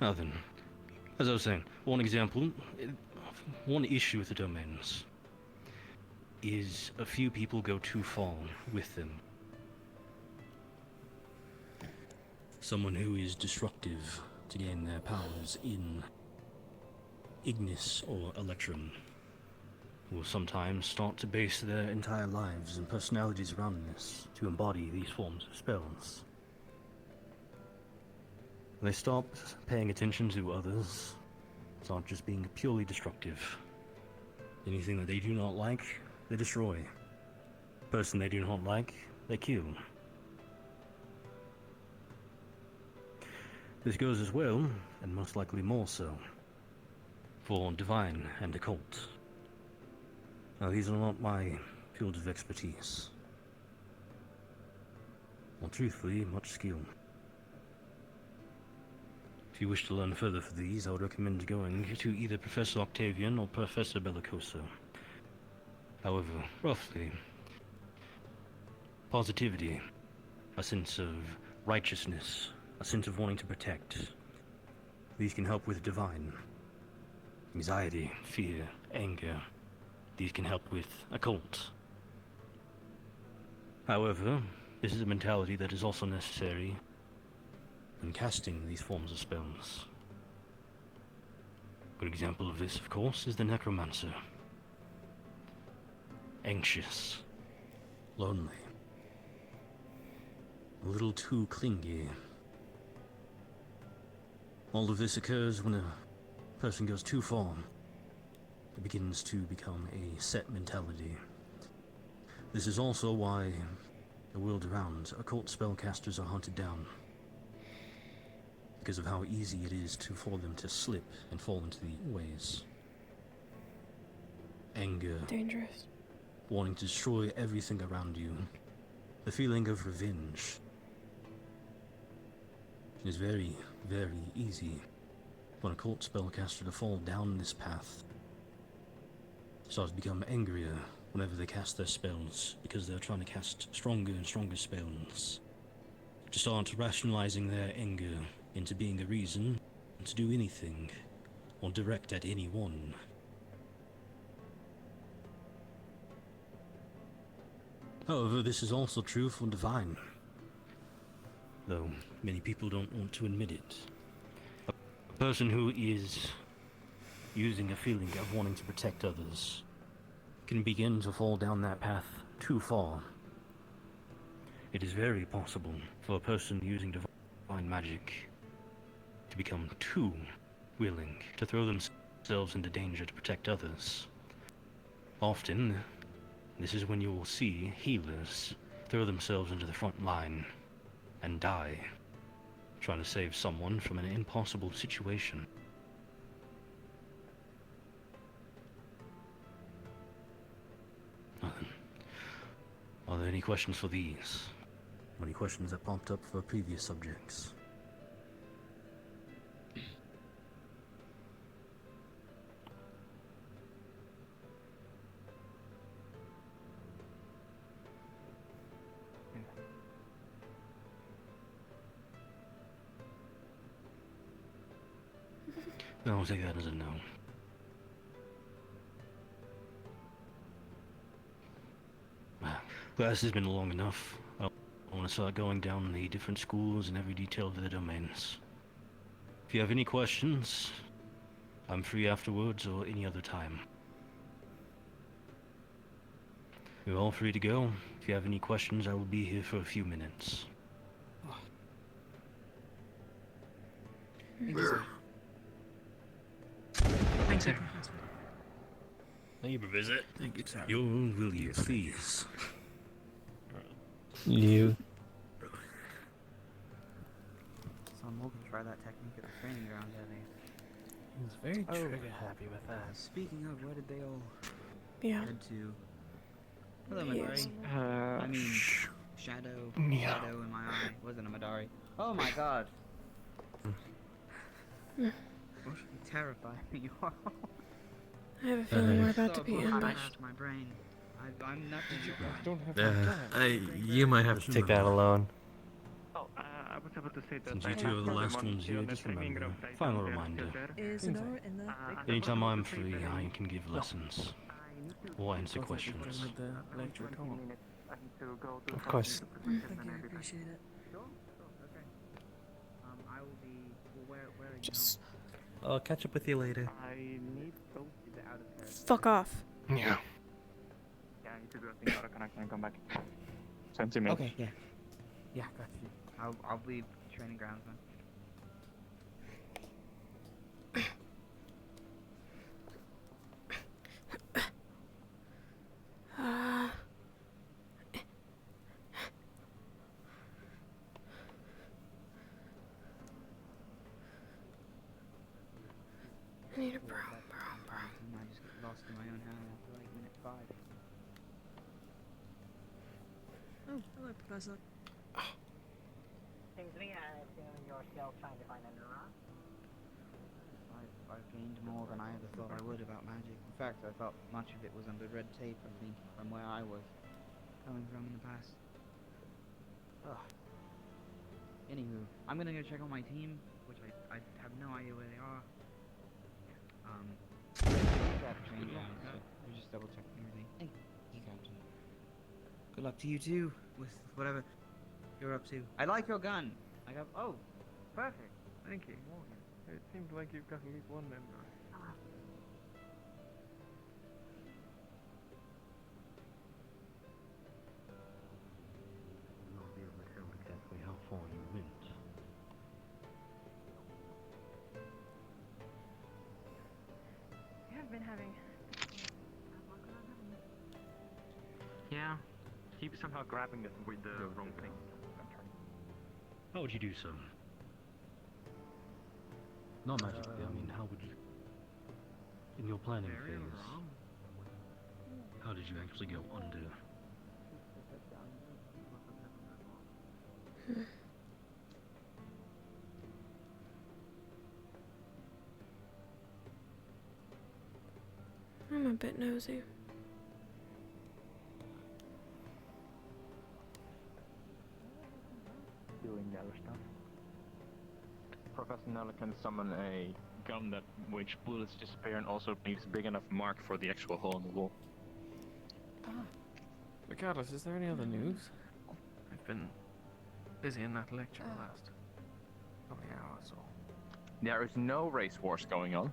Now then, as I was saying, one example, one issue with the domains is a few people go too far with them. Someone who is destructive to gain their powers in Ignis or Electrum will sometimes start to base their entire lives and personalities around this to embody these forms of spells. They stop paying attention to others, start just being purely destructive. Anything that they do not like, they destroy. Person they do not like, they kill. This goes as well, and most likely more so, for Divine and Occult. Now, these are not my fields of expertise. Well, truthfully, much skill. If you wish to learn further for these, I would recommend going to either Professor Octavian or Professor Bellicoso. However, roughly, positivity, a sense of righteousness, a sense of wanting to protect. These can help with Divine. Anxiety, fear, anger. These can help with Occult. However, this is a mentality that is also necessary in casting these forms of spells. A good example of this, of course, is the Necromancer. Anxious, lonely, a little too clingy. All of this occurs when a person goes too far. It begins to become a set mentality. This is also why the world around occult spellcasters are hunted down. Because of how easy it is for them to slip and fall into the ways. Anger. Dangerous. Wanting to destroy everything around you. The feeling of revenge. It is very, very easy for an occult spellcaster to fall down this path. Start to become angrier whenever they cast their spells, because they're trying to cast stronger and stronger spells. To start rationalizing their anger into being a reason to do anything, or direct at anyone. However, this is also true for Divine, though many people don't want to admit it. A person who is using a feeling of wanting to protect others can begin to fall down that path too far. It is very possible for a person using divine magic to become too willing to throw themselves into danger to protect others. Often, this is when you will see healers throw themselves into the front line and die, trying to save someone from an impossible situation. Are there any questions for these? Any questions that popped up for previous subjects? I'll take that as a no. Class has been long enough. I want to start going down the different schools and every detail of the domains. If you have any questions, I'm free afterwards or any other time. You're all free to go. If you have any questions, I will be here for a few minutes. Thank you, sir. Thanks, sir. Thank you for visit. Thank you, sir. Your own will you, please. You. So I'm hoping to try that technique at the training ground earlier. He was very trigger happy with that. Speaking of, where did they all head to? Hello, Yes. Midari. I mean, shadow in my eye. Wasn't a Midari. Oh my god. Terrifying you are. I have a feeling we're about to be ambushed. My brain. I'm not You might have to take that alone. Oh, I was able to say that. Since you two are the last ones here, just remember, final reminder. Anytime I'm free, I can give lessons. Or answer questions. Of course. Thank you, I appreciate it. I will be. Where are you? I'll catch up with you later. I need to. Fuck off. Yeah. Yeah, I need to do a thing out of connect and come back. Send to me. Okay, yeah. Yeah, got you. I'll leave training grounds then. I need a broom. I just get lost in my own hand after like minute 5. Oh, hello, Professor. Seems to me you're still trying to find a neuron. I've gained more than I ever thought I would about magic. In fact, I thought much of it was under red tape from where I was coming from in the past. Ugh. Anywho, I'm gonna go check on my team, which I have no idea where they are. We're just double checking everything. Thank you, Captain. Good luck to you too, with whatever you're up to. I like your gun. Oh, perfect. Thank you. It seems like you've got at least one member. I'll be able to tell exactly how far you went. You have been having. Yeah. Keep somehow grabbing it with the wrong thing. How would you do so? Not magically, I mean, how would you... In your planning phase, how did you actually go under? I'm a bit nosy. Doing the other stuff. Professor Nella can summon a gun that which bullets disappear and also leaves a big enough mark for the actual hole in the wall. Regardless, is there any other news? I've been busy in that lecture the last probably hour or so. There is no race wars going on.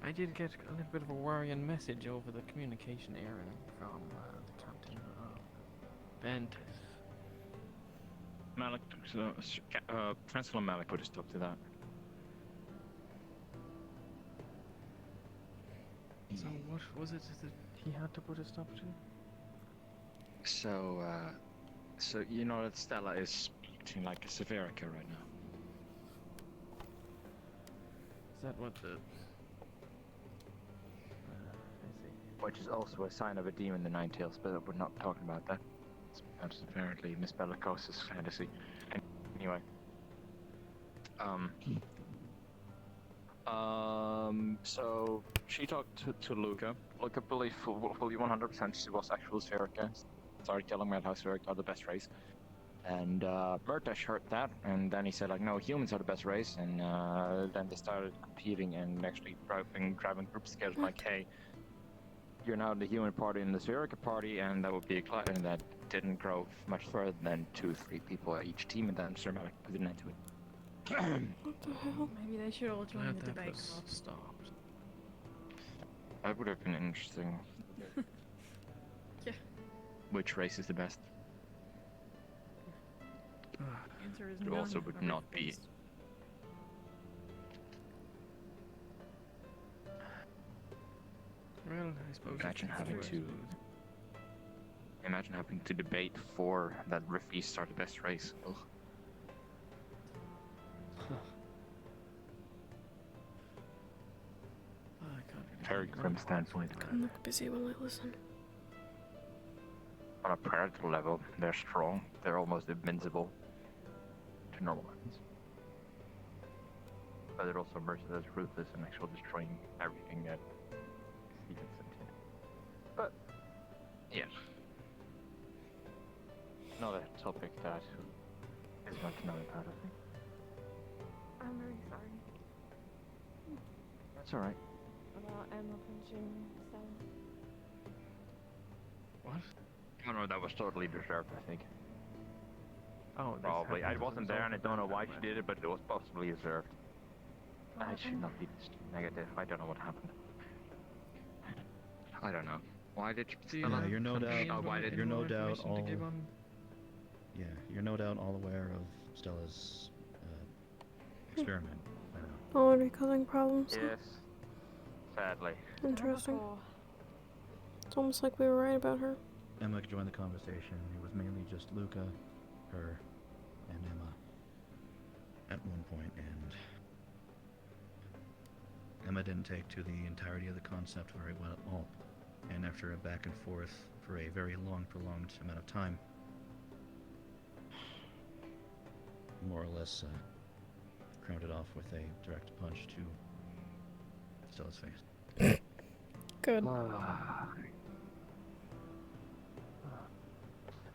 I did get a little bit of a worrying message over the communication error from the captain of Ventus. Malik, Chancellor Malik would have stuck to that. So what was it that he had to put a stop to? So you know that Stella is acting like a Severica right now. Is that what the... Which is also a sign of a demon, the Nine-Tails, but we're not talking about that. That's apparently Miss Bellicose's fantasy. Anyway. So she talked to Luca. Luca believed fully 100% she was actual Severica. Started telling me how Severica are the best race. And Murtash heard that, and then he said like, no, humans are the best race. And then they started competing and actually driving group together like, hey, you're now the human party and the Severica party, and that would be a clash, and that didn't grow much further than 2-3 people at each team, and then Sir Malik put an end to it. What the hell? Maybe they should all join the debate. Stopped. That would have been interesting. Yeah. Which race is the best? Answer is It none. also would not be. Well, I suppose Imagine having to debate for that Riffies are the best race. Ugh. Very grim standpoint. I'm look busy while I listen. On a predator level, they're strong. They're almost invincible to normal weapons. But they're also merciless, ruthless, and actually destroying everything that he gets into. But, yes. Another topic that is not known about, I think. I'm very sorry That's alright. about Emma punching Stella. What? Oh no, that was totally deserved, I think. Oh, probably. I wasn't there and I don't know why she did it, but it was possibly deserved. I should not be this negative. I don't know what happened. I don't know. Why did Yeah, you're no doubt. Why did You're no doubt all. to give on? Yeah, you're no doubt all aware of Stella's experiment. I know. Already causing problems. Yes. Sadly. Interesting. It's almost like we were right about her. Emma joined the conversation. It was mainly just Luca, her, and Emma at one point, and Emma didn't take to the entirety of the concept very well at all. And after a back and forth for a very long, prolonged amount of time, more or less crowned it off with a direct punch to Stella's face. Good.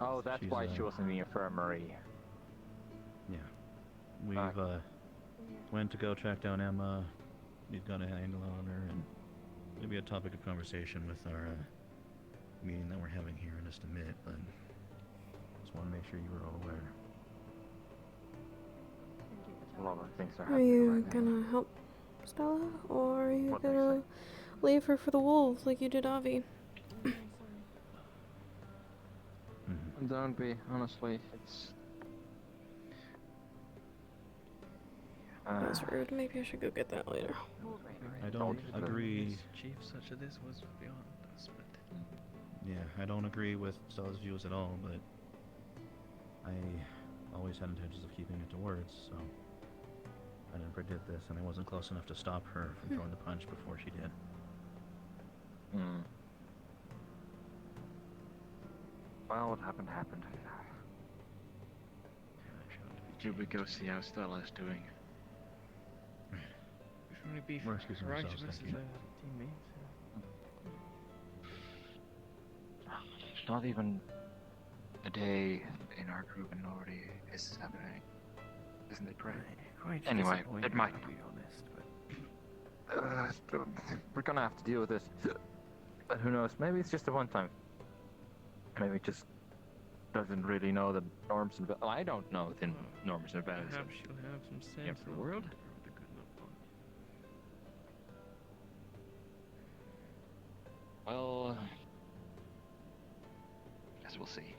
Oh, that's why she was in the infirmary. Yeah. We've went to go track down Emma. We've got a handle on her, and it'll be a topic of conversation with our meeting that we're having here in just a minute, but just want to make sure you were all aware. A lot of things are Are happening you right now. gonna help Stella, or are you What makes gonna leave her for the wolves like you did Avi? Don't be, honestly, it's... That's rude. Maybe I should go get that later. I don't agree. Chief, such of this was beyond us, but... Yeah, I don't agree with Stella's views at all, but I always had intentions of keeping it to words, so I never did this, and I wasn't close enough to stop her from throwing the punch before she did. Well, what happened, happened. Should we go see how Stella is doing? We should trying to be We're excusing right ourselves, versus thank you. teammates. Not even a day in our group and already this is happening. Isn't it great? Quite Anyway, disappointing, it might to be honest, but we're gonna have to deal with this. But who knows? Maybe it's just a one-time. Maybe it just doesn't really know the norms and well, I don't know the norms and values. perhaps she'll have some sense Yeah, for the world. with a good enough one. Well, guess we'll see.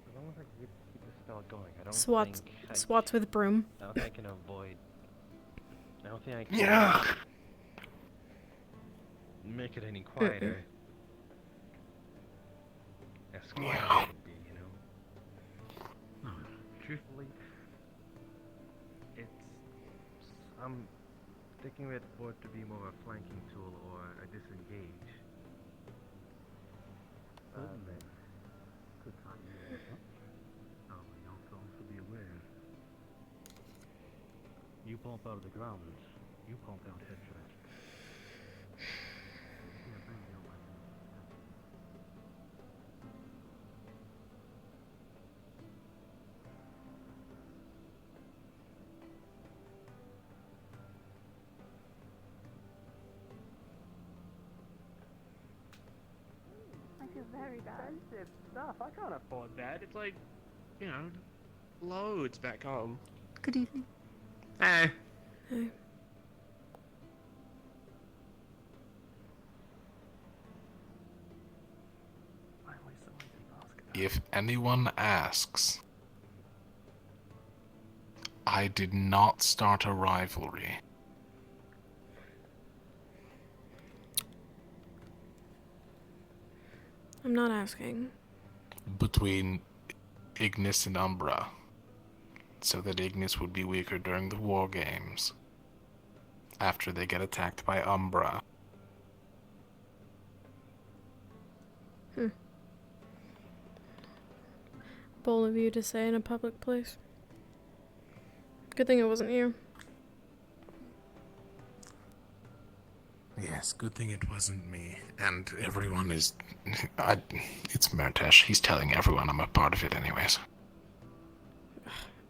As long as I keep the spell going, I don't Swats, think swats with broom. I don't think I can avoid. I don't think I can. Yeah. Make it any quieter. As quiet as it can be, you know. Truthfully, I'm thinking it for it to be more a flanking tool or a disengage. Good time. Oh, you also be aware. You pump out of the ground, you pump out headshots. I feel very bad. Expensive stuff. I can't afford that. It's like, you know, loads back home. Good evening. Hey. Hey. If anyone asks, I did not start a rivalry. I'm not asking. Between Ignis and Umbra, so that Ignis would be weaker during the war games after they get attacked by Umbra. Bold of you to say in a public place. Good thing it wasn't you. Yes, good thing it wasn't me. And everyone is... it's Mertesh. He's telling everyone I'm a part of it anyways.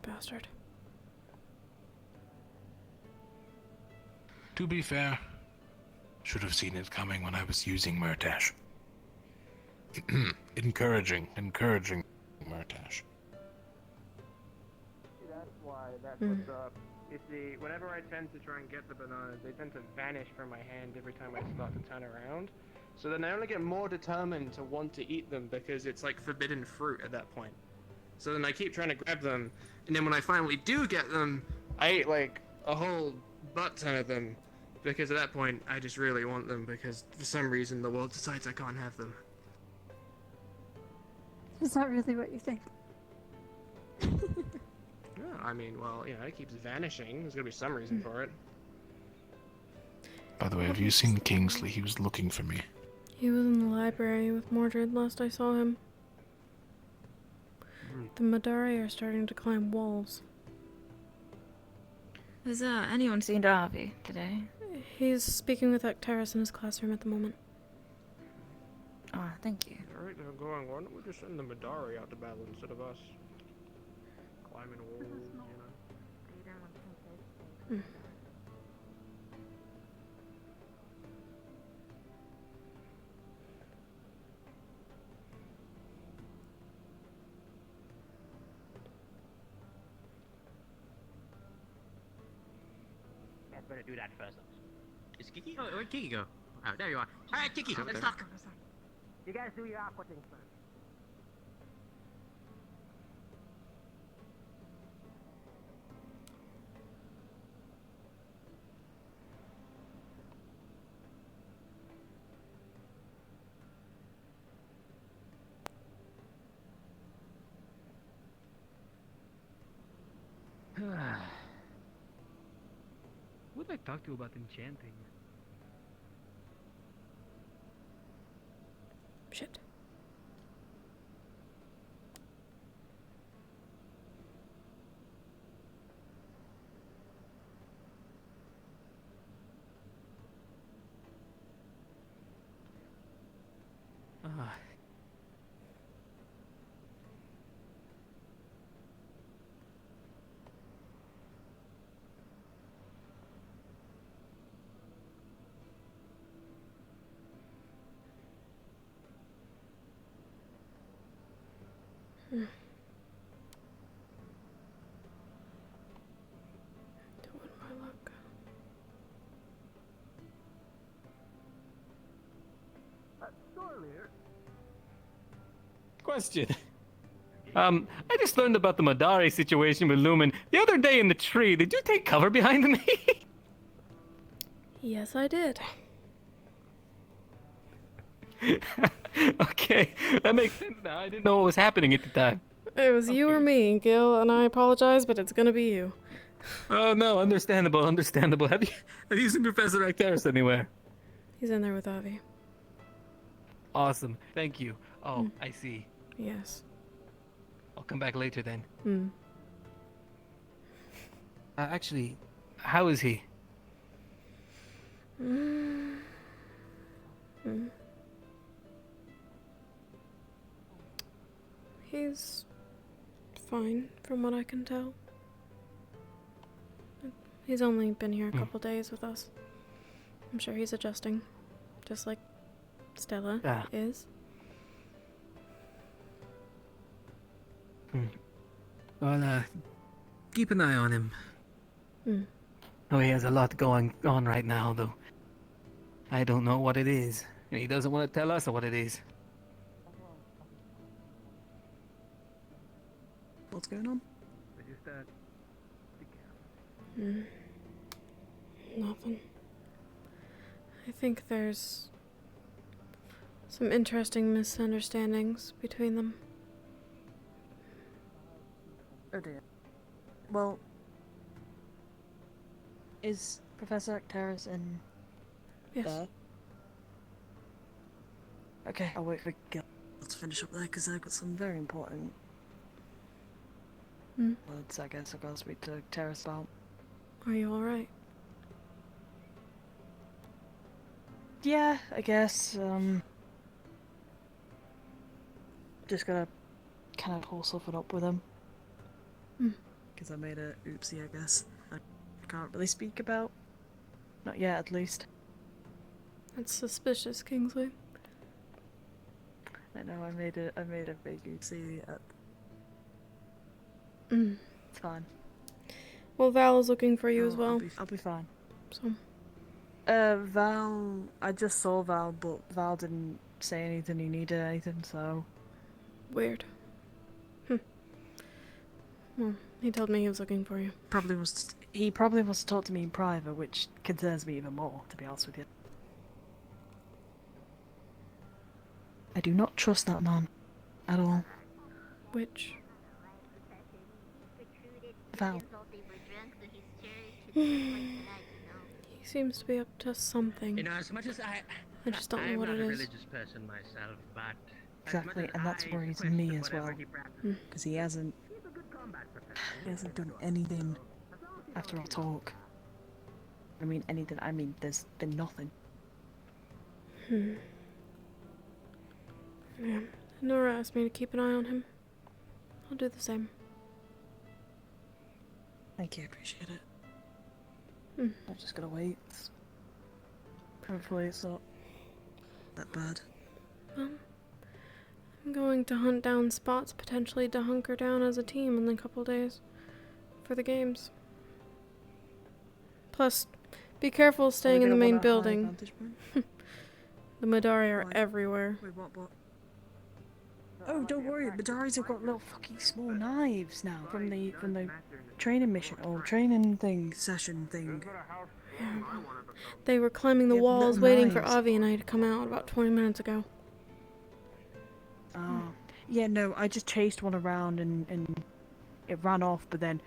Bastard. To be fair, should have seen it coming when I was using Mertesh. encouraging Mertesh. That's why that's what's up. You see, whenever I tend to try and get the bananas, they tend to vanish from my hand every time I start to turn around. So then I only get more determined to want to eat them because it's like forbidden fruit at that point. So then I keep trying to grab them, and then when I finally do get them, I eat like a whole butt ton of them. Because at that point, I just really want them because for some reason the world decides I can't have them. It's not really what you think. Yeah, I mean, well, you know, it keeps vanishing. There's gonna be some reason for it. By the way, have you seen Kingsley? He was looking for me. He was in the library with Mordred last I saw him. The Midari are starting to climb walls. Has anyone seen Darby today? He's speaking with Actaris in his classroom at the moment. Oh, thank you. Alright, they're going. Why don't we just send the Midari out to battle instead of us? Climbing walls, you know. Guys better do that first. Is Kiki? Oh, where'd Kiki go? Oh, there you are. Alright, Kiki, let's talk. You guys do your aqua thing first. I talk to you about enchanting? Shit. Doing my luck. Question. I just learned about the Midari situation with Lumen the other day in the tree. Did you take cover behind me? Yes, I did. Okay, that makes sense now. I didn't know what was happening at the time. It was you or me, Gil, and I apologize, but it's gonna be you. Oh no, understandable. Have you seen Professor Arcturus anywhere? He's in there with Avi. Awesome, thank you. Oh, I see. Yes. I'll come back later then. Hmm. Actually, how is he? He's fine, from what I can tell. He's only been here a couple days with us. I'm sure he's adjusting, just like Stella is. Well, keep an eye on him. Oh, he has a lot going on right now, though. I don't know what it is. And he doesn't want to tell us what it is. What's going on? Nothing. I think there's some interesting misunderstandings between them. Oh dear. Well, is Professor Arcturus in there? Okay, I'll wait for Gil to finish up there because I've got some very important words, I guess, I've got to speak to Terrace about. Are you alright? Yeah, I guess. Just gotta kind of pull something up with him. Because I made a oopsie, I guess. I can't really speak about. Not yet, at least. That's suspicious, Kingsley. I know, I made a big oopsie. It's fine. Well, Val is looking for you as well. I'll be fine. So. Val, I just saw Val, but Val didn't say anything he needed anything, so. Weird. Well, he told me he was looking for you. He probably wants to talk to me in private, which concerns me even more, to be honest with you. I do not trust that man. At all. Which? Val. He seems to be up to something. You know, as much as I just don't know what it I'm not a is. religious person myself, but Exactly, and that's worries me as well. Because he hasn't done anything after our talk. I mean anything, there's been nothing. Yeah. Nora asked me to keep an eye on him. I'll do the same. Thank you, I appreciate it. I'm just gonna wait. Hopefully it's not that bad. I'm going to hunt down spots potentially to hunker down as a team in a couple days for the games. Plus, be careful staying in the main building. The Midari are everywhere. Wait, what? Oh, don't worry, Midari's have got little fucking small knives now from the training mission or training session thing. Yeah. They were climbing the walls waiting for Avi and I to come out about 20 minutes ago. Yeah, no, I just chased one around and it ran off, but then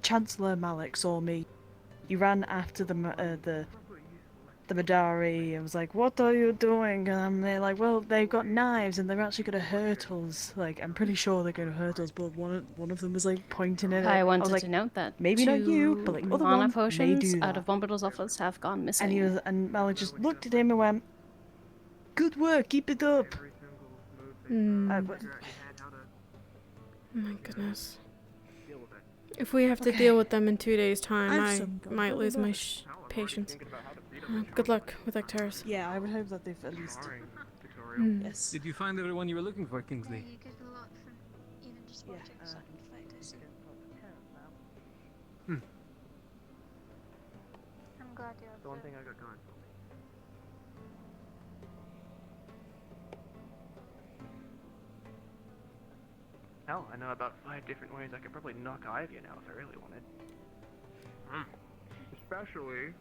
Chancellor Malik saw me He ran after the Midari and was like, "What are you doing?" And they're like, "Well, they've got knives and they're actually gonna hurt us." Like, I'm pretty sure they're gonna hurt us, but one of them was like pointing at it. I wanted was like, to note that maybe not you, but like other mana one may potions do out that. of Bombadil's office have gone missing. And Malik just looked at him and went, "Good work, keep it up." Oh my goodness. If we have to deal with them in 2 days' time, I might lose my patience. Good luck with Ecteris. Yeah, I would hope that they've at least. Yes. Did you find everyone you were looking for, Kingsley? You get a lot from even just watching certain fighters. I'm glad you're The one thing I got going for me. Hell, I know about 5 different ways I could probably knock Ivy now if I really wanted. Especially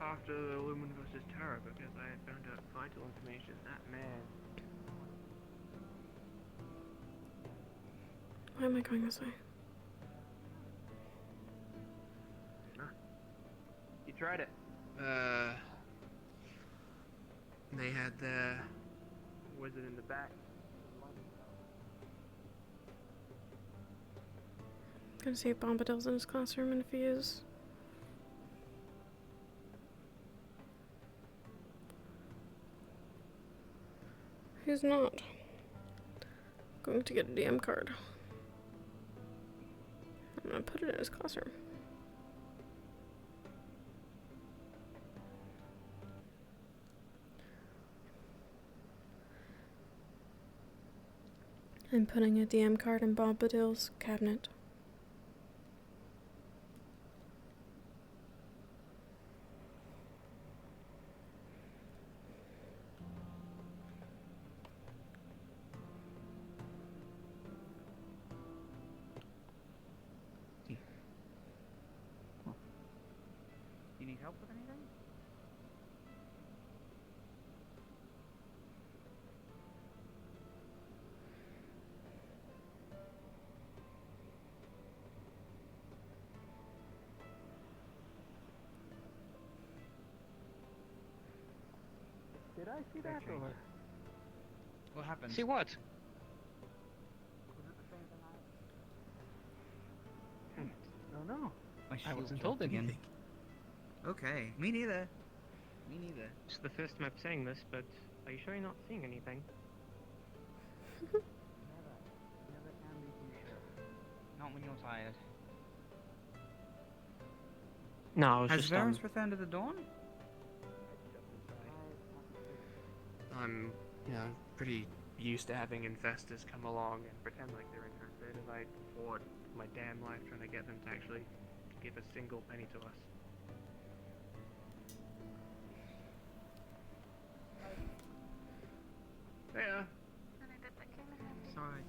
after the Lumen vs. Terra, because I had found out vital information. That man. Why am I going this way? You tried it. They had the wizard in the back. Gonna see if Bombadil's in his classroom, and if he is. He's not. Going to get a DM card. I'm gonna put it in his classroom. I'm putting a DM card in Bombadil's cabinet. You need help with anything? Did I see that or? What happened? See what? No, no. I wasn't told anything. Okay, me neither. Me neither. It's the first time I'm saying this, but are you sure you're not seeing anything? Not when you're tired. No, I was Has just Varus returned to the dawn? I'm, pretty used to having investors come along and pretend like they're interested, and I fought my damn life trying to get them to actually give a single penny to us. Yeah. Sorry.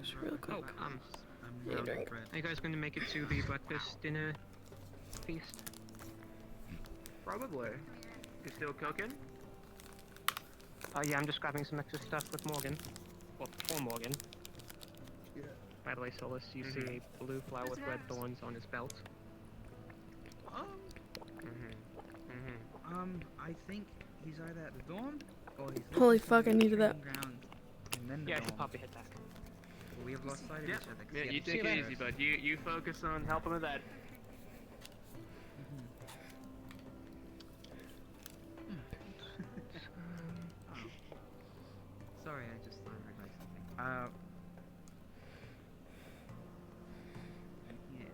Just real quick. Are you guys going to make it to the breakfast dinner feast? Probably. You still cooking? Yeah, I'm just grabbing some extra stuff with Morgan. Well, for Morgan. Yeah. By the way, Solus, you see a blue flower with red thorns on his belt. I think he's either at the dawn or he's. Holy fuck! I needed that. Yeah, I should pop a hit back. We have lost sight of each other. Yeah, you take it easy, bud. You focus on helping with that. Sorry, I just realized something. Yeah,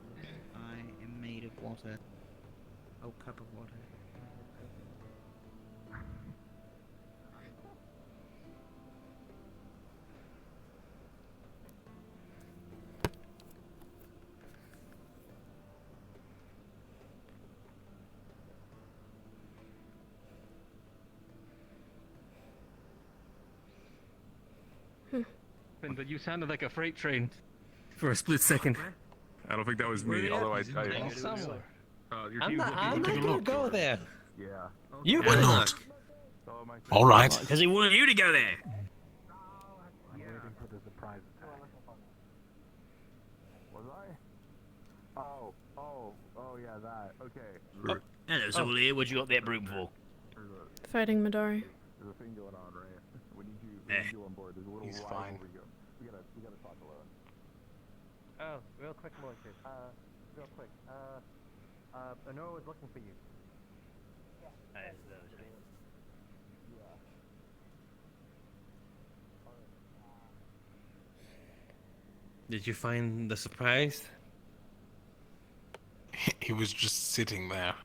I am made of water. Oh, cup of water. But you sounded like a freight train. For a split second. I don't think that was me, although I tell you. I'm not gonna go there. Yeah. You Why would not? All right. Because he wanted you to go there. I'm waiting for the surprise attack. Was I? Oh, yeah, that. Okay. Hello, Soul here. What you got that broom for? Fighting Midari. There's a thing going on, right? We need you on board. There's a little He's rivalry fine. going. We gotta talk alone. Oh, real quick, Moses. Real quick. Honora was looking for you. Did you find the surprise? He was just sitting there.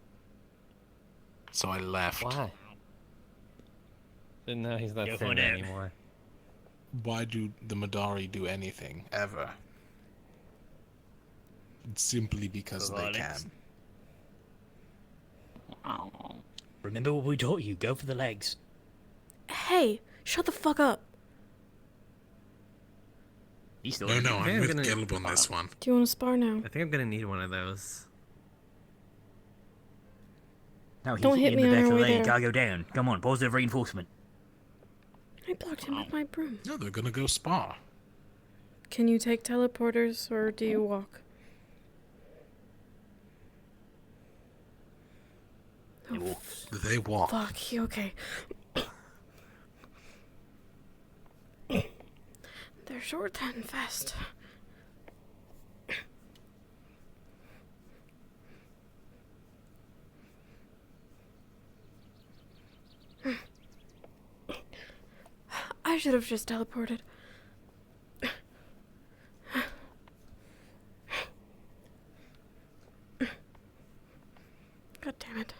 So I left. Why? But now he's not sitting there anymore. Why do the Midari do anything, ever? It's simply because they can. Remember what we taught you. Go for the legs. Hey, shut the fuck up. No, I'm with Gilb on this one. Do you want to spar now? I think I'm gonna need one of those. Now he's Don't hit in me the on back our of the way legs. there. I'll go down. Come on, positive reinforcement. I blocked him with my broom. No, they're gonna go spar. Can you take teleporters or do you walk? They walk. Fuck, okay. They're short and fast. I should have just teleported. God damn it.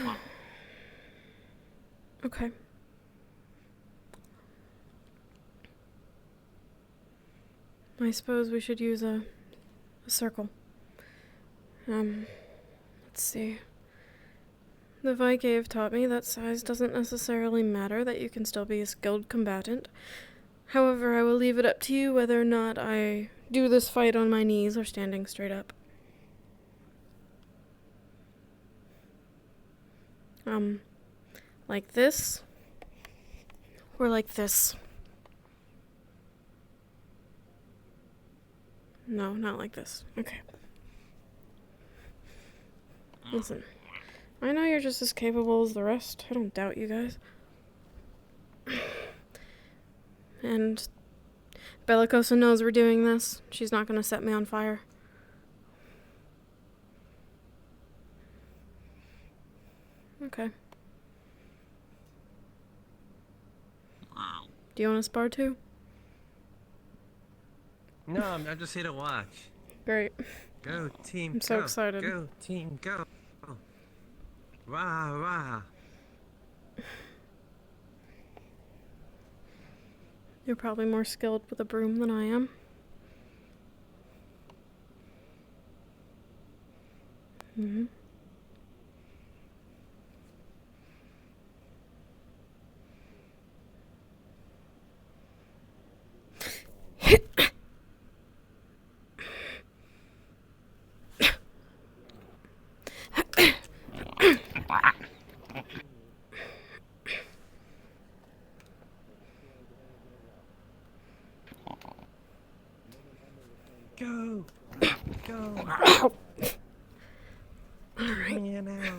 No. Okay. I suppose we should use a circle. Let's see. The Viking have taught me that size doesn't necessarily matter, that you can still be a skilled combatant. However, I will leave it up to you whether or not I do this fight on my knees or standing straight up. Like this, or like this. No, not like this. Okay. Listen, I know you're just as capable as the rest. I don't doubt you guys. And Bellicosa knows we're doing this. She's not gonna set me on fire. Okay. Do you want to spar too? No, I'm just here to watch. Great. Go, team, I'm so go. excited. Go, team, go. Rah, rah. You're probably more skilled with a broom than I am. Mm-hmm. Go. Go. Ow. All right. Yeah, now.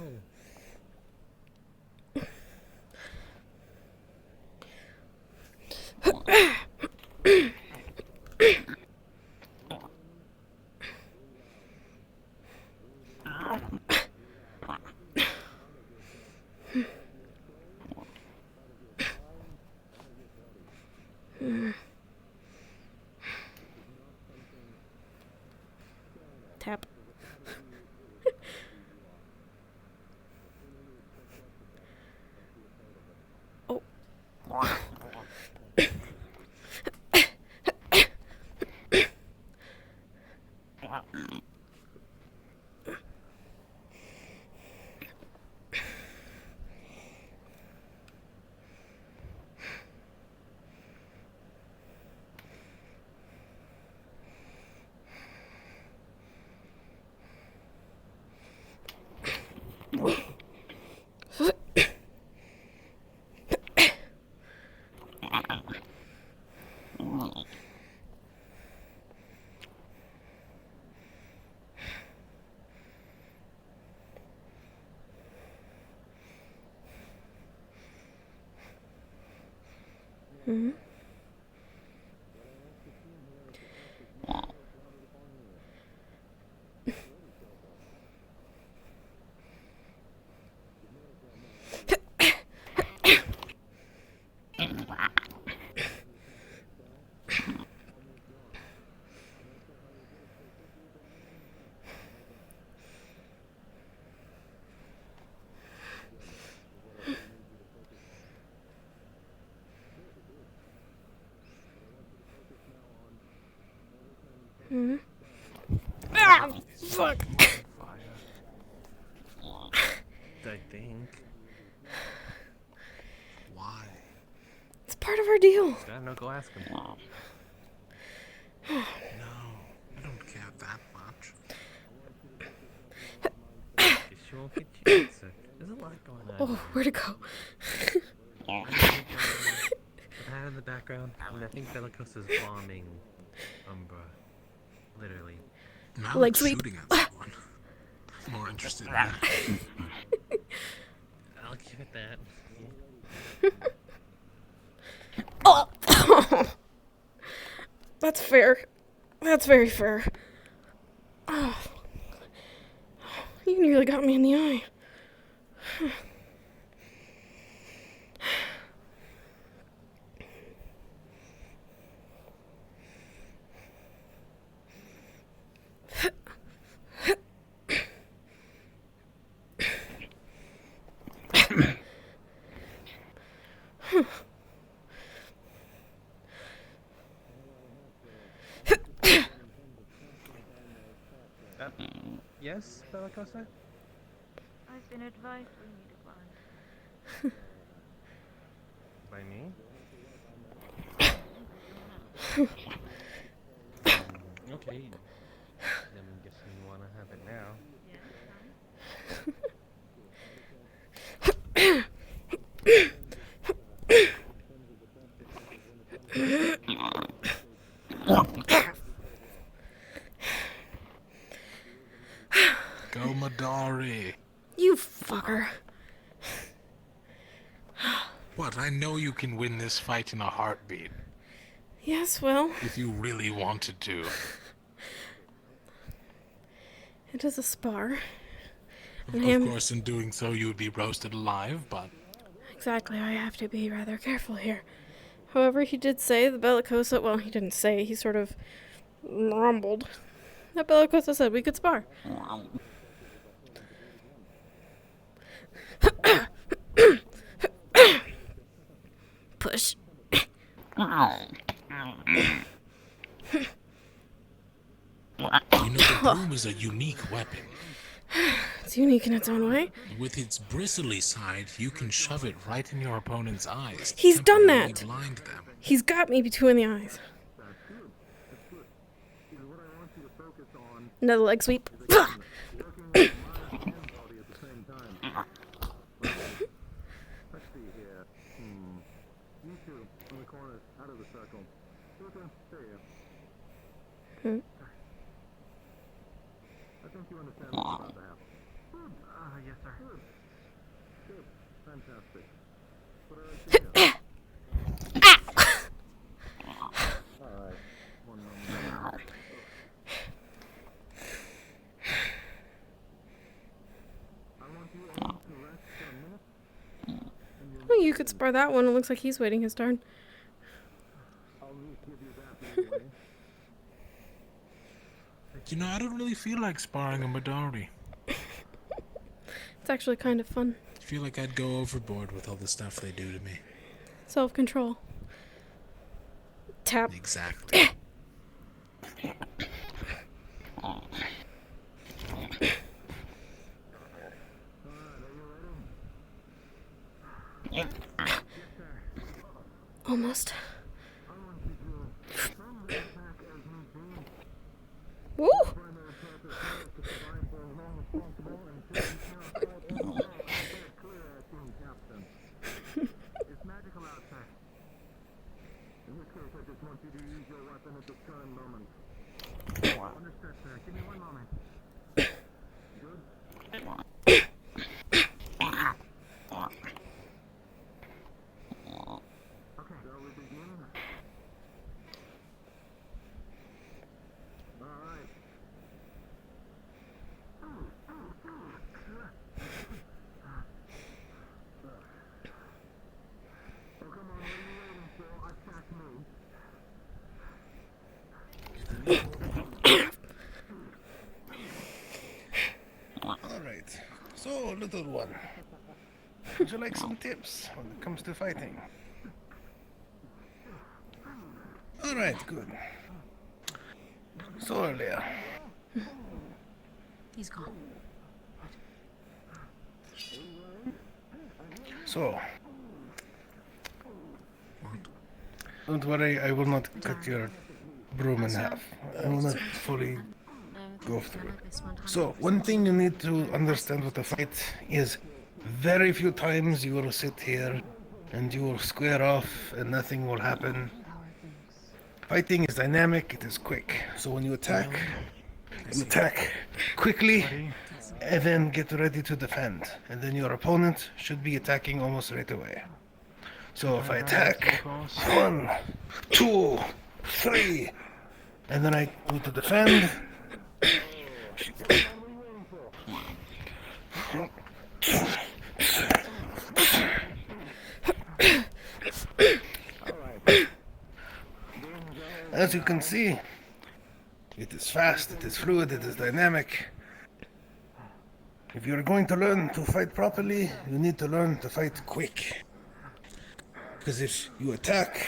Tap. Oh. Hmm? Hmm? Ah, fuck! I think. Why? It's part of our deal. Gotta know, go ask him. No, I don't care that much. She won't get you. There's a lot going on. Oh, where'd it go? With that in the background, I think Bellicose is bombing Umbra. Literally. Now Like it's sweep. shooting at someone. I'm more interested in that. I'll give it that. Oh! That's fair. That's very fair. Oh. You nearly got me in the eye. Yes, Bellacosta? I've been advised we need a bond. By me? Okay. I'm guessing you want to have it now. Go Midari. You fucker. What? I know you can win this fight in a heartbeat. Yes, well, If you really wanted to. it is a spar. And Of course, in doing so, you would be roasted alive, but... Exactly, I have to be rather careful here. However, he did say the Bellicosa, well, he didn't say, he sort of rumbled. That Bellicosa said we could spar. Push. You know, the broom is a unique weapon. It's unique in its own way. With its bristly side, you can shove it right in your opponent's eyes. He's done temporarily that. Blind them. He's got me between the eyes. Another leg sweep. I think you understand what's about to happen. Yes, sir. Good. Fantastic. Alright. One moment. Well, you could spar that one. It looks like he's waiting his turn. You know, I don't really feel like sparring a Midari. It's actually kind of fun. I feel like I'd go overboard with all the stuff they do to me. Self-control. Tap. Exactly. Almost. Woo! It's magical out there. In this case, I just want you to use your weapon at this current moment. Understood, sir. Give me 1 moment. Good? Okay, shall we begin? All right. Oh, come on, what are you waiting for? Attack me. Alright, so little one, would you like some tips when it comes to fighting? Alright, good. So earlier. He's gone. So. Don't worry, I will not cut your broom in half. I will not fully go through. So, one thing you need to understand with the fight is very few times you will sit here and you will square off and nothing will happen. Fighting is dynamic, it is quick. So when you attack quickly and then get ready to defend. And then your opponent should be attacking almost right away. So if I attack 1, 2, 3, and then I go to defend. As you can see, it is fast, it is fluid, it is dynamic. If you're going to learn to fight properly, you need to learn to fight quick. Because if you attack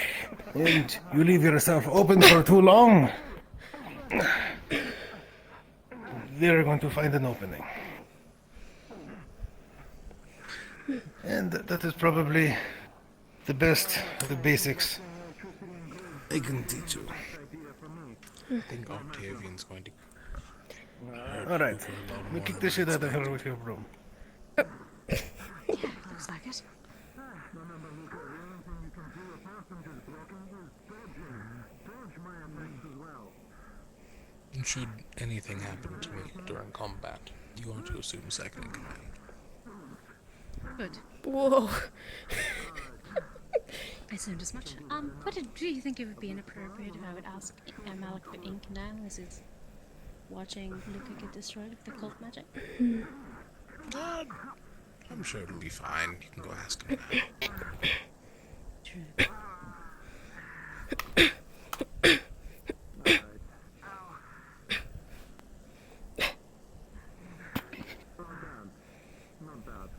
and you leave yourself open for too long, they're going to find an opening. And that is probably the best of the basics I can teach you. I think Octavian's going to. Alright, we kick the shit out of her with your broom. Looks like it. Should anything happen to me during combat, you are to assume second in command. Good. Whoa. I assumed as much. Do you think it would be inappropriate if I would ask Malik for ink now, as he's watching Luca get destroyed with the cult magic? I'm sure it'll be fine. You can go ask him now. True. Not bad.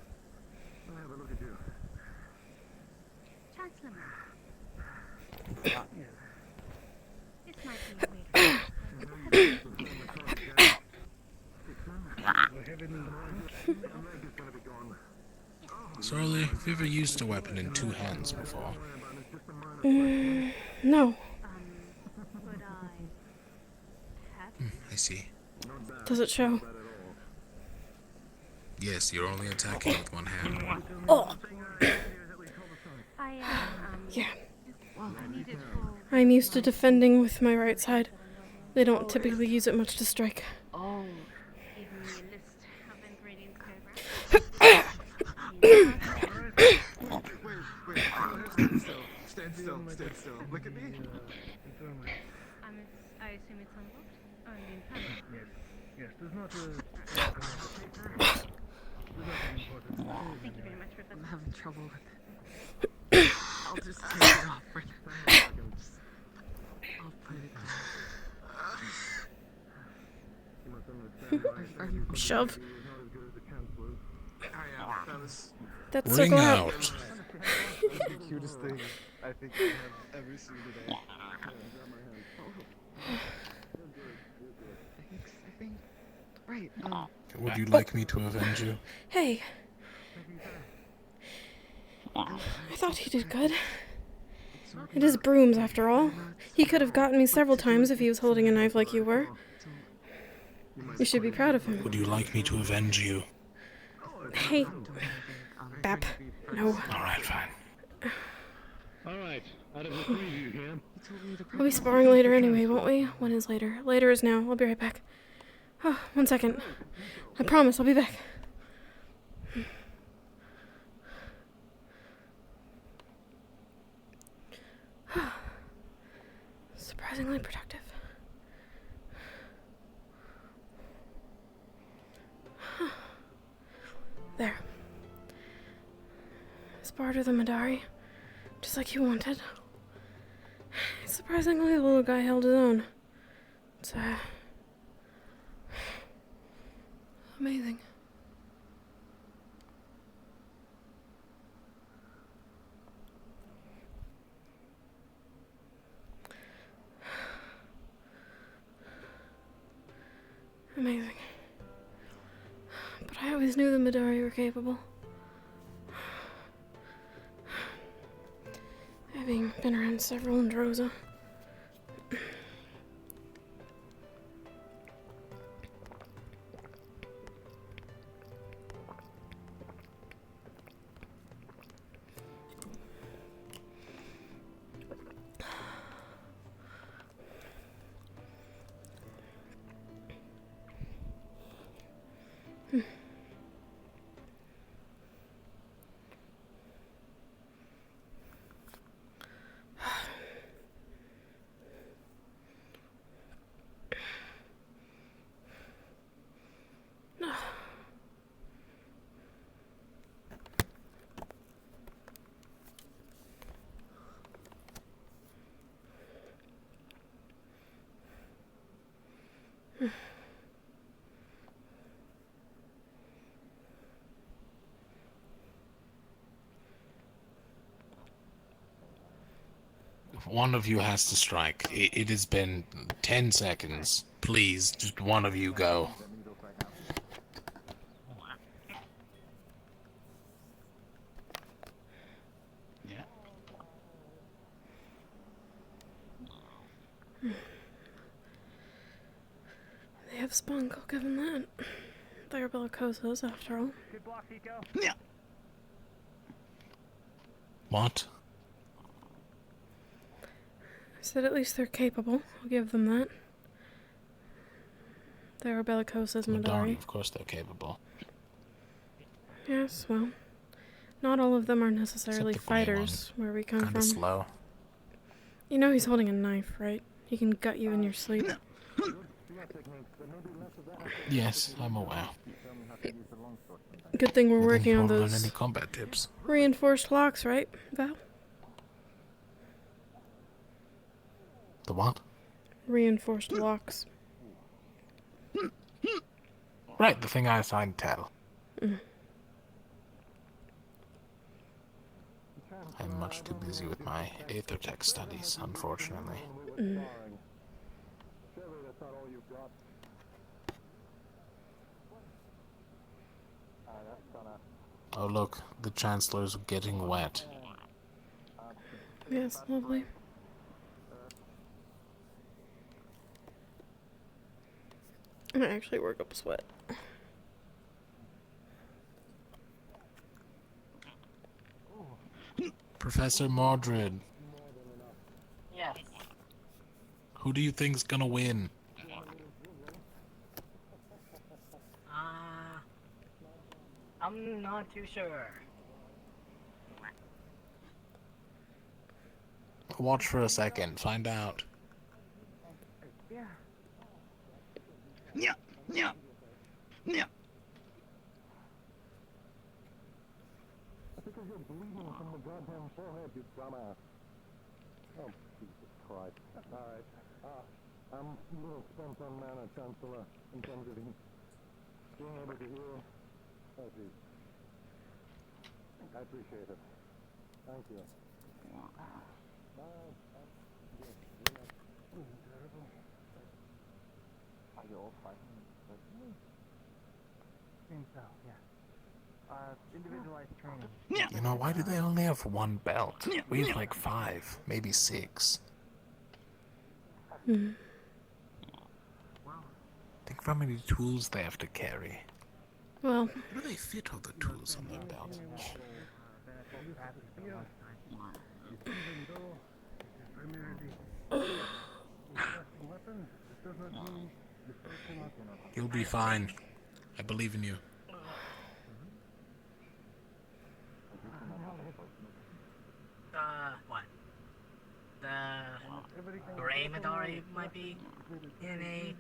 I'll have a look at you. Chancellor. This might be Sorley, have you ever used a weapon in 2 hands before? No. I see. Does it show? Yes, you're only attacking with 1 hand. Oh! Yeah. I'm used to defending with my right side. They don't typically use it much to strike. Oh. Give me a list of ingredients Stand still. Look at me. I assume it's unlocked? Oh, I mean, Yes, there's not thank you very much, Professor. I'm having trouble with it. I'll just take it off for now. I'll put it down. Shove. Oh, yeah, that was... That's Ring circle out. the cutest thing I think I have ever seen today. I think. Right. Would you like me to avenge you? Hey. I thought he did good. It is brooms, after all. He could have gotten me several times if he was holding a knife like you were. You should be proud of him. Would you like me to avenge you? Hey. Bap. No. Alright, fine. Alright, out of the three of you here. We'll be sparring later anyway, won't we? When is later? Later is now. I'll be right back. Oh, 1 second. I promise I'll be back. Surprisingly productive. There. Sparred with a Midari, just like you wanted. Surprisingly, the little guy held his own. It's amazing. Amazing. But I always knew the Midari were capable. Having been around several in Droza. One of you has to strike. It has been 10 seconds. Please, just one of you go. Yeah. They have spunk, I'll give them that. They're bellicosas, after all. Good block, Pico. Yeah. What? I said at least they're capable. I'll give them that. They are bellicosas, Midari. Of course they're capable. Yes, well, not all of them are necessarily fighters where we come Kinda from. slow. You know he's holding a knife, right? He can gut you in your sleep. Yes, I'm aware. Good thing we're I think working you on won't learn those any combat tips. reinforced locks, right, Val? The what? Reinforced locks. Right, the thing I assigned Tal. Mm. I'm much too busy with my Aethertech studies, unfortunately. Mm. Oh look, the Chancellor's getting wet. Yes, lovely. I actually work up a sweat. Professor Mordred, Yes. who do you think's gonna win? I'm not too sure. Watch for a second, find out. Yeah. Yeah. Yeah. Yeah. Because you're bleeding from the goddamn forehead, you dumbass. Oh, Jesus Christ. Alright. I'm a little spent on mana, Chancellor, in terms of being able to hear. Oh, geez. I appreciate it. Thank you. Are you all fighting? Seems so, yeah. Individualized training. You know, why do they only have one belt? We have like 5, maybe 6. Hmm. Think of how many tools they have to carry. Well, How do they fit all the tools on their belt? Even though it is primarily casting weapons, it does not mean the soul cannot. You'll be fine. I believe in you. What? The gray Midari might be in a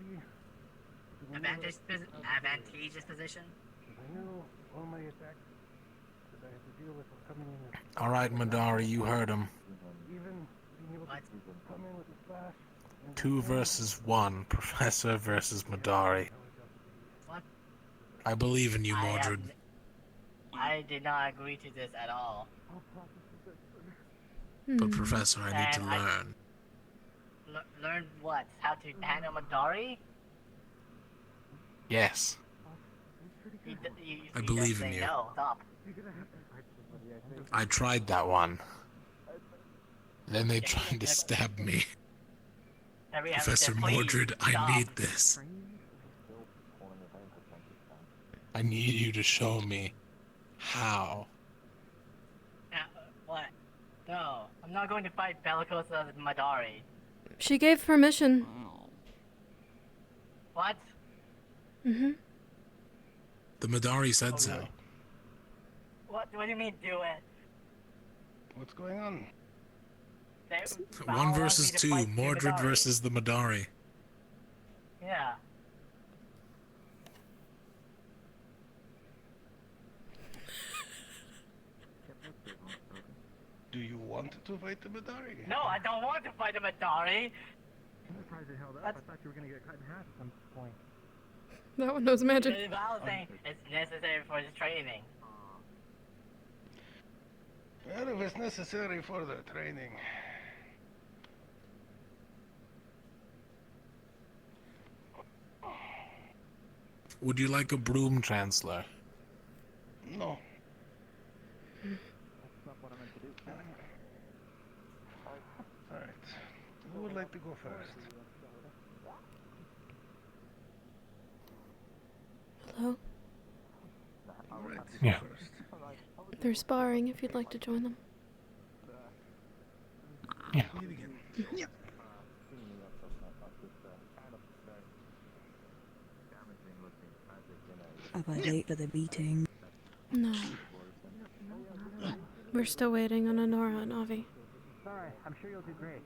advantageous position. I knew all my attacks that I had to deal with were coming in. Alright, Midari, you heard him. Even being able to come in with a splash. 2 versus 1. Professor versus Midari. What? I believe in you, Mordred. I did not agree to this at all. But Professor, I need to learn. Learn what? How to handle Midari? Yes. I believe in you. No, stop. I tried that one. Then they tried to stab me. Professor Mordred, I need this. I need you to show me how. What? No, I'm not going to fight Bellicosa with Midari. she gave permission. What? Mm-hmm. The Midari said so. What do you mean do it? What's going on? 1 versus 2, Mordred versus the Midari. Yeah. Do you want to fight the Midari? No, I don't want to fight the Midari. I'm surprised it held up. I thought you were gonna get cut in half at some point. That one knows magic. The balancing is necessary for his training. Well, if it's necessary for the training. Would you like a broom, Chancellor? No. Alright. Who would like to go first? Hello? Alright, yeah. First. They're sparring if you'd like to join them. Yeah. Yeah. Am I late for the meeting? No. We're still waiting on Honora and Avi. Sorry, I'm sure you'll do great.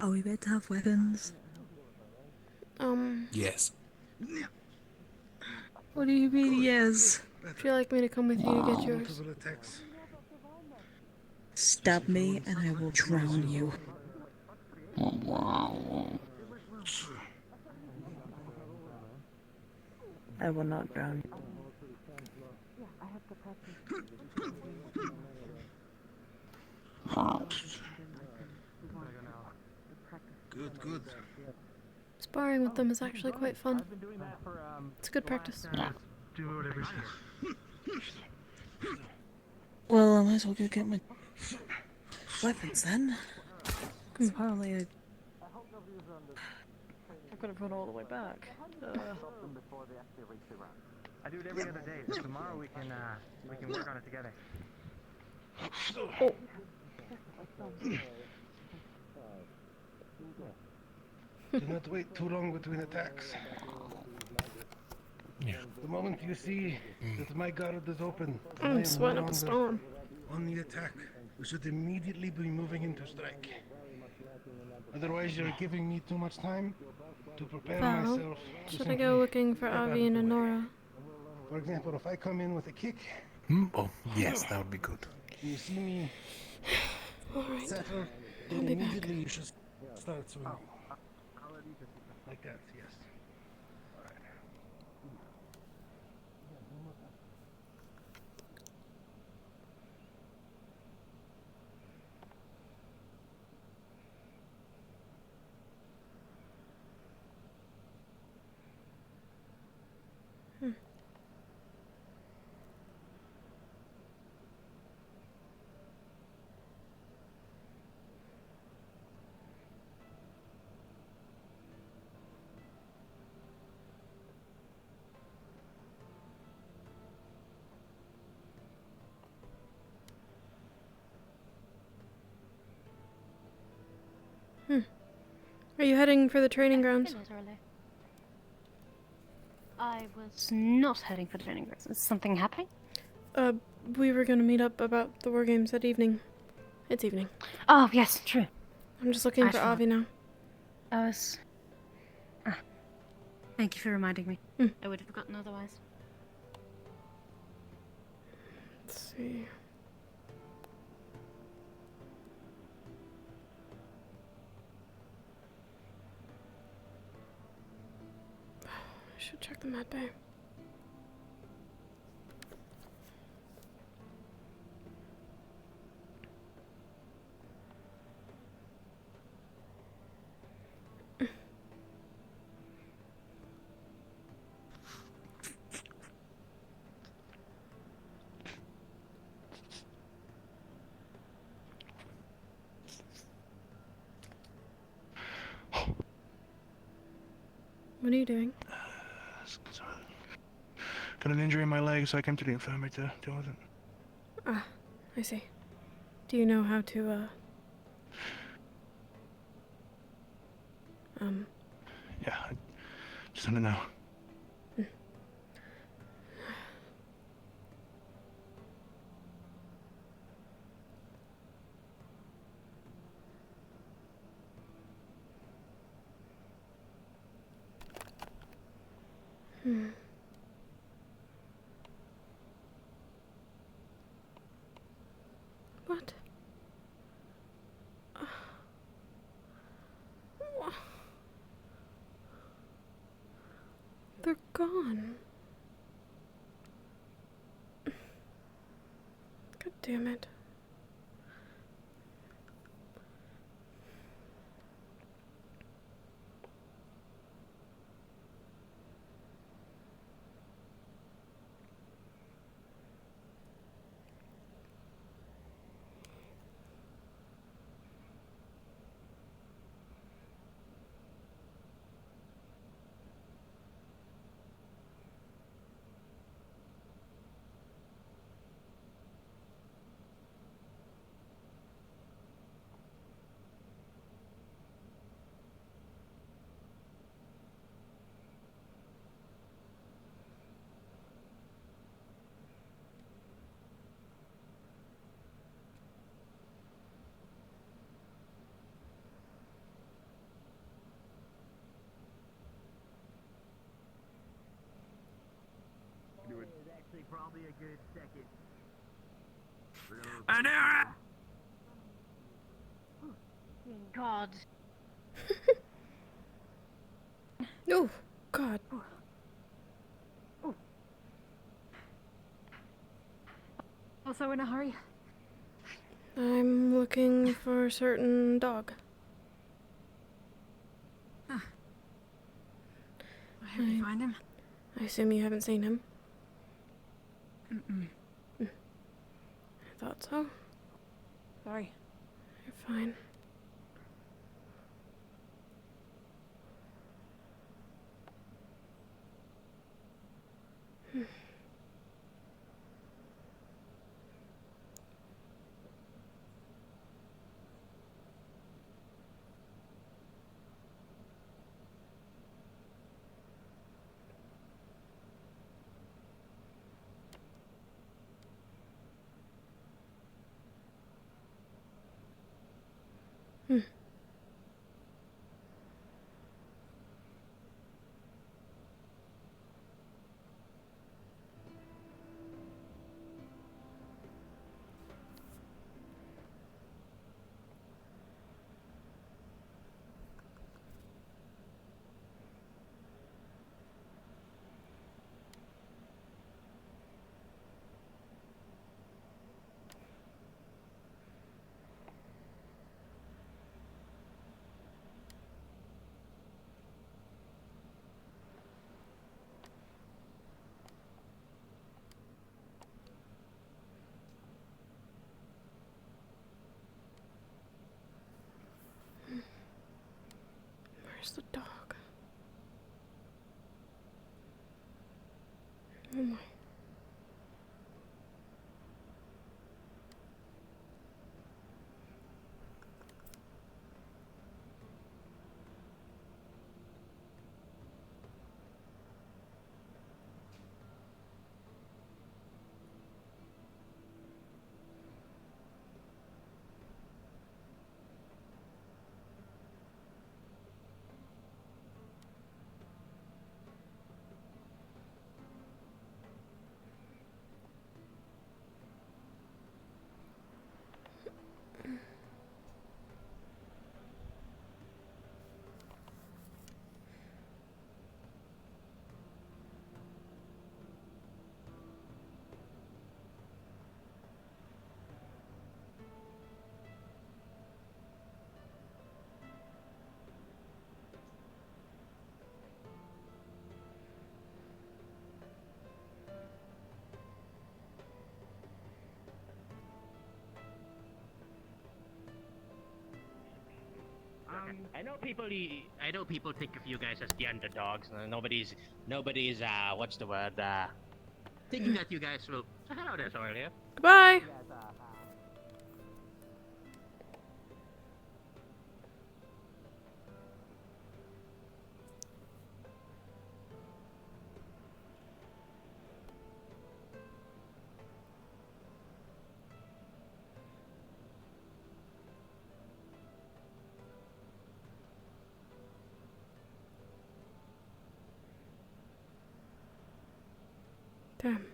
Are we meant to have weapons? Yes. What do you mean, yes? Would you like me to come with you to get yours? Multiple attacks. Stab me and I will drown you. I will not drown you. Good, good. Sparring with them is actually quite fun. I've been doing that for It's good practice. do whatever. Well, I might as well go get my weapons then. Because apparently I couldn't run all the way back. I do it every other day, so tomorrow we can work on it together. Oh. Do not wait too long between attacks. Yeah. The moment you see that my guard is open, I'm sweating up a storm. On the attack, you should immediately be moving into strike. Otherwise, you're giving me too much time to prepare Val, myself. to should I simply go looking for step out Avi of and the way. Honora? For example, if I come in with a kick, Oh, yes, that would be good. you see me Alright. settle, I'll then be back. immediately you should start swinging. Like that, yes. Are you heading for the training grounds? I was not heading for the training grounds. Is something happening? We were gonna meet up about the war games that evening. It's evening. Oh, yes, true. I'm just looking for Avi now. I was... Thank you for reminding me. I would have forgotten otherwise. Let's see. I should check the med bay. What are you doing? Got an injury in my leg, so I came to the infirmary to deal with it. Ah, I see. Do you know how to, Yeah, I just don't know. What? They're gone. God damn it. It was actually probably a good second. God. Oh, God. Also in a hurry. I'm looking for a certain dog. I hope you find him. I assume you haven't seen him. I thought so. Sorry. You're fine. Where's the dog? Oh my. I know people think of you guys as the underdogs. Nobody's what's the word? Thinking that you guys will. So hello there, Sorelia. Goodbye. Damn.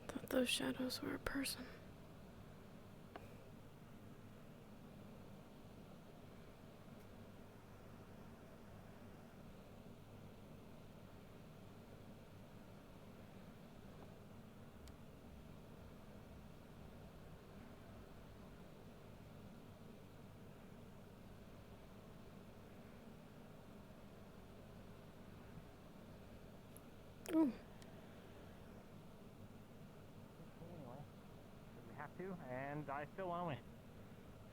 Thought those shadows were a person. Oh. Anyway, we have to, and I still want to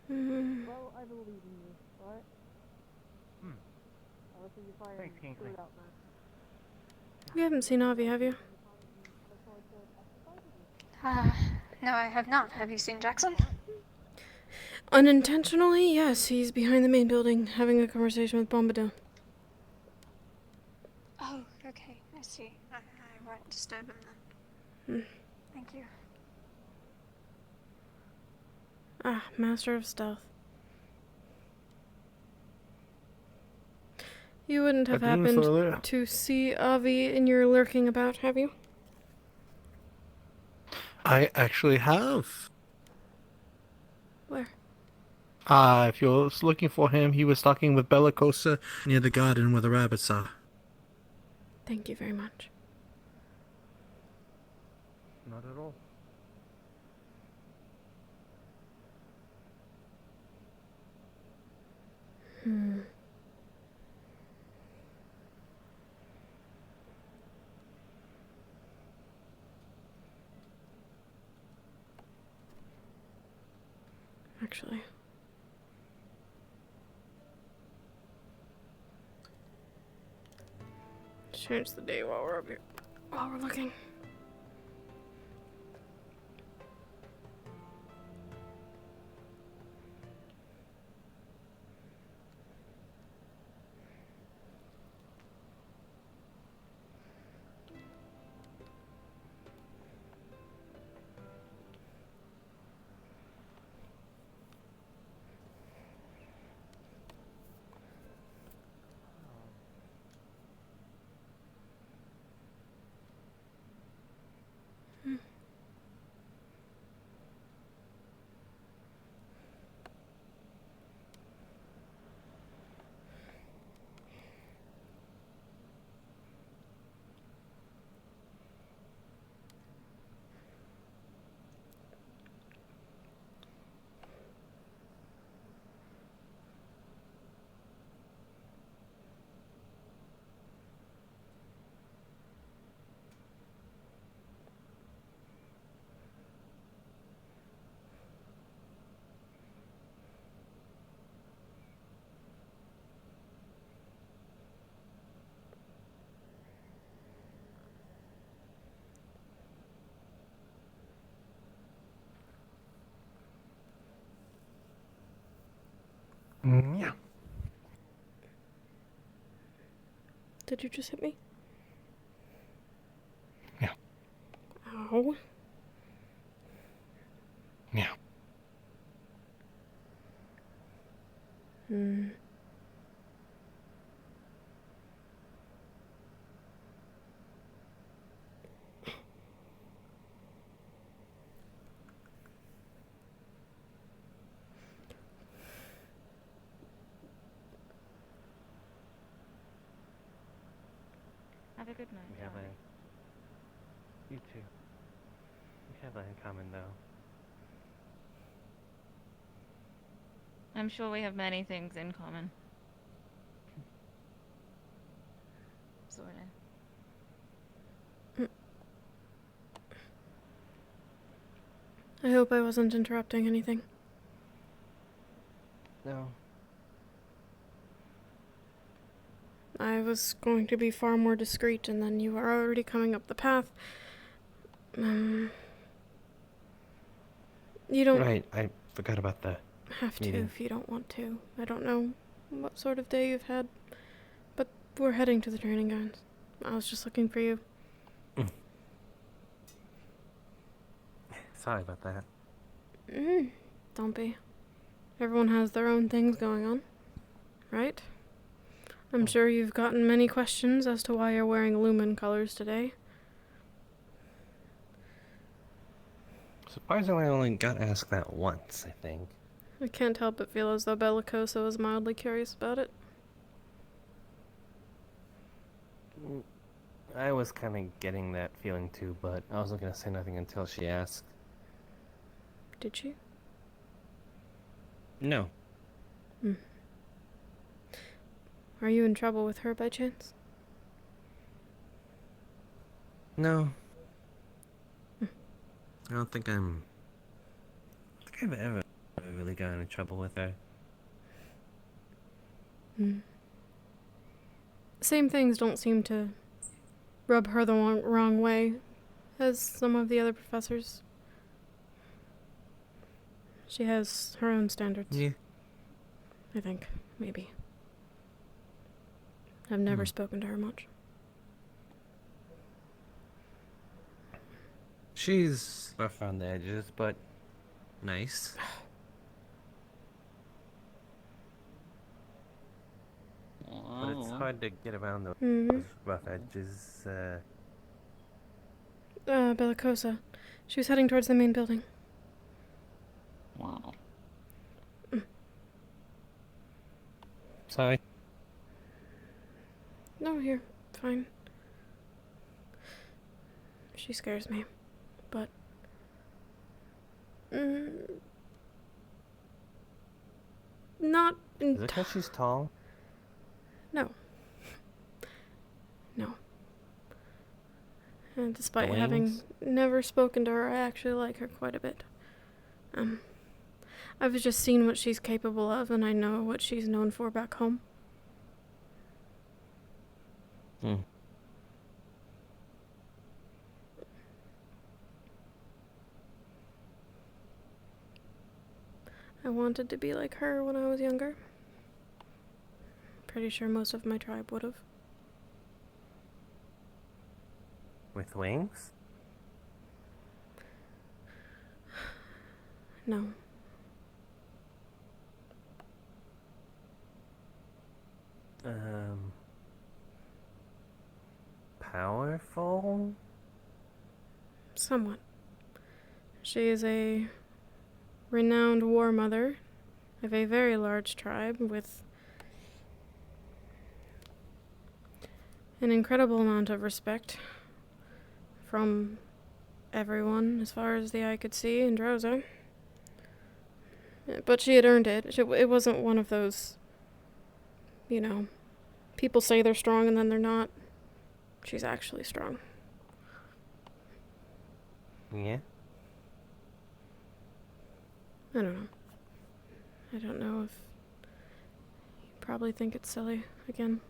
win. Well, I believe in you, alright? I'll see you fire. Thanks, Kingsley. Out, man. You haven't seen Avi, have you? No, I have not. Have you seen Jackson? Unintentionally, yes. He's behind the main building having a conversation with Bombadil. Oh, okay. I see. I won't disturb him then. Thank you. Ah, Master of Stealth. You wouldn't have I didn't saw happened that. to see Avi in your lurking about, have you? I actually have. Where? If you're looking for him, he was talking with Bellicosa near the garden where the rabbits are. Thank you very much. Not at all. Actually. Change the day while we're up here. While we're looking. Yeah. Did you just hit me? Yeah. Ow. Yeah. Have a good night. We have darling. You too. We have that in common, though. I'm sure we have many things in common. Sorta. I hope I wasn't interrupting anything. No. I was going to be far more discreet, and then you were already coming up the path. You don't Right, I forgot about that. have to meeting. if you don't want to. I don't know what sort of day you've had, but we're heading to the training grounds. I was just looking for you. Sorry about that. Don't be. Everyone has their own things going on, right? I'm sure you've gotten many questions as to why you're wearing lumen colors today. Surprisingly, I only got asked that once, I think. I can't help but feel as though Bellicosa was mildly curious about it. I was kind of getting that feeling too, but I wasn't going to say nothing until she asked. Did she? No. Are you in trouble with her by chance? No. I don't think I've ever really gotten in trouble with her. Same things don't seem to rub her the wrong way as some of the other professors. She has her own standards. Yeah. I think, maybe. I've never spoken to her much. She's rough around the edges, but nice. But it's hard to get around those rough edges. Bellicosa. She was heading towards the main building. Wow. Sorry. No, here. Fine. She scares me. But... not... Is it because she's tall? No. No. And despite The having wings? never spoken to her, I actually like her quite a bit. I've just seen what she's capable of, and I know what she's known for back home. I wanted to be like her when I was younger. Pretty sure most of my tribe would have. With wings? No. Powerful? Somewhat. She is a renowned war mother of a very large tribe with an incredible amount of respect from everyone as far as the eye could see in Droza. But she had earned it. It wasn't one of those, you know, people say they're strong and then they're not. She's actually strong. Yeah? I don't know. I don't know if you probably think it's silly again.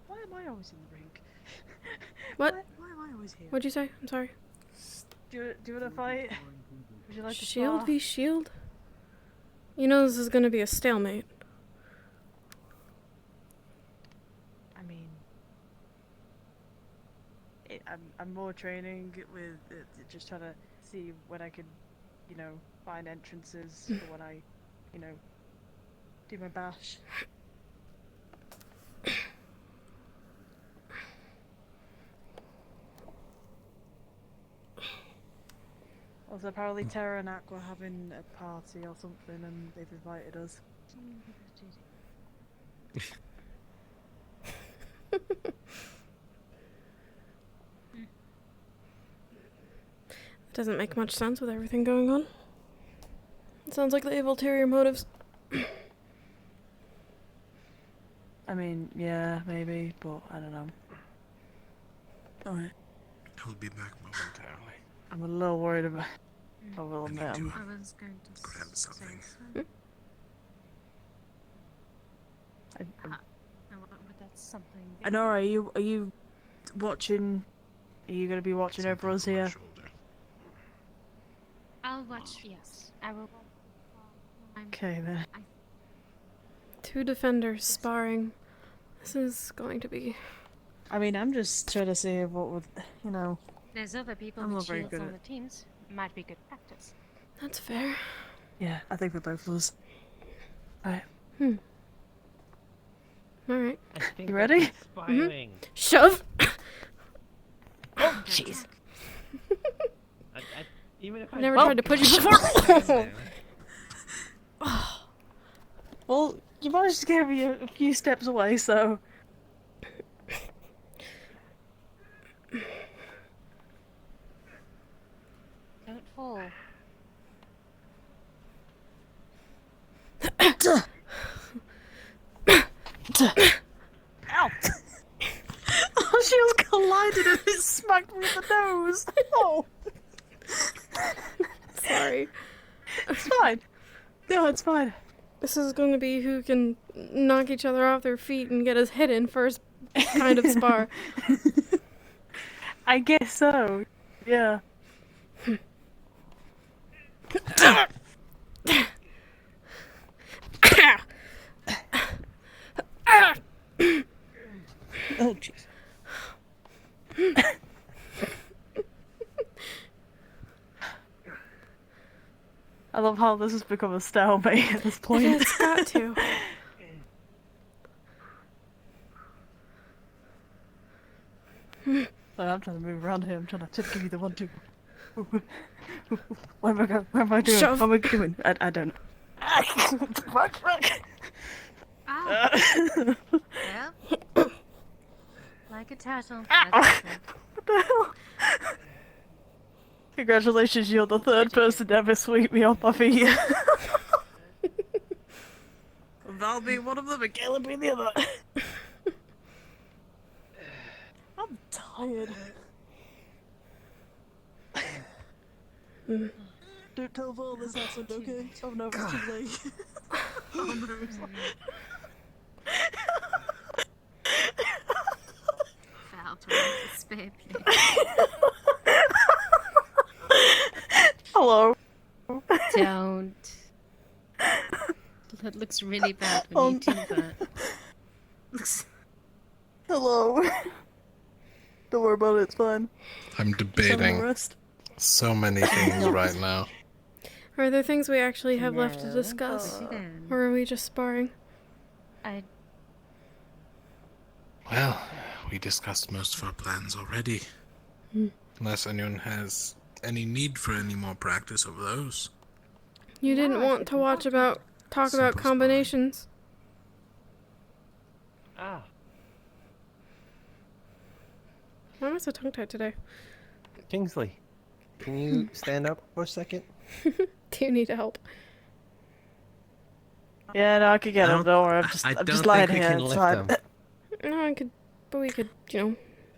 Why am I always in the ring? What? Why am I always here? What'd you say? I'm sorry. Do you want to fight? Would you like to Shield spar? v shield? You know this is gonna be a stalemate. I mean, I'm more training with just trying to see when I can, you know, find entrances for when I, you know, do my bash. Also, apparently Terra and Aqua having a party or something, and they've invited us. Doesn't make much sense with everything going on. It sounds like they have ulterior motives. I mean, yeah, maybe, but I don't know. Alright. He'll be back momentarily. I'm a little worried about. I will admit. I was going to grab something. But that's something. I know. Are you watching? Are you gonna be watching over us here? I'll watch. Yes, I will. Okay then. Two defenders sparring. This is going to be. I mean, I'm just trying to see what would, you know. There's other people I'm with not very shields good on at- the teams. Might be good practice. That's fair. Yeah, I think we both lose. Alright. Alright. You ready? Mhm. Shove! Oh, jeez. Even if I've never tried to push you before! Well, you managed to get me a few steps away, so. Don't fall. Ow! Oh, she was collided and it smacked me in the nose. Oh. Sorry. It's fine. No, it's fine. This is going to be who can knock each other off their feet and get his head in first kind of spar. I guess so. Yeah. Oh, jeez. I love how this has become a stalemate at this point. It's got to. I'm trying to move around here. I'm trying to give you the 1, 2. Where am I going? Where am I doing? Shove. What am I doing? I don't know. Fuck. Well, like a turtle. What the hell? Congratulations, you're the third person to ever sweep me off my feet. Val being one of them and Caleb being the other. I'm tired. Don't tell Val this happened, okay? Oh no, it's too late. Oh no. Foul towards the spare plate. Hello. Don't. That looks really bad for me too, but... Hello. Don't worry about it, it's fine. I'm debating so many things right now. Are there things we actually have left to discuss? Or are we just sparring? Well, we discussed most of our plans already. Unless anyone has any need for any more practice of those. You didn't want to talk about combinations. Ah. Why am I so tongue-tied today? Kingsley, can you stand up for a second? Do you need help? Yeah, no, I could get him, don't worry. I'm just lying here. It's fine. No, but we could,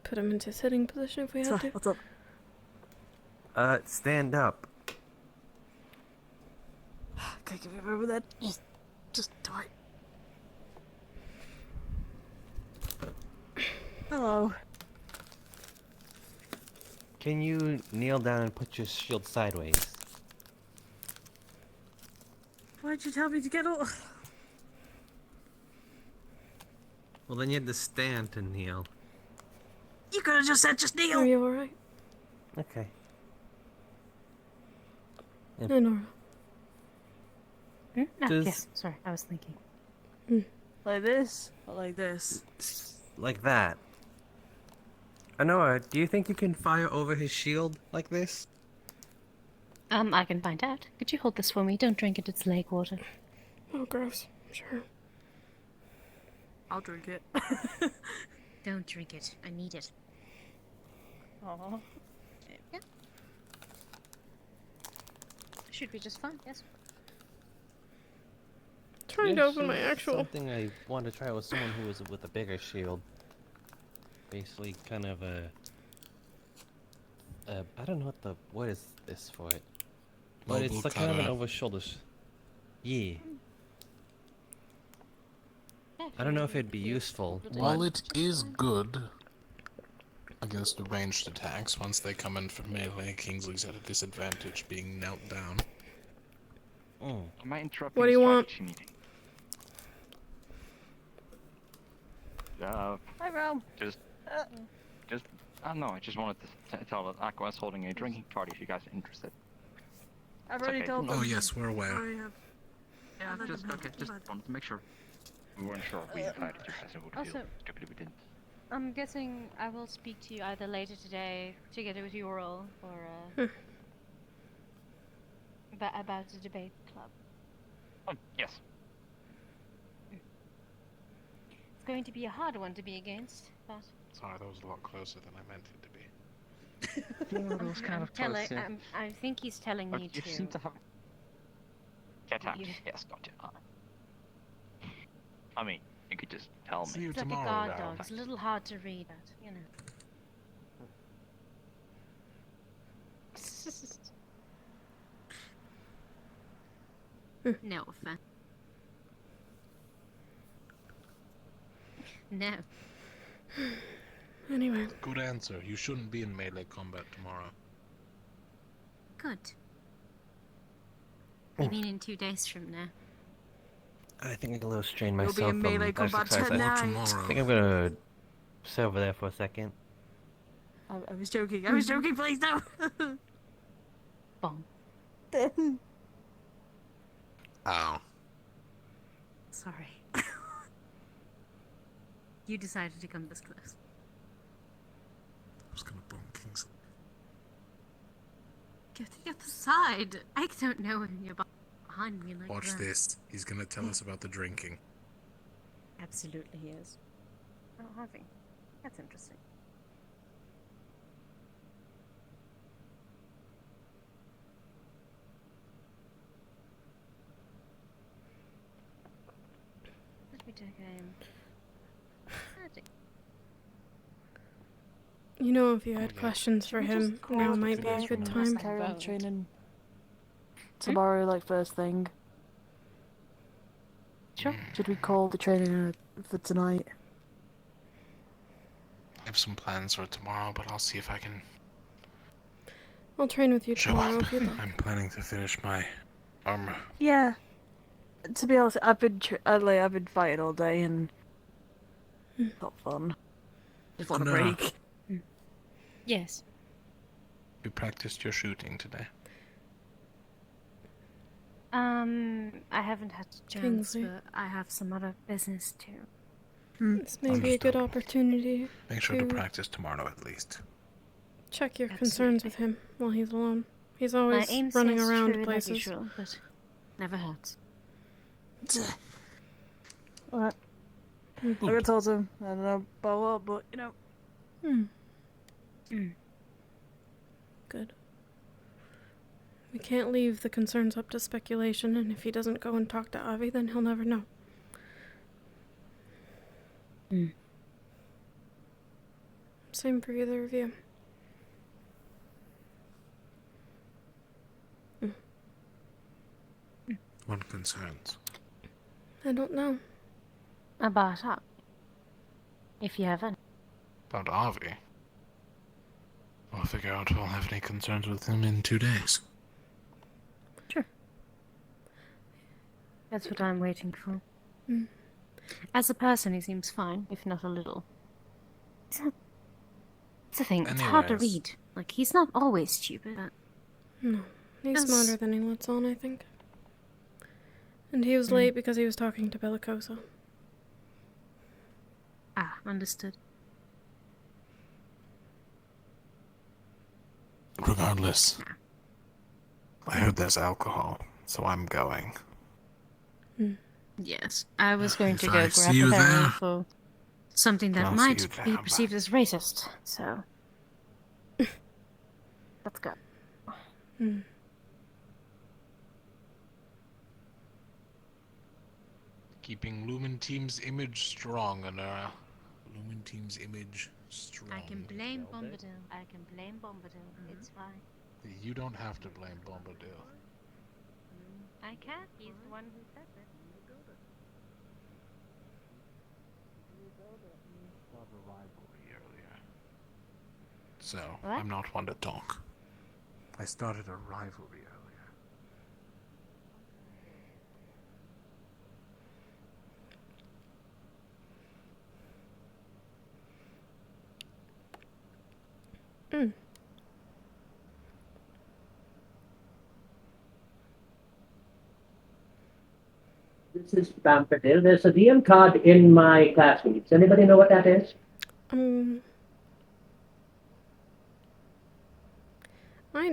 put him into sitting position if we had to. What's up? Stand up. Okay, give me a moment then. Just do it. Hello. Can you kneel down and put your shield sideways? Why'd you tell me to get up? Well, then you had to stand to kneel. You could have just said just kneel. Are you alright? Okay. No, Nora. Yes, sorry, I was thinking. Like this? Or like this? Like that. Anoa, do you think you can fire over his shield like this? I can find out. Could you hold this for me? Don't drink it, it's lake water. Oh, gross. Sure. I'll drink it. Don't drink it. I need it. Aww. Yeah. Should be just fine, yes. Trying to open my actual. Something I wanted to try was someone who was with a bigger shield. Basically, kind of a. I don't know what the. What is this for it? But it's like kind of an over shoulders. Yeah. I don't know if it'd be useful. While it is good against ranged attacks, once they come in from melee, Kingsley's at a disadvantage being knelt down. Am I interrupting What do you want? meeting? Hi, Rome. Just, I don't know, I just wanted to tell that Aqua's holding a drinking party if you guys are interested. I've It's already okay. told them. Oh yes, we're aware. I have. Yeah, let just, them know. okay, just wanted to make sure. We weren't sure if we invited you guys and would feel Also- stupid if we didn't. I'm guessing I will speak to you either later today, together with your role, or about the debate club. Yes. It's going to be a hard one to be against, but Sorry, that was a lot closer than I meant it to be. Yeah, that was kind of close, yeah. I think he's telling But me you to. seem to have... Get out. You- Yes, gotcha. I mean, you could just tell me. See you It's like a tomorrow, guard Val. dog. It's a little hard to read, but you know. No offense. No. Anyway. Good answer. You shouldn't be in melee combat tomorrow. Good. You mean in 2 days from now? I think I got a little strained You'll be myself in melee from combat exercise. tonight. I think I'm gonna sit over there for a second. I was joking. I was joking. Please no. Bomb. Ow. Sorry. You decided to come this close. I was gonna bonk Kingsley. Get to the other side. I don't know when you're behind me like Watch that. this. He's gonna tell us about the drinking. Absolutely he is. Oh, Harvey. That's interesting. Let me take You know, if you had questions for him, now might be a good time. Carry on training tomorrow, like first thing. Sure. Should we call the training for tonight? I have some plans for tomorrow, but I'll see if I can I'll train with you show tomorrow up. if you'd like. I'm planning to finish my armor. Yeah. To be honest, I've been fighting all day and not fun. Just want a No. break. Yes. You practiced your shooting today. I haven't had a chance, Kingsley. but I have some other business too. This may be a good opportunity Make sure to to practice tomorrow at least. check your concerns with him while he's alone. He's always My aim running says around true, like places. usual, but never hurts. Alright. I got told him. I don't know about what, but you know. Good. We can't leave the concerns up to speculation, and if he doesn't go and talk to Avi, then he'll never know. Same for either of you. What concerns? I don't know. About that. If you haven't. About Avi. I'll figure out if I'll have any concerns with him in 2 days. Sure. That's what I'm waiting for. Mm. As a person, he seems fine, if not a little. It's the thing, it's hard to Anyways. read. Like, he's not always stupid, but... No. He's Yes. smarter than he lets on, I think. And he was late because he was talking to Bellicosa. Ah, understood. Regardless, I heard there's alcohol, so I'm going. Yes, I was going to If go I grab see a you barrel there, for something that I'll see might you be there, perceived as racist, so. Let's go. Keeping Lumen Team's image strong, Anura. Lumen Team's image strong. I can blame Bombadil. I can blame Bombadil. It's fine. You don't have to blame Bombadil. I can. He's the one who says it. So, What? I'm not one to talk. I started a rivalry earlier. This is Bamfordale. There's a DM card in my classroom. Does anybody know what that is? I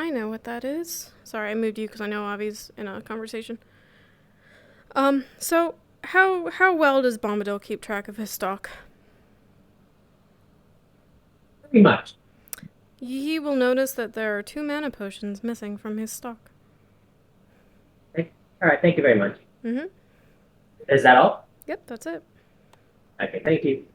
know what that is. Sorry, I moved you because I know Avi's in a conversation. So how well does Bombadil keep track of his stock? Pretty much. He will notice that there are 2 mana potions missing from his stock. Alright, thank you very much. Mm-hmm. Is that all? Yep, that's it. Okay, thank you.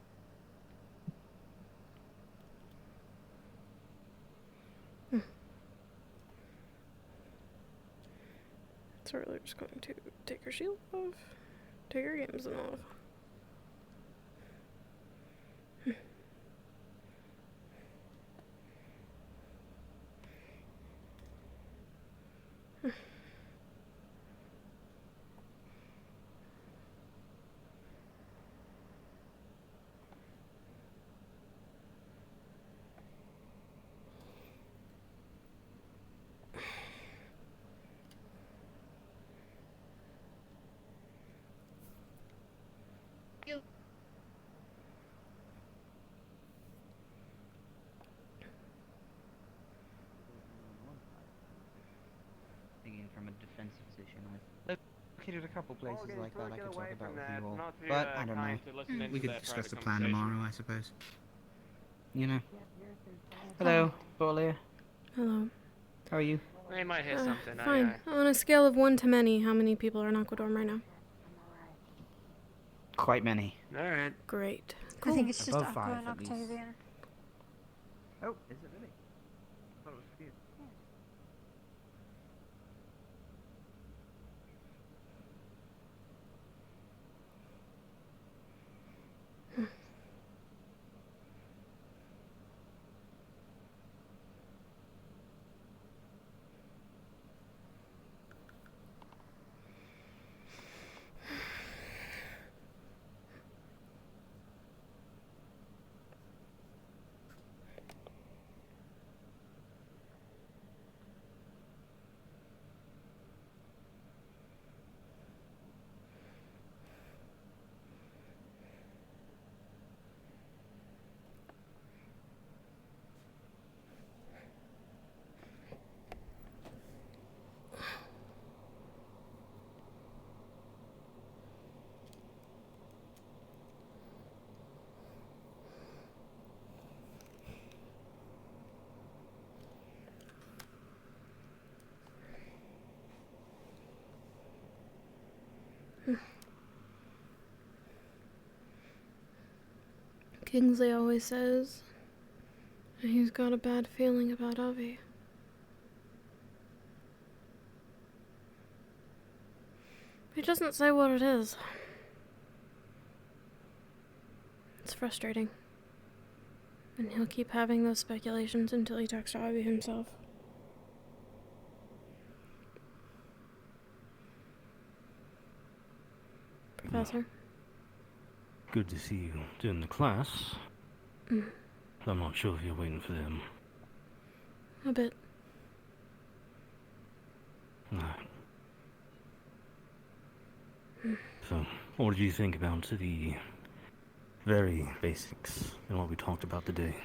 So we're just going to take her shield off, take her gamson off. Thinking from a defensive position, I've located a couple places like that I could talk about with you all. But I don't know. We could discuss the plan tomorrow, I suppose. You know. Hello, Borlia. Hello. How are you? They might hit something. Fine. On a scale of 1 to many, how many people are in Aquadorm right now? Quite many. Alright. Great. I think it's just Above Aqua 5 and at least. Octavia. Oh, is it really? I thought it was few. Kingsley always says he's got a bad feeling about Avi. He doesn't say what it is. It's frustrating. And he'll keep having those speculations until he talks to Avi himself. Professor? Good to see you doing the class. I'm not sure if you're waiting for them. A bit. No. So, what did you think about the very basics and what we talked about today?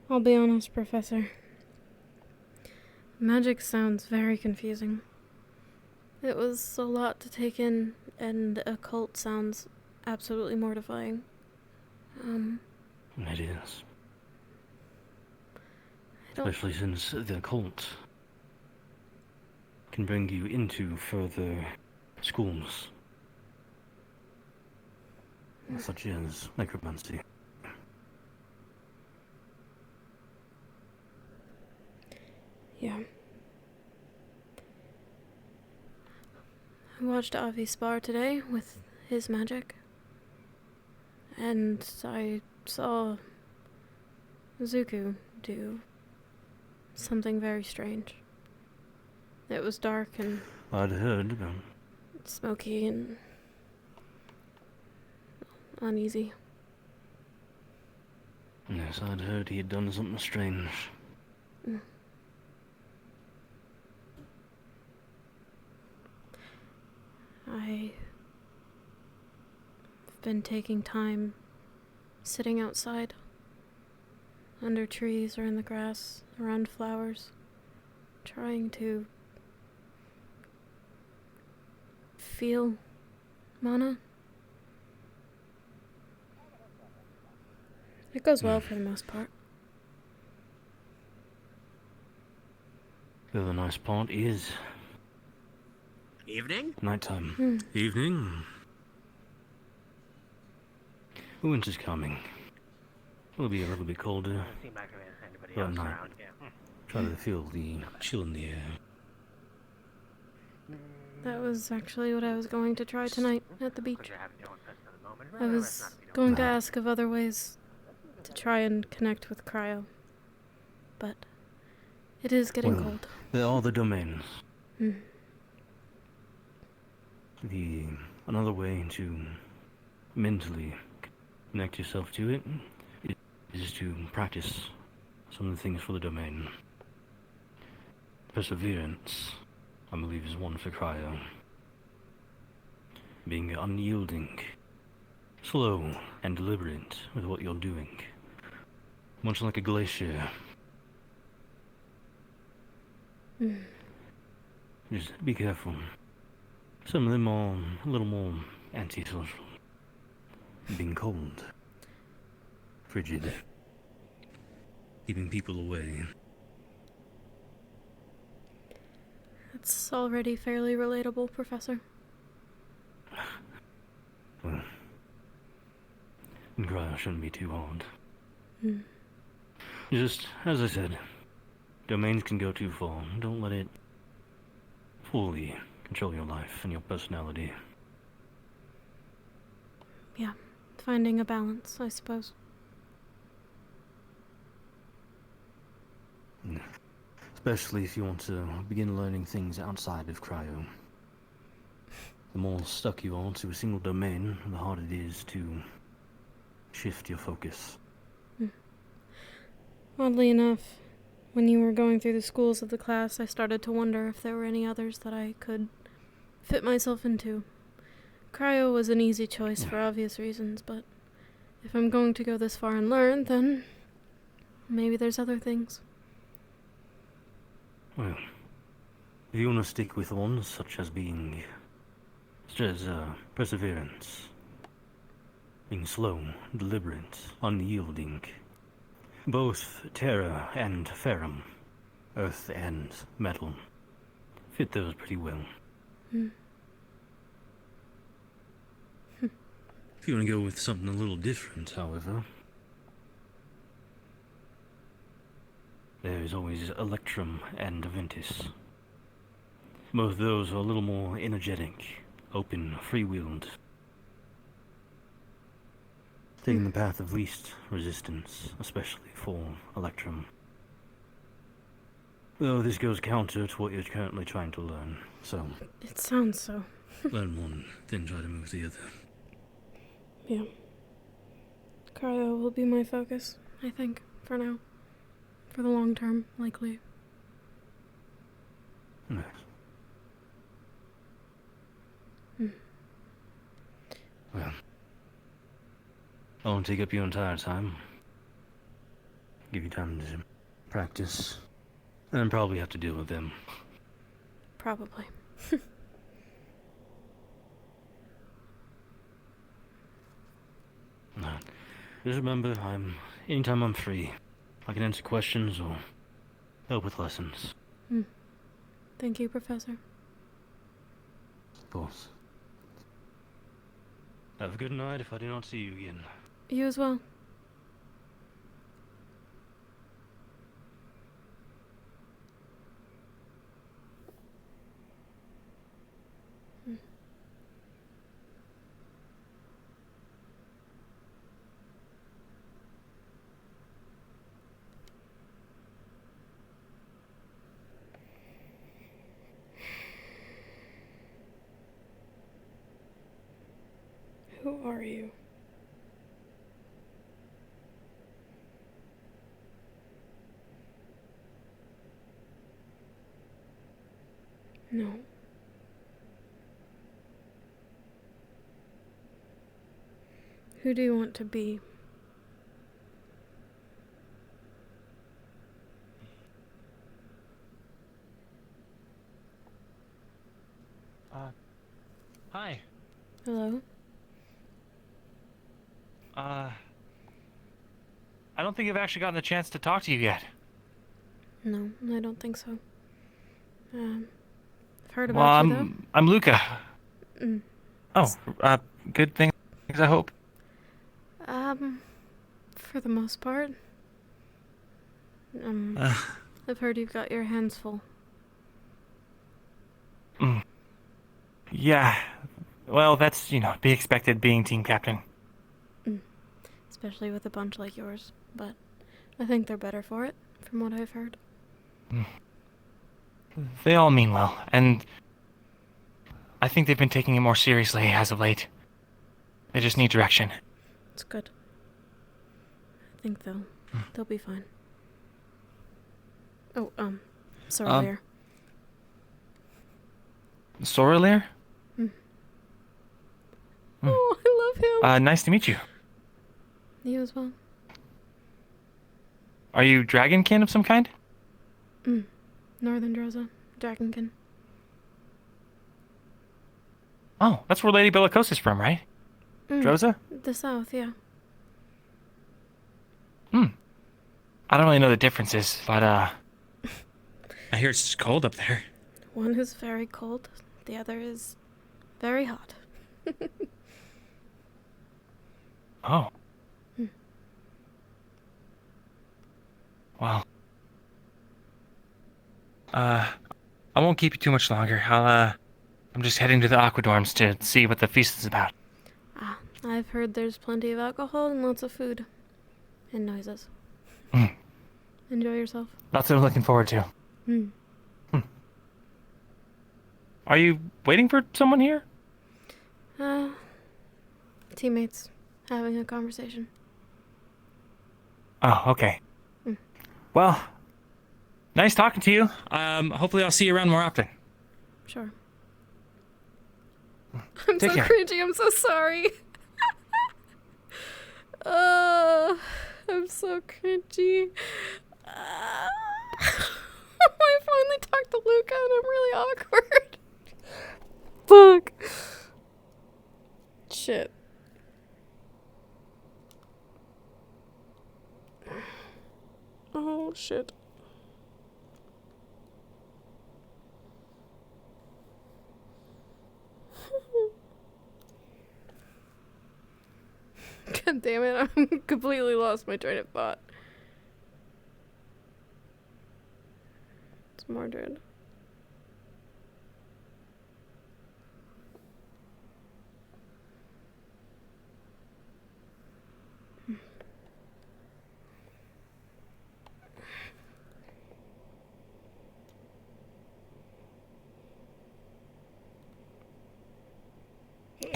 I'll be honest, Professor. Magic sounds very confusing. It was a lot to take in, and occult sounds absolutely mortifying. It is. Especially since the occult can bring you into further schools, such as necromancy. Yeah. I watched Avi spar today with his magic, and I saw Zuko do something very strange. It was dark and I'd heard about smoky and uneasy. Yes, I'd heard he had done something strange. I've been taking time sitting outside, under trees or in the grass, around flowers, trying to feel mana. It goes well for the most part. The other nice part is Evening? nighttime. Evening. Winter's coming. It'll be a little bit colder. Seem like there's anybody But else no. around here. Try to feel the chill in the air. That was actually what I was going to try tonight at the beach. You're having your own fest at the moment. I was going to ask of other ways to try and connect with Cryo, but it is getting Well, cold. there are the domains. Mm. Another way to mentally connect yourself to it is to practice some of the things for the domain. Perseverance, I believe, is one for Cryo. Being unyielding, slow and deliberate with what you're doing. Much like a glacier. Just be careful. Some of them are a little more antisocial. Being cold. Frigid. Keeping people away. It's already fairly relatable, Professor. Well, Cryo shouldn't be too hard. Mm. Just, as I said, domains can go too far. Don't let it fully control your life and your personality. Yeah, finding a balance, I suppose. Especially if you want to begin learning things outside of Cryo. The more stuck you are to a single domain, the harder it is to shift your focus. Oddly enough, when you were going through the schools of the class, I started to wonder if there were any others that I could fit myself into. Cryo was an easy choice for obvious reasons, but if I'm going to go this far and learn, then maybe there's other things. Well, if you want to stick with ones such as perseverance, being slow, deliberate, unyielding, both terra and ferrum, earth and metal, fit those pretty well. If you want to go with something a little different, however, there is always Electrum and Ventus. Both those are a little more energetic, open, free-willed. Taking the path of least resistance, especially for Electrum. Though this goes counter to what you're currently trying to learn, so... It sounds so. learn one, then try to move the other. Yeah. Cryo will be my focus, I think, for now. For the long term, likely. Nice. Well, I won't take up your entire time. Give you time to practice And probably have to deal with them. Probably. Just remember, anytime I'm free, I can answer questions or help with lessons. Thank you, Professor. Of course. Have a good night if I do not see you again. You as well. Who are you? No. Who do you want to be? Hi. Hello? I don't think I've actually gotten the chance to talk to you yet. No, I don't think so. I've heard Well, about you, I'm Luca. though. Oh, good things, I hope. For the most part. I've heard you've got your hands full. Yeah. Well, that's, to be expected being team captain. Especially with a bunch like yours. But I think they're better for it, from what I've heard. They all mean well, and I think they've been taking it more seriously as of late. They just need direction. It's good. I think they'll be fine. Oh, Sorrelier. Sorrelier? Oh, I love him. Nice to meet you. You as well. Are you dragonkin of some kind? Northern Droza. Dragonkin. Oh, that's where Lady Bellicosa's from, right? Droza? The south, yeah. I don't really know the differences, but, I hear it's cold up there. One is very cold, the other is very hot. Oh. Well. I won't keep you too much longer. I'm just heading to the Aquadorms to see what the feast is about. I've heard there's plenty of alcohol and lots of food. And noises. Enjoy yourself. That's what I'm looking forward to. Are you waiting for someone here? Teammates. Having a conversation. Oh, okay. Well, nice talking to you. Hopefully I'll see you around more often. Sure. I'm Take so care. cringy, I'm so sorry. I'm so cringy. I finally talked to Luca and I'm really awkward. Fuck. Shit. Oh, shit. God damn it, I'm completely lost my train of thought. It's Mordred.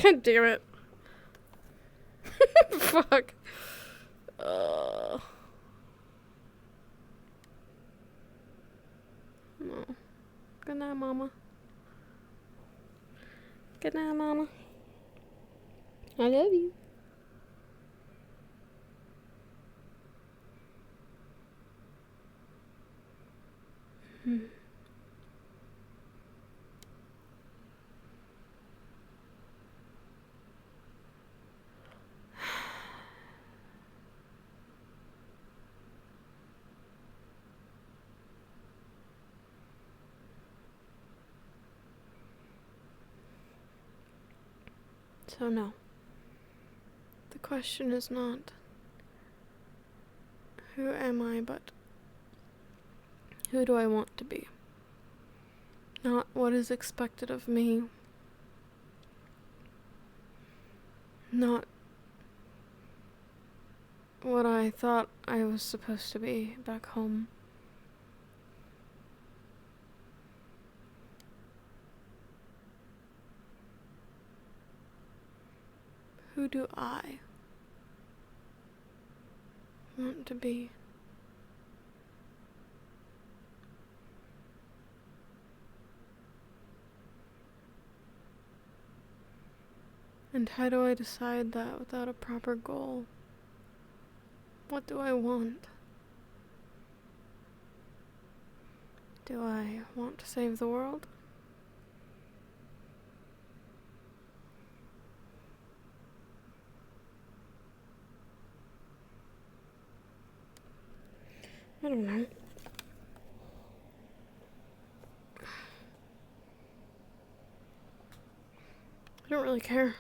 God damn it. Fuck. No. Good night, Mama. Good night, Mama. I love you. So no. The question is not who am I, but who do I want to be? Not what is expected of me. Not what I thought I was supposed to be back home. Who do I want to be? And how do I decide that without a proper goal? What do I want? Do I want to save the world? I don't know. I don't really care.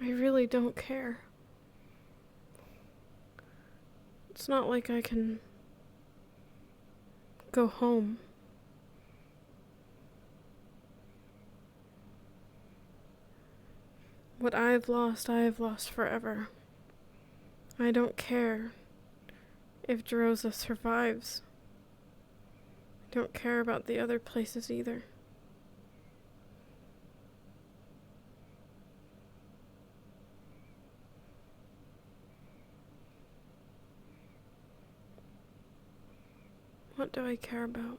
I really don't care. It's not like I can go home. What I have lost forever. I don't care if Jerosa survives. I don't care about the other places either. What do I care about?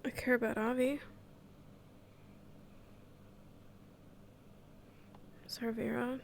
I care about Avi. Sarvira.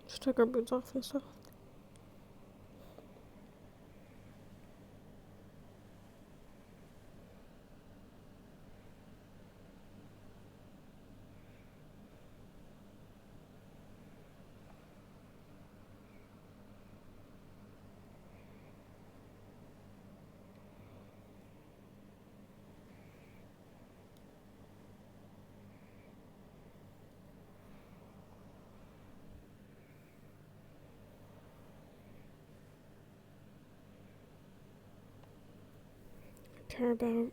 Just took our boots off and stuff. Care about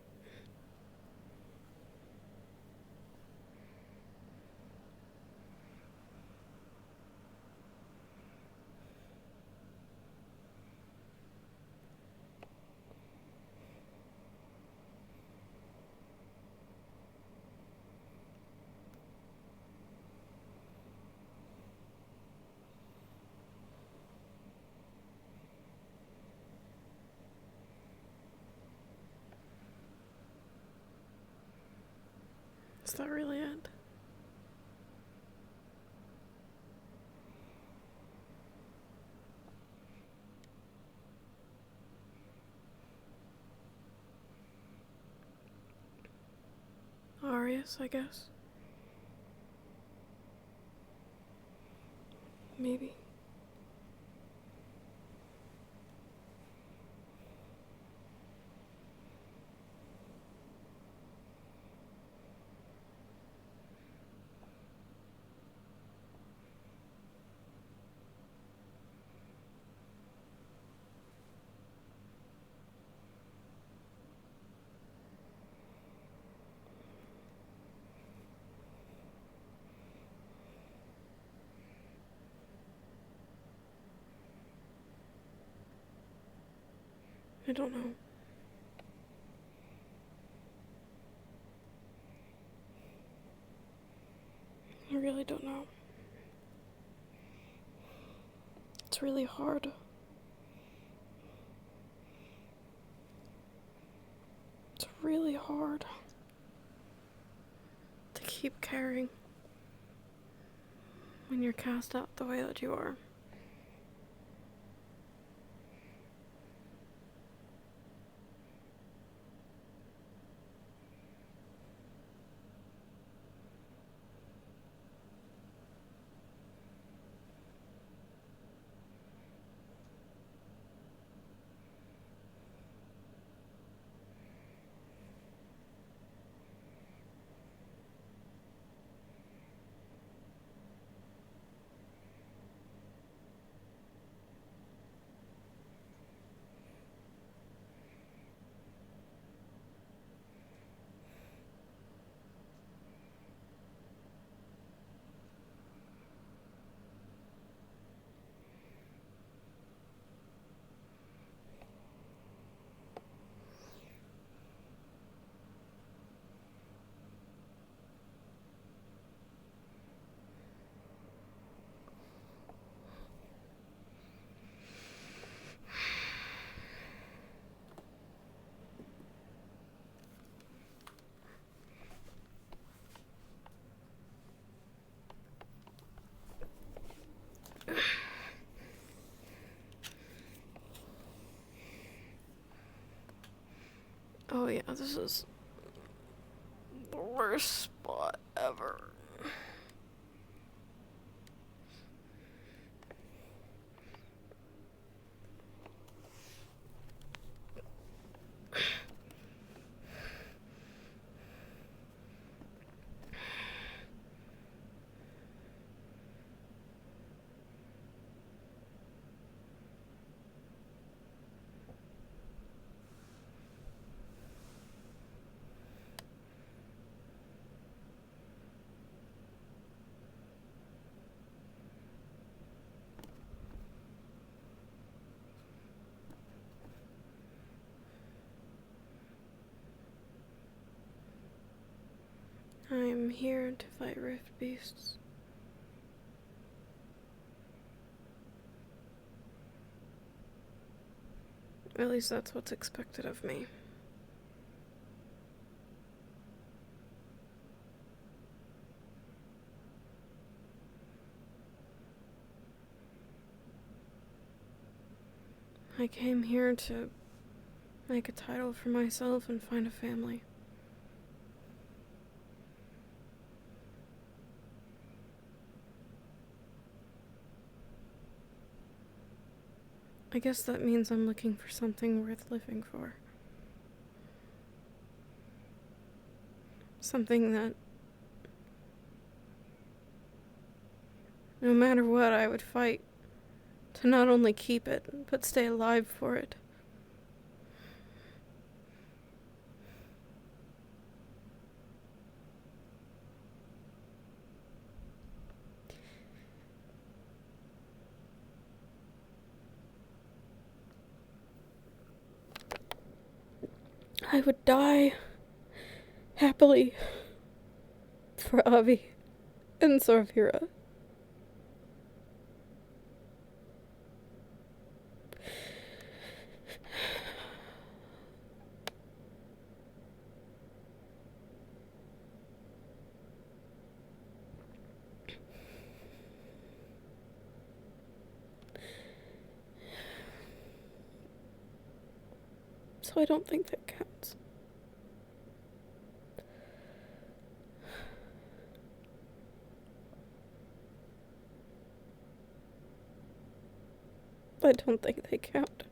is that really it? laborious, I guess. Maybe. I don't know. I really don't know. It's really hard. It's really hard to keep caring when you're cast out the way that you are. Oh yeah, this is the worst spot ever. I'm here to fight rift beasts. At least that's what's expected of me. I came here to make a title for myself and find a family. I guess that means I'm looking for something worth living for. Something that, no matter what, I would fight to not only keep it, but stay alive for it. I would die happily for Avi and Sorvira. So I don't think that counts. I don't think they count.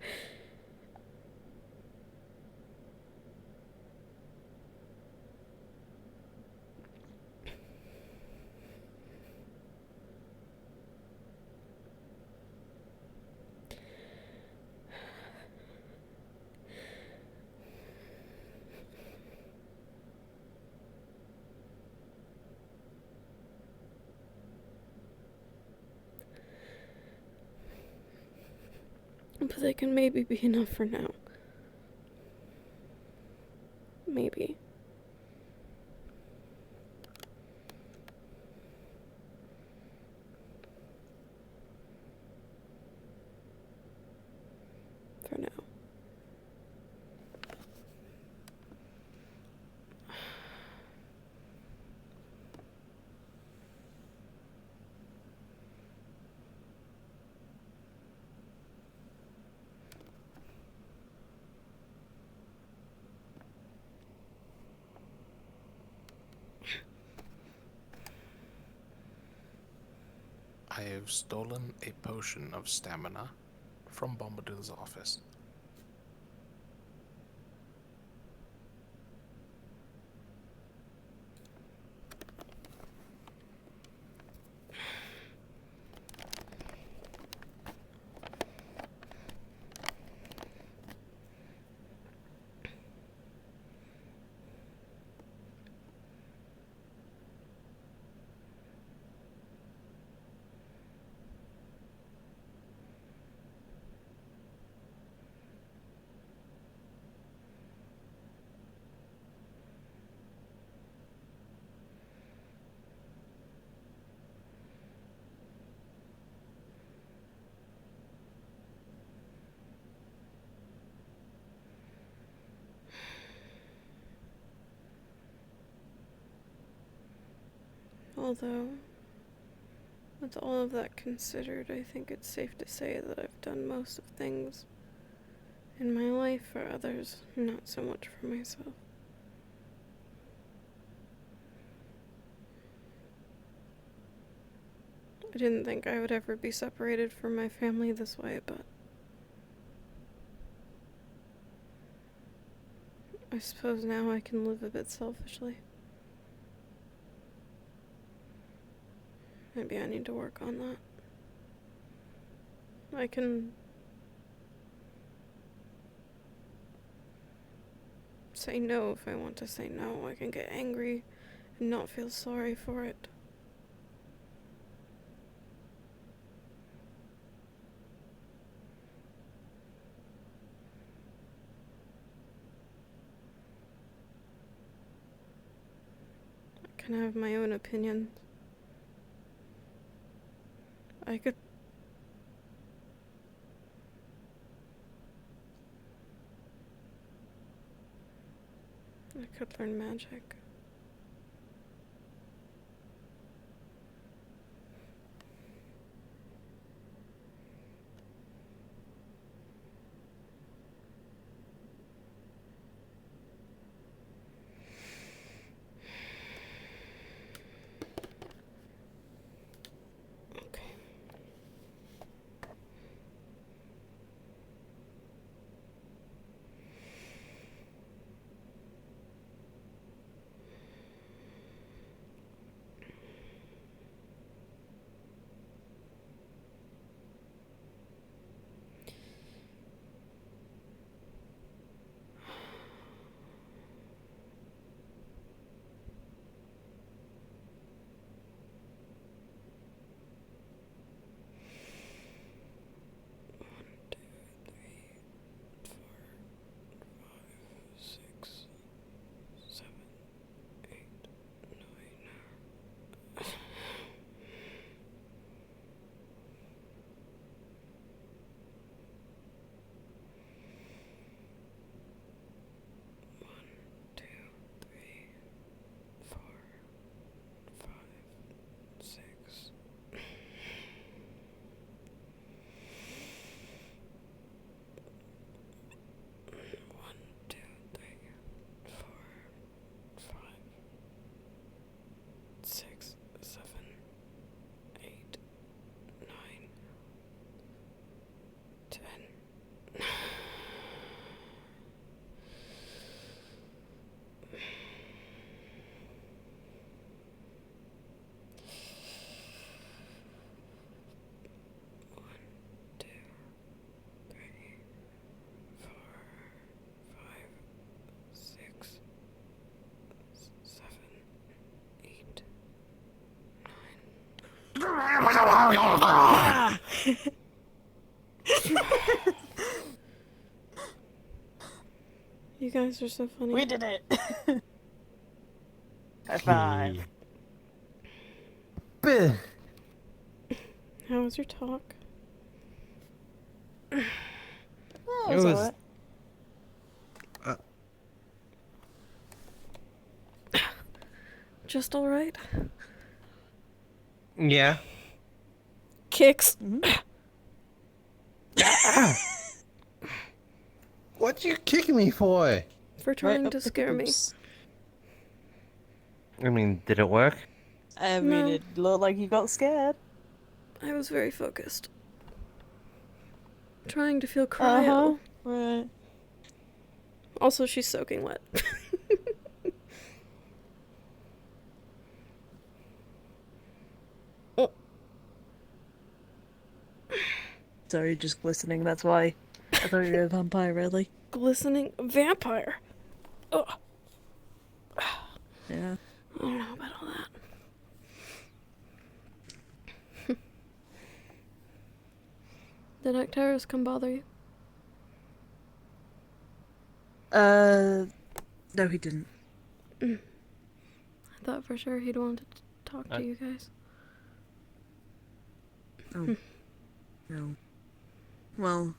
But they can maybe be enough for now. Maybe. For now. I have stolen a potion of stamina from Bombadil's office. Although, with all of that considered, I think it's safe to say that I've done most of things in my life for others, not so much for myself. I didn't think I would ever be separated from my family this way, but I suppose now I can live a bit selfishly. Maybe I need to work on that. I can say no if I want to say no. I can get angry and not feel sorry for it. I can have my own opinions. I could learn magic. You guys are so funny. We did it! High five. How was your talk? Oh, It was alright. Just alright? yeah. Kicks. What you kicking me for? For trying to scare me. I mean, did it work? I mean, it looked like you got scared. I was very focused. Trying to feel cryo. Right. Also, she's soaking wet. Sorry, just glistening, that's why. I thought you were a vampire, really. Glistening vampire. Ugh. Yeah. I don't know about all that. Did Ecteris come bother you? No, he didn't. I thought for sure he'd wanted to talk to you guys. Oh. No. Well,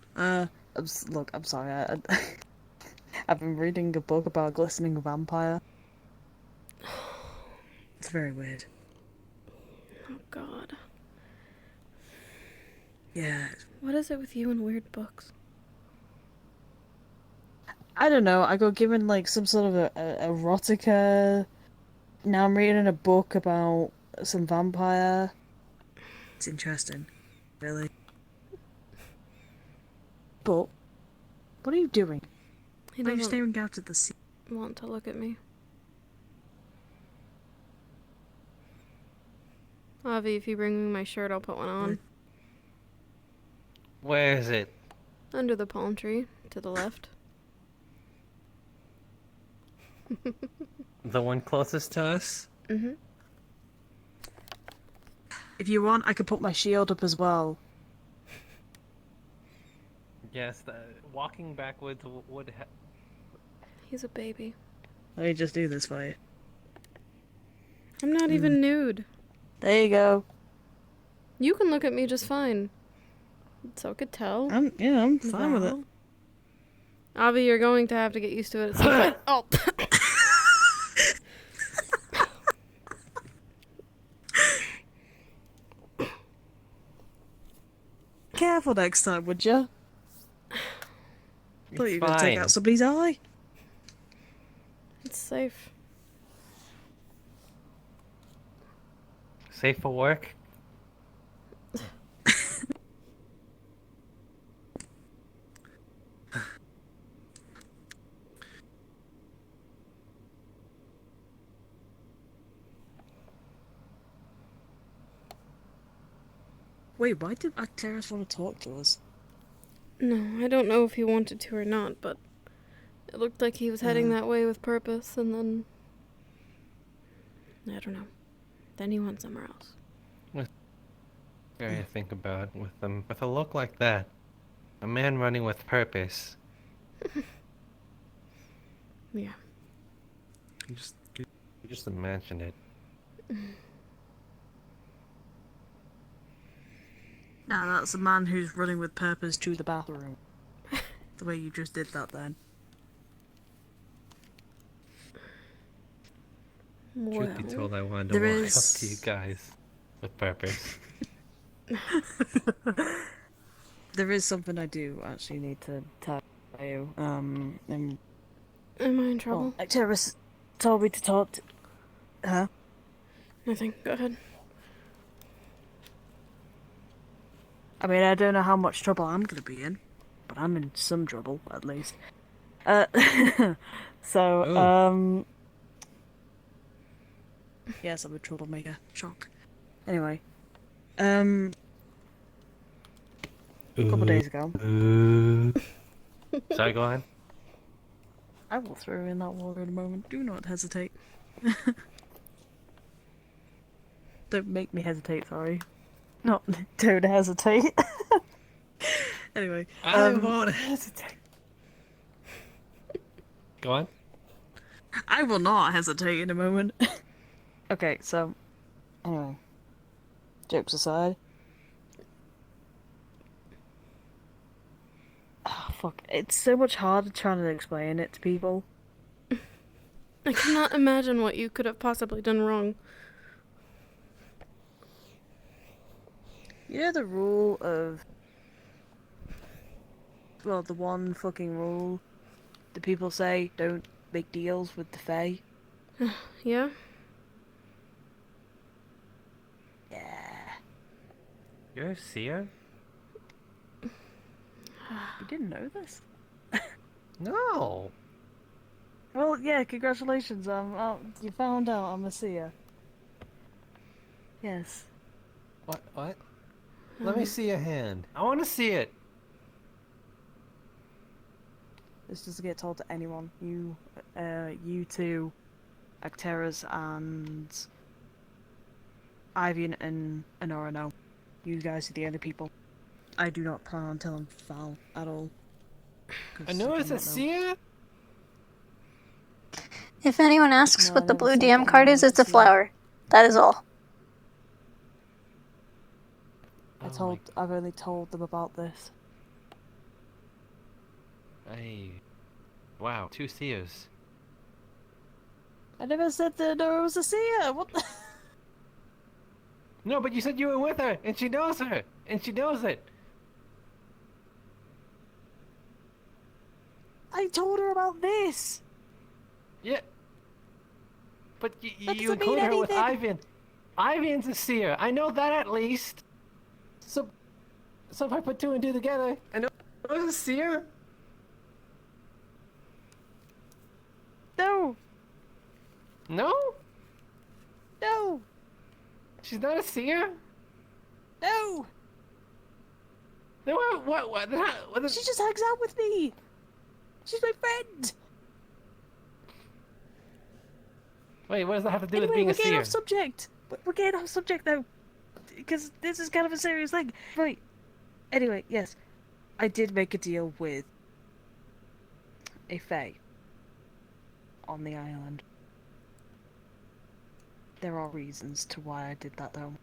look, I'm sorry, I've been reading a book about a glistening vampire. It's very weird. Oh god. Yeah. What is it with you and weird books? I don't know, I got given like some sort of a erotica. Now I'm reading a book about some vampire. It's interesting. Really. But, what are you doing? He Why are you doesn't staring out at the sea? want to look at me. Avi, if you bring me my shirt, I'll put one on. Where is it? Under the palm tree, to the left. The one closest to us? Mm-hmm. If you want, I could put my shield up as well. Yes, walking backwards would He's a baby. Let me just do this for you. I'm not even nude. There you go. You can look at me just fine. So could tell. I'm fine with it. Avi, you're going to have to get used to it at some point. Oh! Careful next time, would you? Thought you were gonna take fine. out somebody's eye. It's safe. Safe for work? Wait, why did Acteris want to talk to us? No, I don't know if he wanted to or not, but it looked like he was heading that way with purpose, and then... I don't know. Then he went somewhere else. I think about with them with a look like that, a man running with purpose. Yeah. You just imagine it. No, that's a man who's running with purpose to the bathroom. The way you just did that then. Truth be told, I wanted to there walk is- up to you guys with purpose. There is something I do actually need to tell you. Am I in trouble? Acteris told me to talk to... Huh? Nothing. Go ahead. I mean, I don't know how much trouble I'm gonna be in, but I'm in some trouble, at least. So, yes, I'm a troublemaker. Shock. Anyway, a couple days ago, Sorry, go on. I will throw in that water in a moment. Do not hesitate. Don't make me hesitate, sorry. Not, don't hesitate. Anyway, I won't hesitate. Go on. I will not hesitate in a moment. Okay, so anyway, jokes aside. Oh, fuck, it's so much harder trying to explain it to people. I cannot imagine what you could have possibly done wrong. You know the rule of... Well, the one fucking rule that people say, don't make deals with the Fae? Yeah? Yeah. You're a seer? You didn't know this? No. Well, yeah, congratulations. You found out I'm a seer. Yes. What? Let me see your hand. I want to see it. This doesn't get told to anyone. You two, Acteras and Ivian and Honora know. You guys are the only people. I do not plan on telling Val at all. I know it's a seer? If anyone asks No, what I the never blue said DM that card is, anyone it's a could see it. flower. That is all. I've only told them about this. Wow, 2 seers. I never said that Honora was a seer. What the... No, but you said you were with her, and she knows her, and she knows it. I told her about this. Yeah. But That you doesn't mean include her with anything. Ivan. Ivan's a seer. I know that at least. So if I put 2 and 2 together, I know it was a seer. No. No? No. She's not a seer? No. Then what? She just hangs out with me. She's my friend. Wait, what does that have to do with Anyway, being we're a getting seer? off subject. We're getting off subject though, because this is kind of a serious thing. Right. Anyway, yes, I did make a deal with a Fae on the island. There are reasons to why I did that though.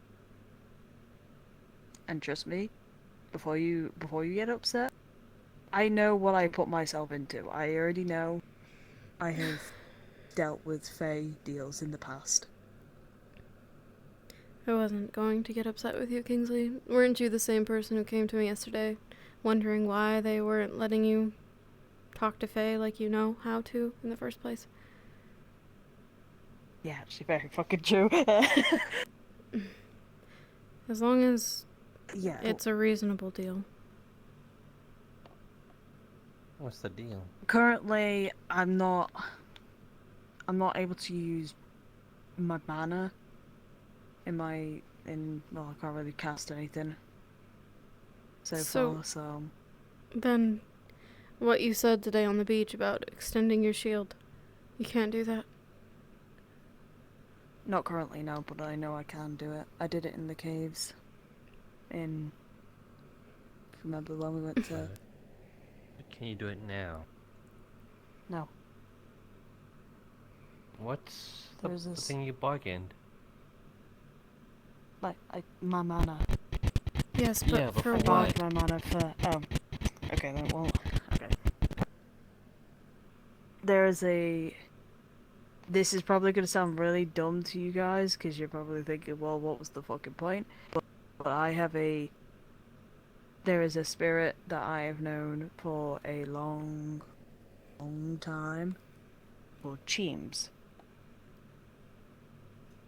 And trust me, before you get upset, I know what I put myself into. I already know I have dealt with Fae deals in the past. I wasn't going to get upset with you, Kingsley. Weren't you the same person who came to me yesterday, wondering why they weren't letting you talk to Faye like you know how to in the first place? Yeah, actually very fucking true. As long as yeah, it's a reasonable deal. What's the deal? Currently, I'm not able to use my mana well, I can't really cast anything so far, so... Then, what you said today on the beach about extending your shield, you can't do that? Not currently, no, but I know I can do it. I did it in the caves. Remember when we went to... Can you do it now? No. What's There's the this- thing you bargained? Like, my mana. Yes, but Yeah, but for for what? My mana for... Oh. Okay, then, well... Okay. There's a... This is probably going to sound really dumb to you guys, because you're probably thinking, well, what was the fucking point? But I have a... There is a spirit that I have known for a long time, called Cheems.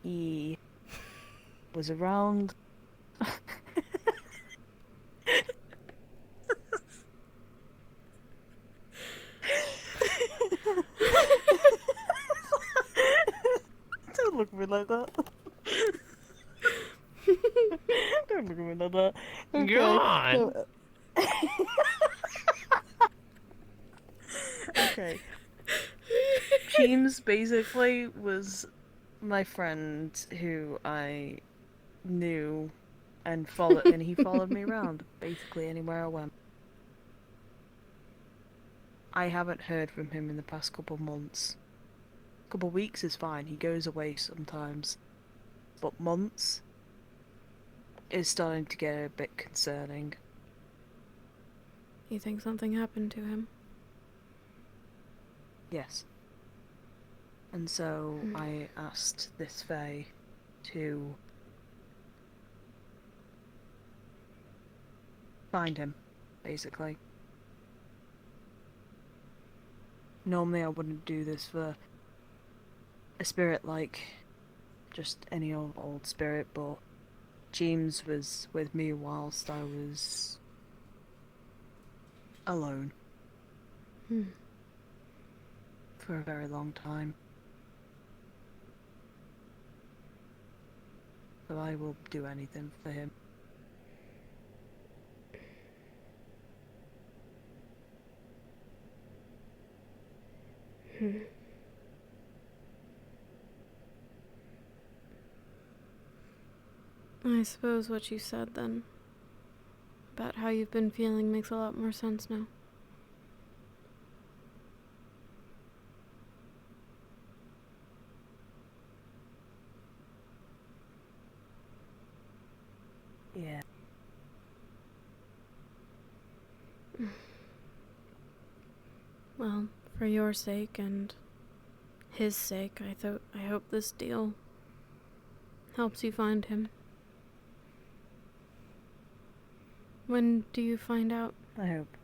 He was around... Don't look at me like that. Don't look at me like that. Okay. God! Okay. Cheems basically was my friend who I knew and he followed me around basically anywhere I went. I haven't heard from him in the past couple months. Couple weeks is fine. He goes away sometimes, but months is starting to get a bit concerning. You think something happened to him? Yes. And so I asked this Fae to find him, basically. Normally I wouldn't do this for a spirit like just any old spirit, but James was with me whilst I was alone. For a very long time. So I will do anything for him. I suppose what you said then, about how you've been feeling, makes a lot more sense now. Yeah. Well, for your sake and his sake, I hope this deal helps you find him. When do you find out? I hope.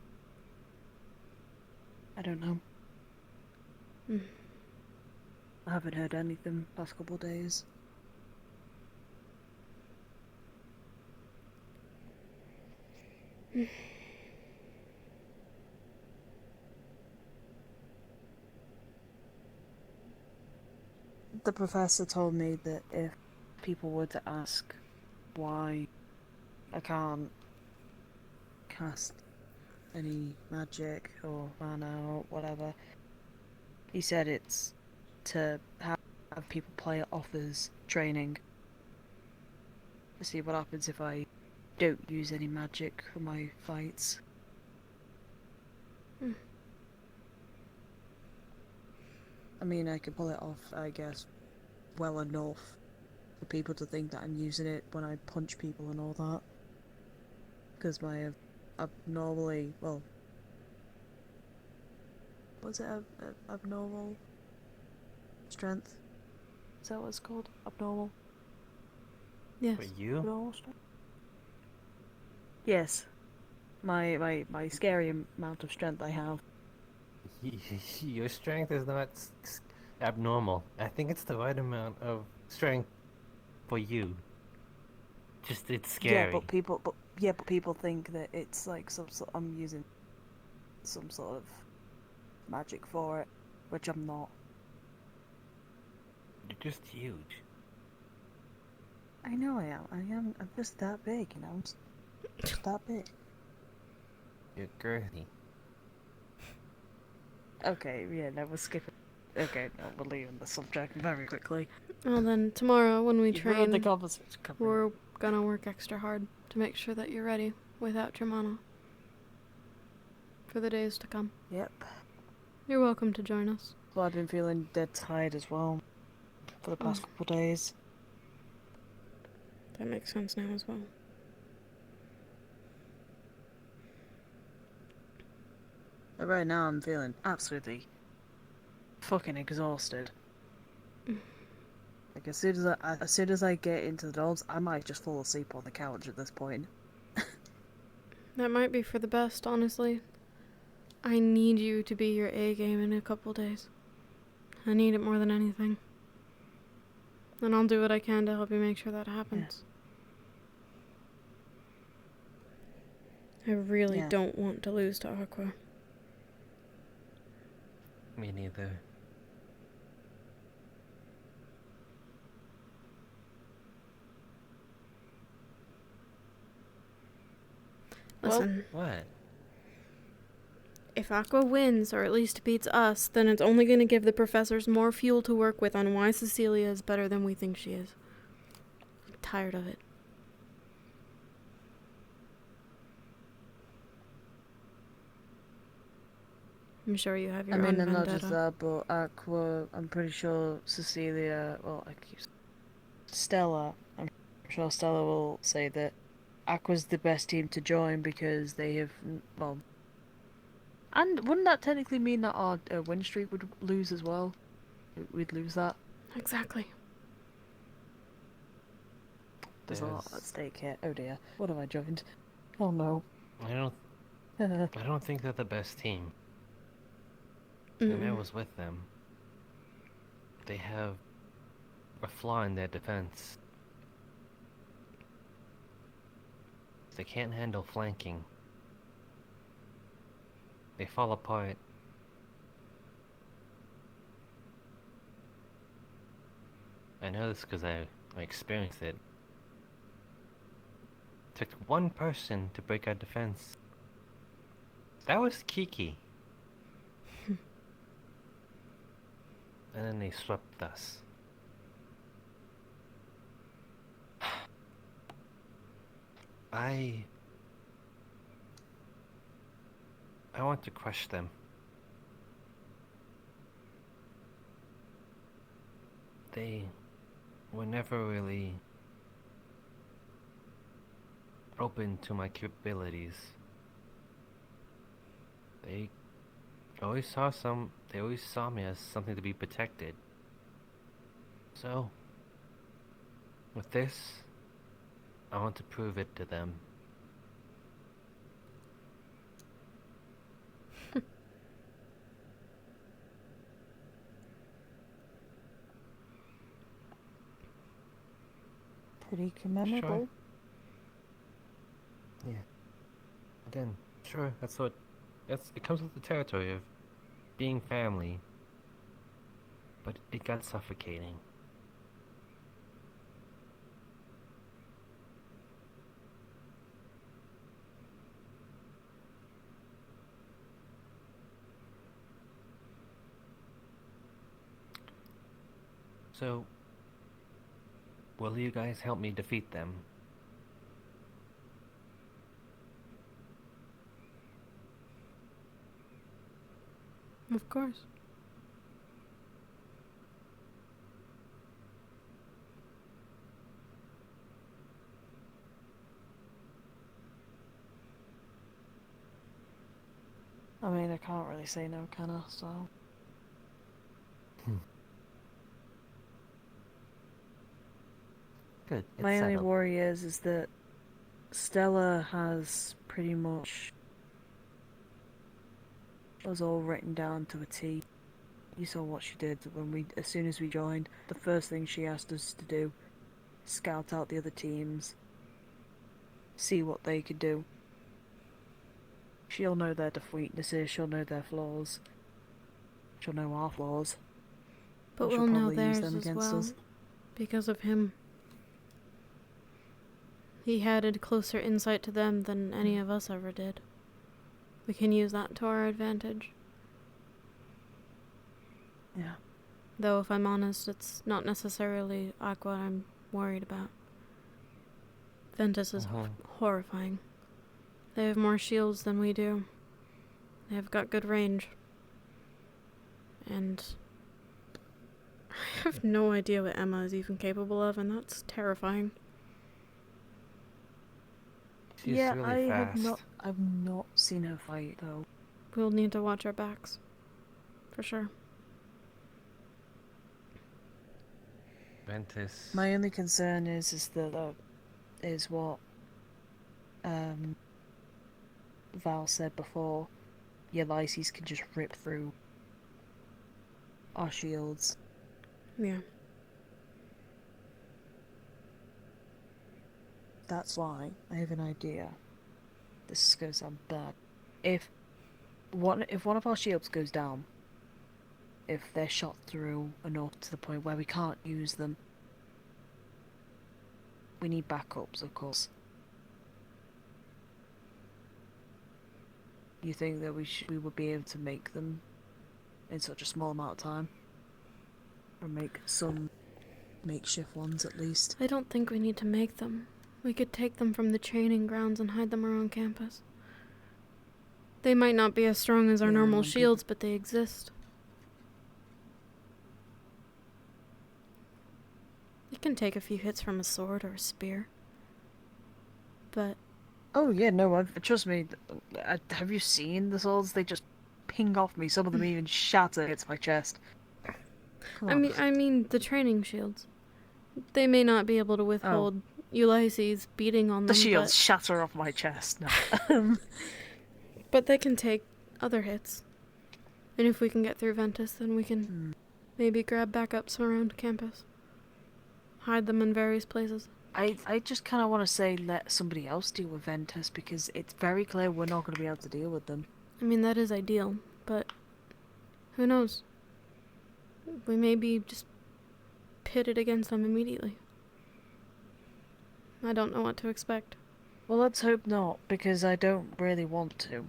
I don't know. I haven't heard anything past couple days. The professor told me that if people were to ask why I can't cast any magic or mana or whatever, he said it's to have people play it off as training. To see what happens if I don't use any magic for my fights. I mean, I could pull it off, I guess, well enough for people to think that I'm using it when I punch people and all that. Because my abnormally, well, was it abnormal strength? Is that what it's called? Abnormal? Yes. For you? Abnormal strength? Yes. My scary amount of strength I have. Your strength is not abnormal. I think it's the right amount of strength for you. Just it's scary. Yeah, but people think that it's like I'm using some sort of magic for it, which I'm not. You're just huge. I know I am. I'm just that big, you know. Just that big. You're girthy. Okay, yeah, no, we'll skip it. Okay, no, we're leaving the subject very quickly. Well then, tomorrow when we You've ruined train, the conversation. we're gonna work extra hard to make sure that you're ready without your mana for the days to come. Yep. You're welcome to join us. Well, I've been feeling dead tired as well for the past couple of days. That makes sense now as well. But right now I'm feeling absolutely fucking exhausted. Like as soon as I get into the dogs, I might just fall asleep on the couch at this point. That might be for the best, honestly. I need you to be your A game in a couple days. I need it more than anything. And I'll do what I can to help you make sure that happens. I really don't want to lose to Aqua. Me neither. Listen. What? If Aqua wins, or at least beats us, then it's only going to give the professors more fuel to work with on why Cecilia is better than we think she is. I'm tired of it. I'm sure you have your I mean, own and not vendetta. just that, but Aqua, I'm pretty sure Cecilia, well, Stella, I'm sure Stella will say that Aqua's the best team to join because they have, well, and wouldn't that technically mean that our win streak would lose as well? We'd lose that. Exactly. There's a lot at stake here. Oh dear, what have I joined? Oh no. I don't think they're the best team. And I was with them. They have a flaw in their defense. They can't handle flanking. They fall apart. I know this because I experienced it. Took one person to break our defense. That was Kiki. And then they swept us. I want to crush them. They were never really open to my capabilities. They always saw me as something to be protected. So, with this, I want to prove it to them. Pretty commendable. Sure. Yeah. Again, sure, it comes with the territory of being family. But it got suffocating. So, will you guys help me defeat them? Of course. I mean, I can't really say no, can I? So. Good. My only worry is that Stella has pretty much was all written down to a T. You saw what she did as soon as we joined. The first thing she asked us to do, scout out the other teams, see what they could do. She'll know their weaknesses, she'll know their flaws, she'll know our flaws. But she'll we'll know probably use theirs them as against well, us. because of him. He had a closer insight to them than any of us ever did. We can use that to our advantage. Yeah. Though, if I'm honest, it's not necessarily Aqua I'm worried about. Ventus is horrifying. They have more shields than we do. They have got good range. And I have no idea what Emma is even capable of, and that's terrifying. She's yeah, really fast. I've not seen her fight though. We'll need to watch our backs. For sure. Ventus. My only concern is what Val said before. Your Lyses can just rip through our shields. Yeah. That's why I have an idea. This is going to sound bad. If one of our shields goes down, if they're shot through enough to the point where we can't use them, we need backups, of course. You think that we would be able to make them in such a small amount of time? Or make some makeshift ones at least? I don't think we need to make them. We could take them from the training grounds and hide them around campus. They might not be as strong as our Yeah, normal I'm good. shields, but they exist. It can take a few hits from a sword or a spear. But Oh yeah, no, trust me. Have you seen the swords? They just ping off me. Some of them even shatter against my chest. Come on. I mean the training shields. They may not be able to withhold Ulysses beating on them. The shields shatter off my chest. No. But they can take other hits. And if we can get through Ventus, then we can maybe grab backups around campus. Hide them in various places. I just kind of want to say let somebody else deal with Ventus because it's very clear we're not going to be able to deal with them. I mean, that is ideal, but who knows? We may be just pitted against them immediately. I don't know what to expect. Well, let's hope not, because I don't really want to.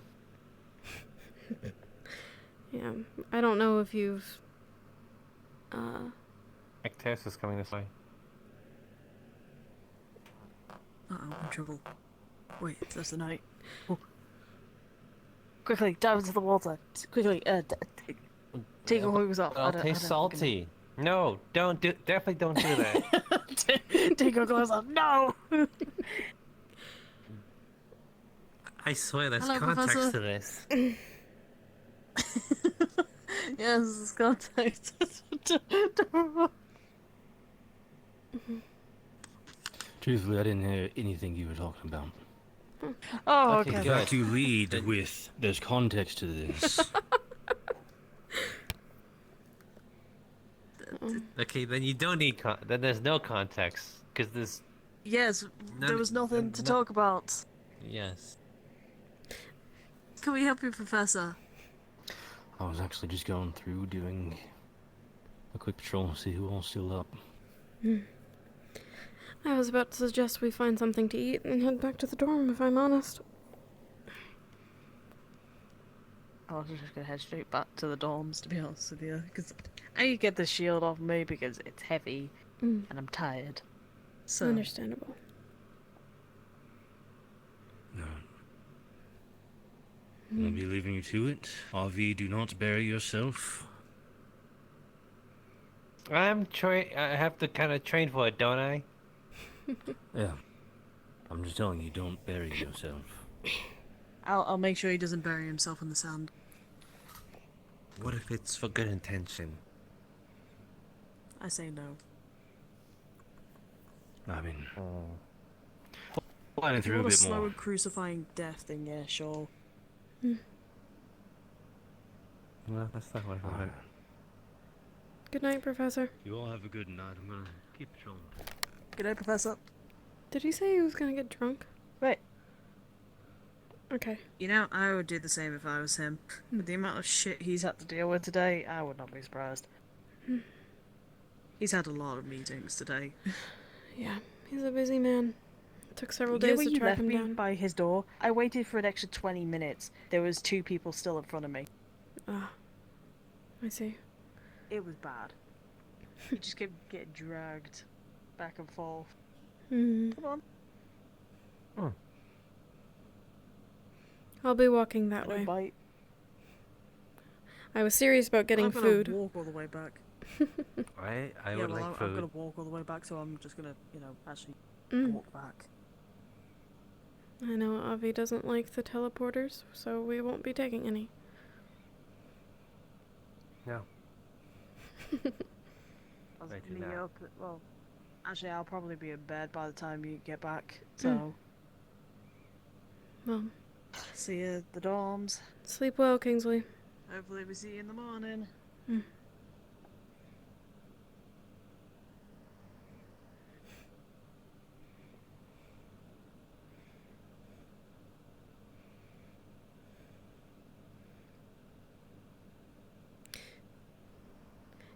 Yeah, I don't know if you've... Ecteris is coming this way. Uh-oh, I'm in trouble. Wait, that's the night. Oh. Quickly, dive into the water. Quickly, take your hose off. I'll taste salty. No, definitely don't do that. Take your clothes off. No! I swear there's Hello, context Professor. to this. Yes, it's context. Truthfully, I didn't hear anything you were talking about. Oh, okay. The fact you lead with there's context to this. Okay, then you don't need then there's no context because there's Yes, there was nothing to talk about. yes. Can we help you, Professor? I was actually just going through doing a quick patrol to see who all's still up. I was about to suggest we find something to eat and head back to the dorm, if I'm honest. I was just gonna head straight back to the dorms, to be honest with you, because I need to get the shield off me because it's heavy and I'm tired. So Understandable. No. I'll be leaving you to it. RV, do not bury yourself. I have to kind of train for it, don't I? Yeah. I'm just telling you, don't bury yourself. I'll make sure he doesn't bury himself in the sand. What if it's for good intention? I say no. I mean, planning If you through a want a bit slow more. and crucifying death, then yeah, sure. Well, that's not what I thought. Good night, Professor. You all have a good night. I'm gonna keep patrolling. Good night, Professor. Did he say he was gonna get drunk? Right. Okay. You know, I would do the same if I was him. With the amount of shit he's had to deal with today, I would not be surprised. He's had a lot of meetings today. Yeah, he's a busy man. It took several You know days when to you track left him me down. by his door? I waited for an extra 20 minutes. There was 2 people still in front of me. Ah, I see. It was bad. He just kept getting dragged back and forth. Mm. Come on. I'll be walking that No way. bite. I was serious about getting I'm gonna food. walk all the way back. I would like I'm food. gonna walk all the way back, so I'm just gonna, actually walk back. I know Avi doesn't like the teleporters, so we won't be taking any. No. Well, actually, I'll probably be in bed by the time you get back, so... Well, see you at the dorms. sleep well, Kingsley. Hopefully we see you in the morning.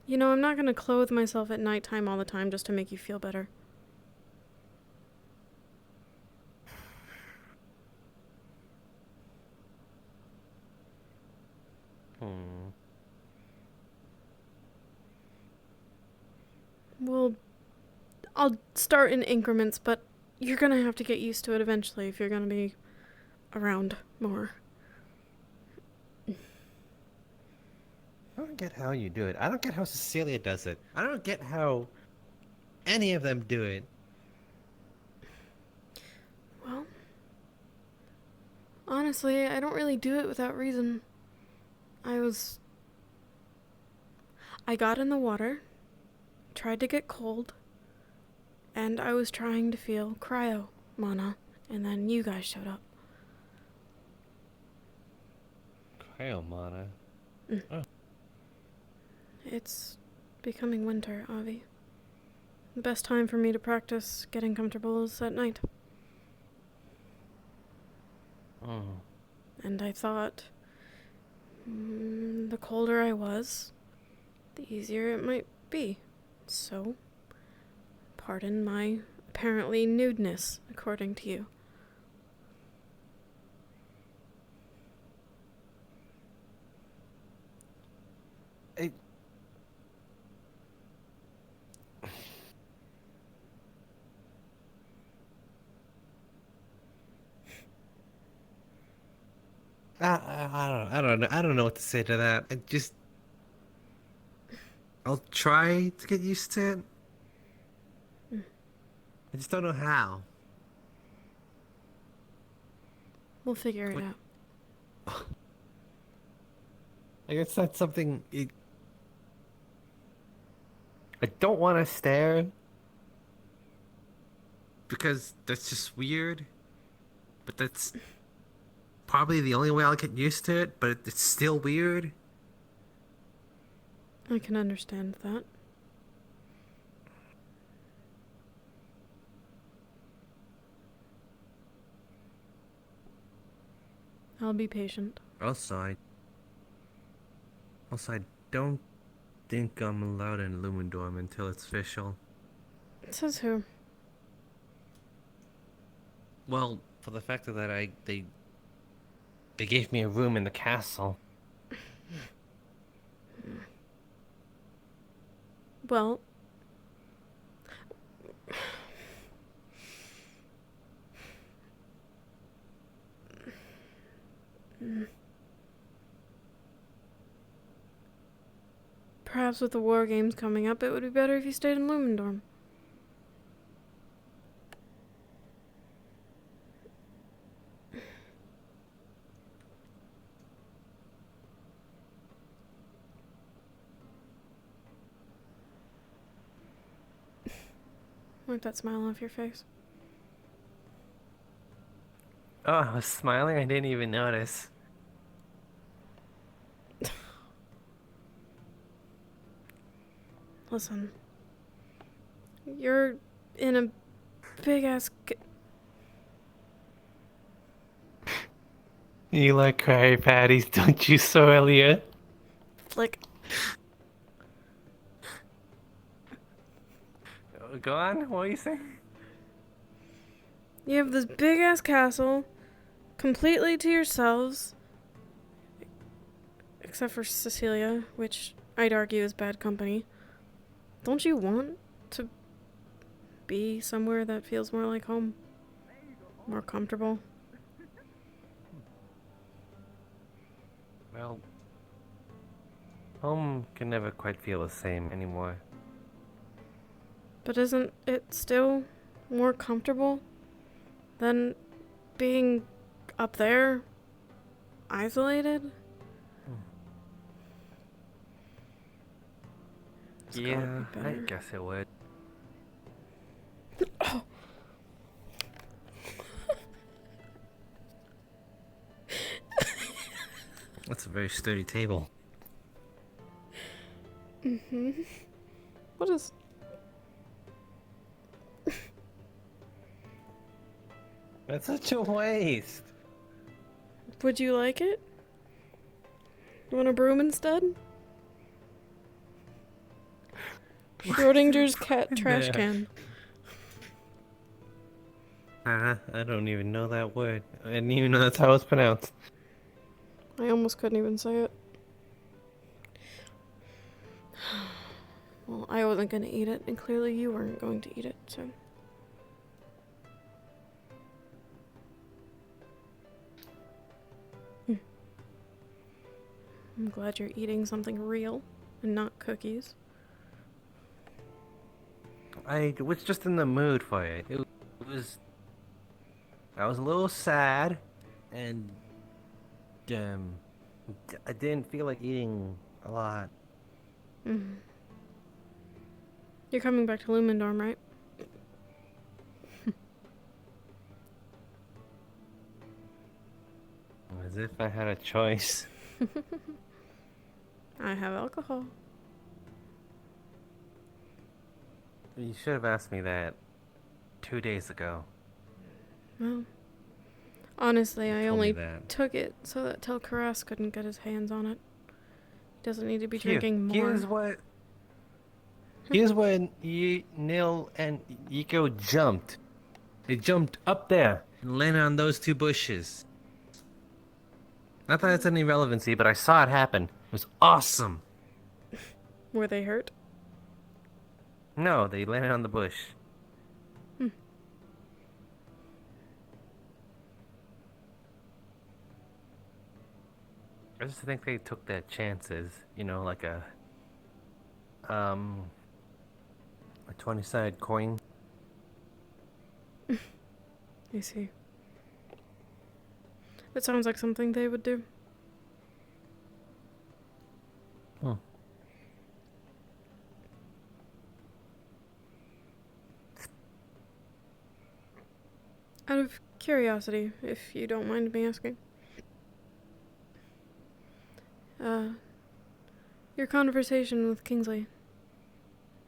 You know, I'm not gonna clothe myself at nighttime all the time just to make you feel better. Well, I'll start in increments, but you're gonna have to get used to it eventually if you're gonna be around more. don't get how you do it. I don't get how Cecilia does it. I don't get how any of them do it. Well, honestly, I don't really do it without reason. I got in the water, tried to get cold, and I was trying to feel cryo mana, and then you guys showed up. Cryomana. Oh. It's becoming winter, Avi. The best time for me to practice getting comfortable is at night. Oh. And I thought, the colder I was, the easier it might be. So, pardon my apparently nudeness, according to you. I don't know what to say to that. I'll try to get used to it. I just don't know how. We'll figure it out. I guess that's something. I don't want to stare because that's just weird. But that's probably the only way I'll get used to it. But it's still weird. I can understand that. I'll be patient. Also, I don't think I'm allowed in Lumendorm until it's official. Says who? Well, for the fact that they gave me a room in the castle. Well, perhaps with the war games coming up, it would be better if you stayed in Lumendorm. Wipe that smile off your face. Oh, I was smiling? I didn't even notice. Listen. You're in a big-ass... You like Krabby Patties, don't you, Sorelia? Flick. Go on, what are you saying? You have this big-ass castle, completely to yourselves. Except for Cecilia, which I'd argue is bad company. Don't you want to be somewhere that feels more like home? More comfortable? Well, home can never quite feel the same anymore. But isn't it still more comfortable than being up there, isolated? Yeah, I guess it would. Oh. That's a very sturdy table. Mm-hmm. What is... That's such a waste. Would you like it? You want a broom instead? Schrodinger's cat trash can. I don't even know that word. I didn't even know that's how it's pronounced. I almost couldn't even say it. Well, I wasn't gonna eat it, and clearly you weren't going to eat it, so... I'm glad you're eating something real and not cookies. I was just in the mood for it. It was. I was a little sad, and I didn't feel like eating a lot. Mm. You're coming back to Lumendorm, right? As if I had a choice. I have alcohol. You should have asked me that 2 days ago. Well, honestly, I told only me that. took it so that Telkaras couldn't get his hands on it. He doesn't need to be Here, drinking more. Here's when Nil and Yiko jumped. They jumped up there and landed on those two bushes. Not that it's any relevancy, but I saw it happen. It was awesome. Were they hurt? No, they landed on the bush. I just think they took their chances, you know, like a 20-sided coin. I see. That sounds like something they would do. Hmm. Out of curiosity, if you don't mind me asking. Your conversation with Kingsley.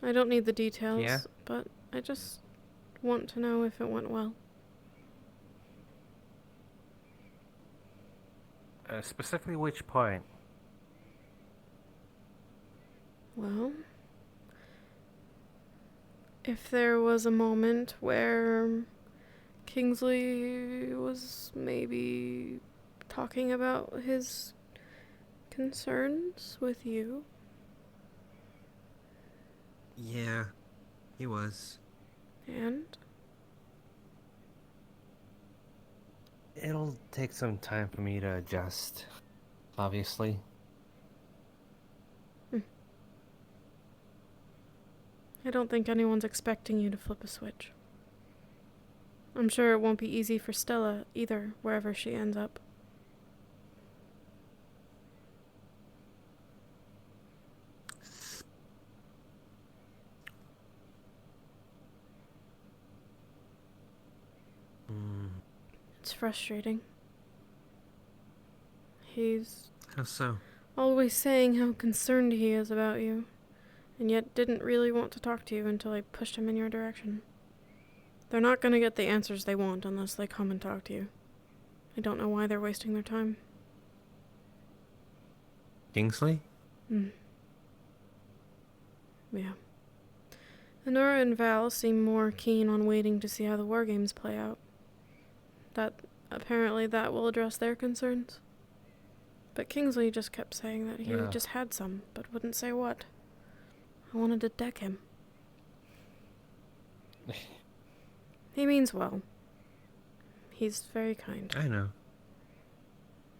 I don't need the details, Yeah? but I just want to know if it went well. Specifically which point? Well, if there was a moment where Kingsley was maybe talking about his concerns with you. Yeah, he was. And? It'll take some time for me to adjust, obviously. I don't think anyone's expecting you to flip a switch. I'm sure it won't be easy for Stella either, wherever she ends up. It's frustrating. He's How so? always saying how concerned he is about you, and yet didn't really want to talk to you until I pushed him in your direction. They're not gonna get the answers they want unless they come and talk to you. I don't know why they're wasting their time. Kingsley? Yeah. Honora and Val seem more keen on waiting to see how the war games play out. Apparently that will address their concerns. But Kingsley just kept saying that he just had some, but wouldn't say what. I wanted to deck him. He means well. He's very kind. I know.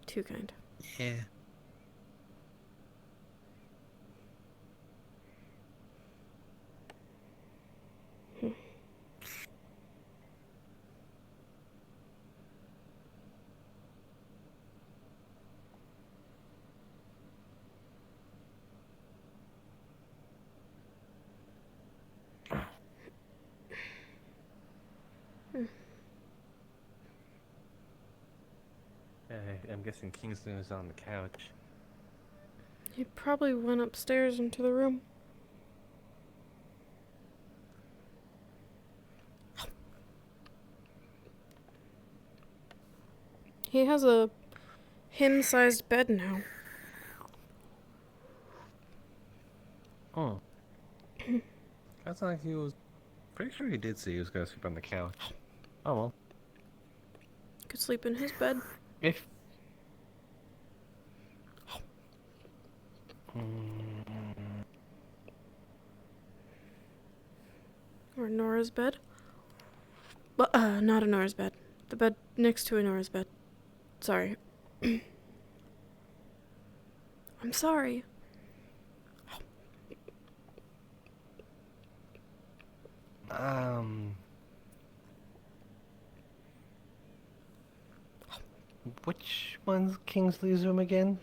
Too kind. Yeah. I'm guessing Kingston is on the couch. He probably went upstairs into the room. He has a him-sized bed now. Oh. That's like he was... Pretty sure he did say he was gonna sleep on the couch. Oh well. Could sleep in his bed. If... Or Nora's bed. Well, not Nora's bed. The bed next to Nora's bed. Sorry. I'm sorry. Which one's Kingsley's room again?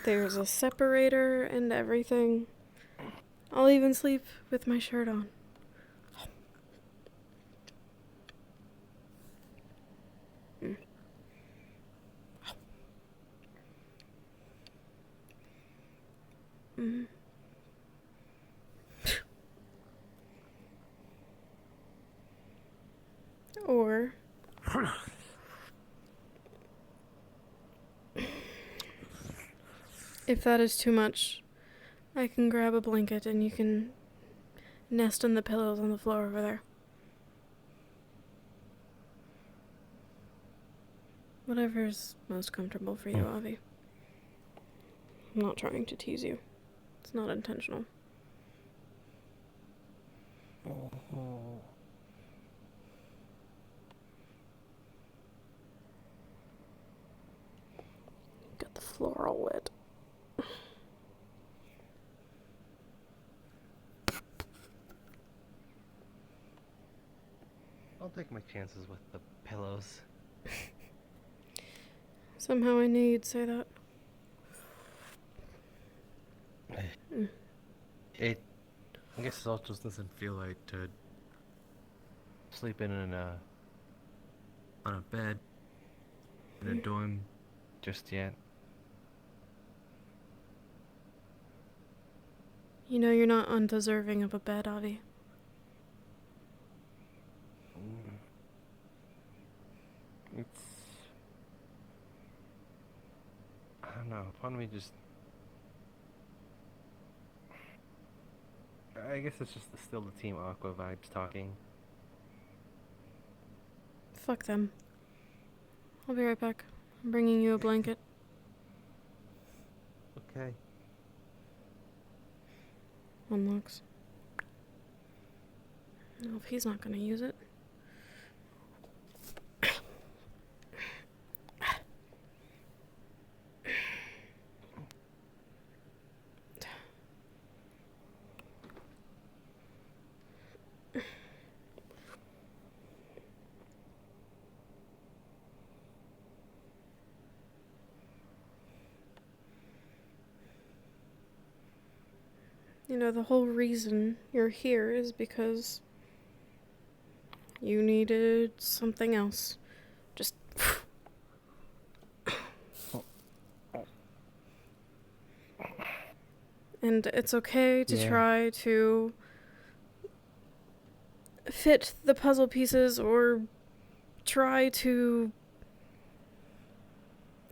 There's a separator and everything. I'll even sleep with my shirt on. Or if that is too much, I can grab a blanket and you can nest in the pillows on the floor over there. Whatever's most comfortable for you, Avi. I'm not trying to tease you. It's not intentional. Got the floor all wet. I'll take my chances with the pillows. Somehow I knew you'd say that. I guess it also just doesn't feel right to sleep on a bed in a dorm just yet. You know you're not undeserving of a bed, Avi. I don't know, part of me just... I guess it's just still the Team Aqua vibes talking. Fuck them. I'll be right back. I'm bringing you a blanket. Okay. Unlocks. No, if he's not gonna use it. You know, the whole reason you're here is because you needed something else. Just... And it's okay to try to fit the puzzle pieces or try to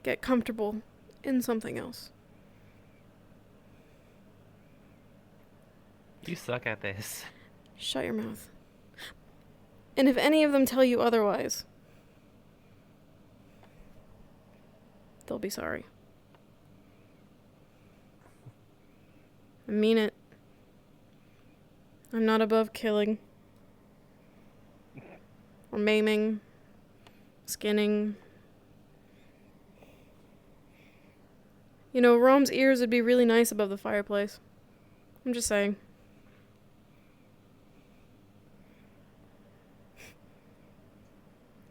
get comfortable in something else. You suck at this. Shut your mouth. And if any of them tell you otherwise, they'll be sorry. I mean it. I'm not above killing. Or maiming. Skinning. You know, Rom's ears would be really nice above the fireplace. I'm just saying.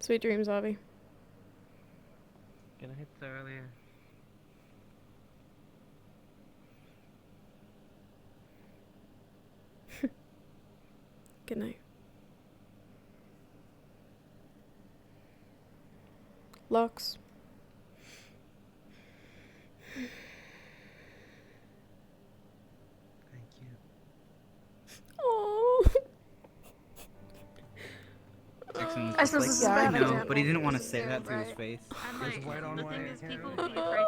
Sweet dreams, Avi. Gonna hit earlier. Good night. Lux. Thank you. Oh. I know, but he didn't want to say that to his face. And like, the thing is, people would be afraid